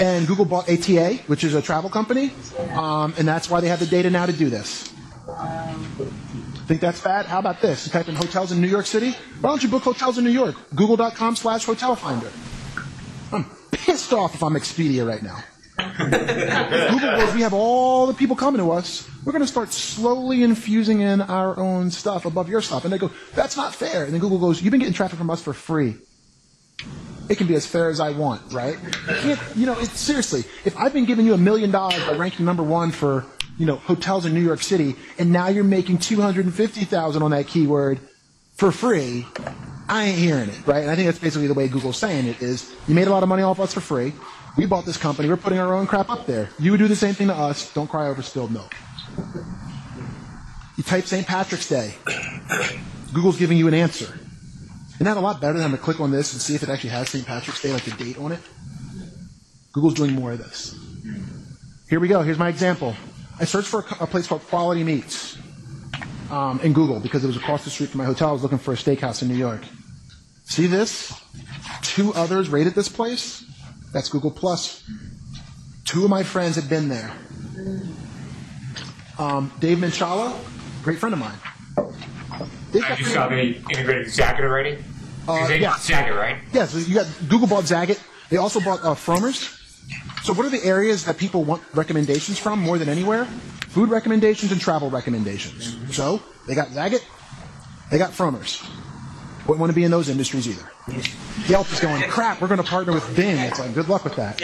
And Google bought ATA, which is a travel company, and that's why they have the data now to do this. Think that's bad? How about this? You type in hotels in New York City. Why don't you book hotels in New York? Google.com/hotel finder. I'm pissed off if I'm Expedia right now. Google goes, we have all the people coming to us. We're going to start slowly infusing in our own stuff above your stuff. And they go, that's not fair. And then Google goes, you've been getting traffic from us for free. It can be as fair as I want, right? You can't, seriously, if I've been giving you $1 million by ranking number one for, hotels in New York City, and now you're making $250,000 on that keyword for free, I ain't hearing it, right? And I think that's basically the way Google's saying it is, you made a lot of money off us for free. We bought this company. We're putting our own crap up there. You would do the same thing to us. Don't cry over spilled milk. You type St. Patrick's Day. Google's giving you an answer. Isn't that a lot better than to click on this and see if it actually has St. Patrick's Day, like the date on it? Google's doing more of this. Here we go. Here's my example. I searched for a place called Quality Meats in Google because it was across the street from my hotel. I was looking for a steakhouse in New York. See this? 2 others rated this place. That's Google+. 2 of my friends had been there. Dave Minchala, great friend of mine. I just saw they integrated Zagat already. They bought Zagat, right? Yeah, so you got Google bought Zagat. They also bought Frommer's. So what are the areas that people want recommendations from more than anywhere? Food recommendations and travel recommendations. So they got Zagat, they got Frommer's. Wouldn't want to be in those industries either. Yelp is going, crap, we're going to partner with Bing. It's like, good luck with that.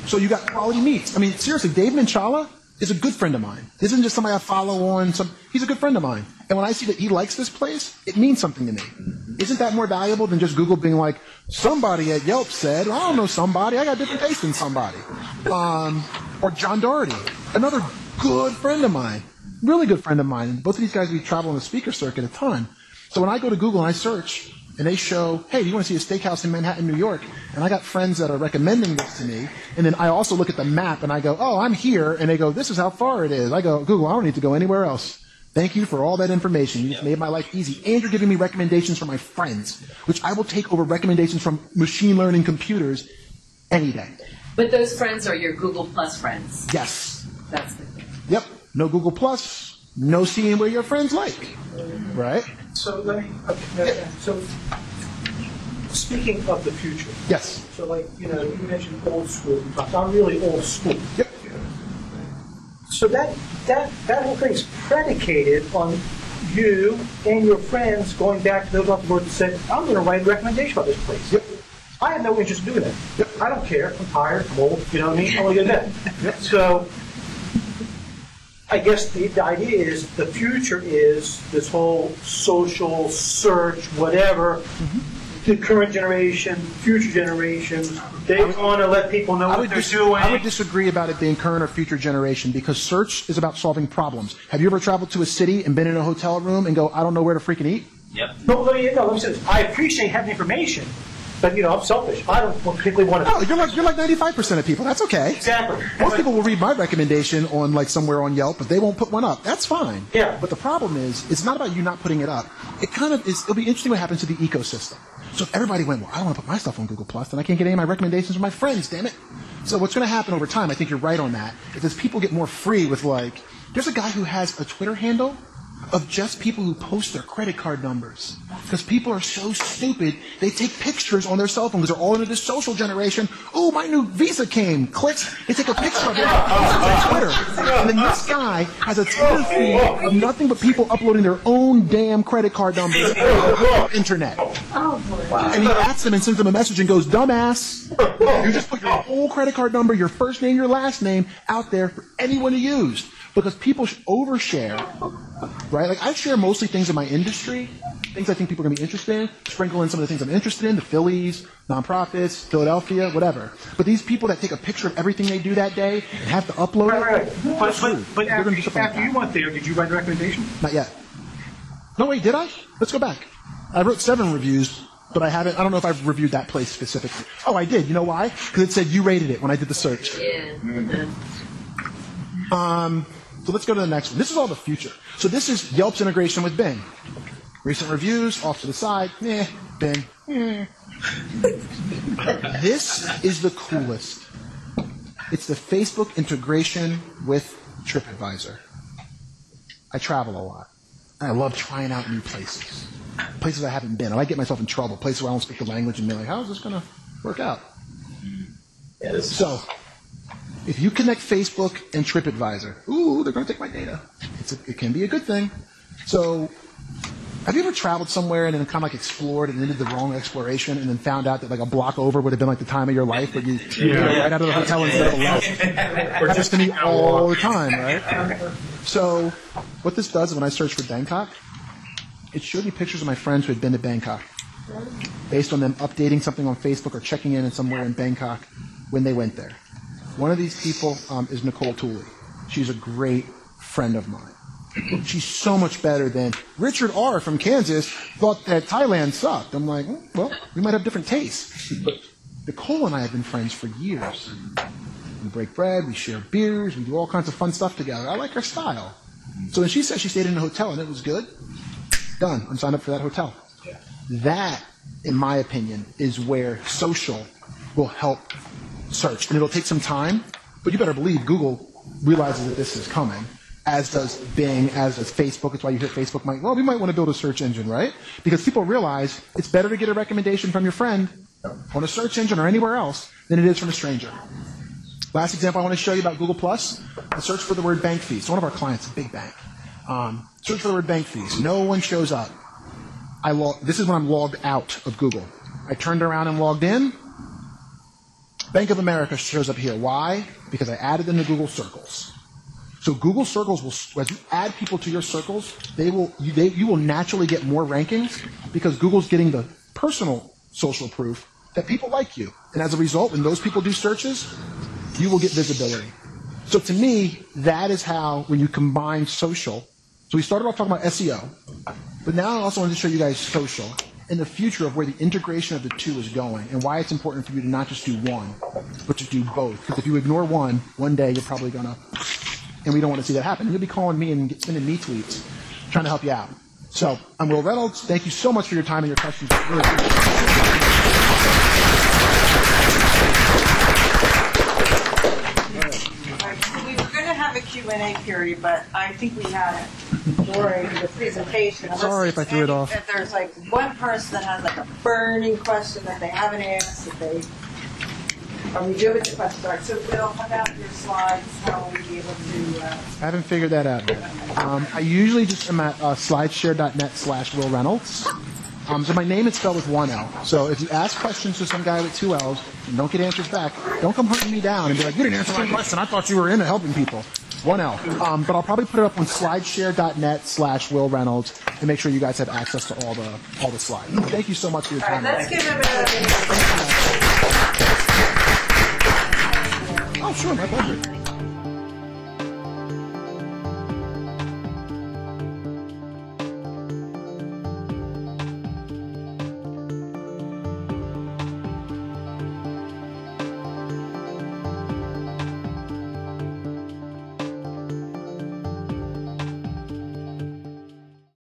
So you got Quality Meats. I mean, seriously, Dave Minchala is a good friend of mine. This isn't just somebody I follow on. He's a good friend of mine. And when I see that he likes this place, it means something to me. Isn't that more valuable than just Google being like, somebody at Yelp said, I don't know somebody, I got different taste than somebody. Or John Doherty, another good friend of mine. Really good friend of mine. Both of these guys, we travel on the speaker circuit a ton. So when I go to Google and I search, and they show, hey, do you want to see a steakhouse in Manhattan, New York? And I got friends that are recommending this to me. And then I also look at the map and I go, oh, I'm here. And they go, this is how far it is. I go, Google, I don't need to go anywhere else. Thank you for all that information. You just made my life easy. And you're giving me recommendations from my friends, which I will take over recommendations from machine learning computers any day. But those friends are your Google Plus friends. Yes. That's the thing. Yep. No Google Plus, no seeing where your friends like. Right? So let me, so speaking of the future. Yes. So like, you mentioned old school. I'm really old school. Yep. So that whole thing's predicated on you and your friends going back to those off the board and saying, I'm going to write a recommendation about this place. Yep. I have no interest in doing that. Yep. I don't care. I'm tired. I'm old. You know what I mean? I want to get that. Yep. So I guess the idea is the future is this whole social search, whatever. Mm-hmm. The current generation, future generations, they want to let people know what they're doing. I would disagree about it being current or future generation because search is about solving problems. Have you ever traveled to a city and been in a hotel room and go, I don't know where to freaking eat? Yep. No, let me say this. I appreciate having information, but I'm selfish. I don't particularly want to. Oh, you're like 95% of people. That's okay. Exactly. Most people will read my recommendation on like somewhere on Yelp, but they won't put one up. That's fine. Yeah. But the problem is, it's not about you not putting it up. It kind of is. It'll be interesting what happens to the ecosystem. So if everybody went, well, I don't want to put my stuff on Google Plus, then I can't get any of my recommendations from my friends. Damn it. So what's going to happen over time? I think you're right on that. Is as people get more free with like, there's a guy who has a Twitter handle of just people who post their credit card numbers. Because people are so stupid, they take pictures on their cell phone because they're all into this social generation. Oh, my new Visa came. Clicks. They take a picture of it on Twitter. And then this guy has a Twitter feed of nothing but people uploading their own damn credit card numbers on the internet. And he asks them and sends them a message and goes, dumbass, you just put your whole credit card number, your first name, your last name out there for anyone to use. Because people overshare right? Like I share mostly things in my industry, things I think people are going to be interested in, sprinkle in some of the things I'm interested in, the Phillies, nonprofits, Philadelphia, whatever. But these people that take a picture of everything they do that day and have to upload it, But after you went there, did you write a recommendation? Not yet. No, wait, did I? Let's go back. I wrote 7 reviews, but I don't know if I've reviewed that place specifically. Oh, I did. You know why? Because it said you rated it when I did the search. Yeah. So let's go to the next one. This is all the future. So this is Yelp's integration with Bing. Recent reviews, off to the side, Bing. This is the coolest. It's the Facebook integration with TripAdvisor. I travel a lot. And I love trying out new places. Places I haven't been. I might get myself in trouble. Places where I don't speak the language and be like, how is this going to work out? So, if you connect Facebook and TripAdvisor, they're going to take my data. It can be a good thing. So, have you ever traveled somewhere and then kind of like explored and then did the wrong exploration and then found out that like a block over would have been like the time of your life, but you made it right out of the hotel instead of left? Happens to me all the time, right? So, what this does is when I search for Bangkok, it showed me pictures of my friends who had been to Bangkok, based on them updating something on Facebook or checking in somewhere in Bangkok when they went there. One of these people is Nicole Tooley. She's a great friend of mine. She's so much better than Richard R. from Kansas thought that Thailand sucked. I'm like, well, we might have different tastes. But Nicole and I have been friends for years. We break bread, we share beers, we do all kinds of fun stuff together. I like her style. So when she said she stayed in a hotel and it was good, done. I'm signed up for that hotel. That, in my opinion, is where social will help search. And it'll take some time, but you better believe Google realizes that this is coming, as does Bing, as does Facebook. That's why you hear Facebook we might want to build a search engine, right? Because people realize it's better to get a recommendation from your friend on a search engine or anywhere else than it is from a stranger. Last example I want to show you about Google+, I search for the word bank fees. So one of our clients, a big bank. Search for the word bank fees. No one shows up. This is when I'm logged out of Google. I turned around and logged in. Bank of America shows up here. Why? Because I added them to Google Circles. So Google Circles will, as you add people to your circles, you will naturally get more rankings because Google's getting the personal social proof that people like you. And as a result, when those people do searches, you will get visibility. So to me, that is how, when you combine social, so we started off talking about SEO, but now I also wanted to show you guys social and the future of where the integration of the two is going and why it's important for you to not just do one, but to do both. Because if you ignore one day you're probably going to, and we don't want to see that happen. You'll be calling me and sending me tweets trying to help you out. So I'm Wil Reynolds. Thank you so much for your time and your questions. I really appreciate it. We were going to have a Q&A period, but I think we had it during the presentation. Sorry if I threw it off. If there's like one person that has like a burning question that they haven't asked, are we good with the question? All right, so Will, how about your slides? How will we be able to... I haven't figured that out yet. I usually just am at slideshare.net/Wil Reynolds. So my name is spelled with one L. So if you ask questions to some guy with two L's and don't get answers back, don't come hunting me down and be like, you didn't answer my question. I thought you were into helping people. One L. But I'll probably put it up on slideshare.net/Wil Reynolds and make sure you guys have access to all the slides. Thank you so much for your time. All right, let's give him a...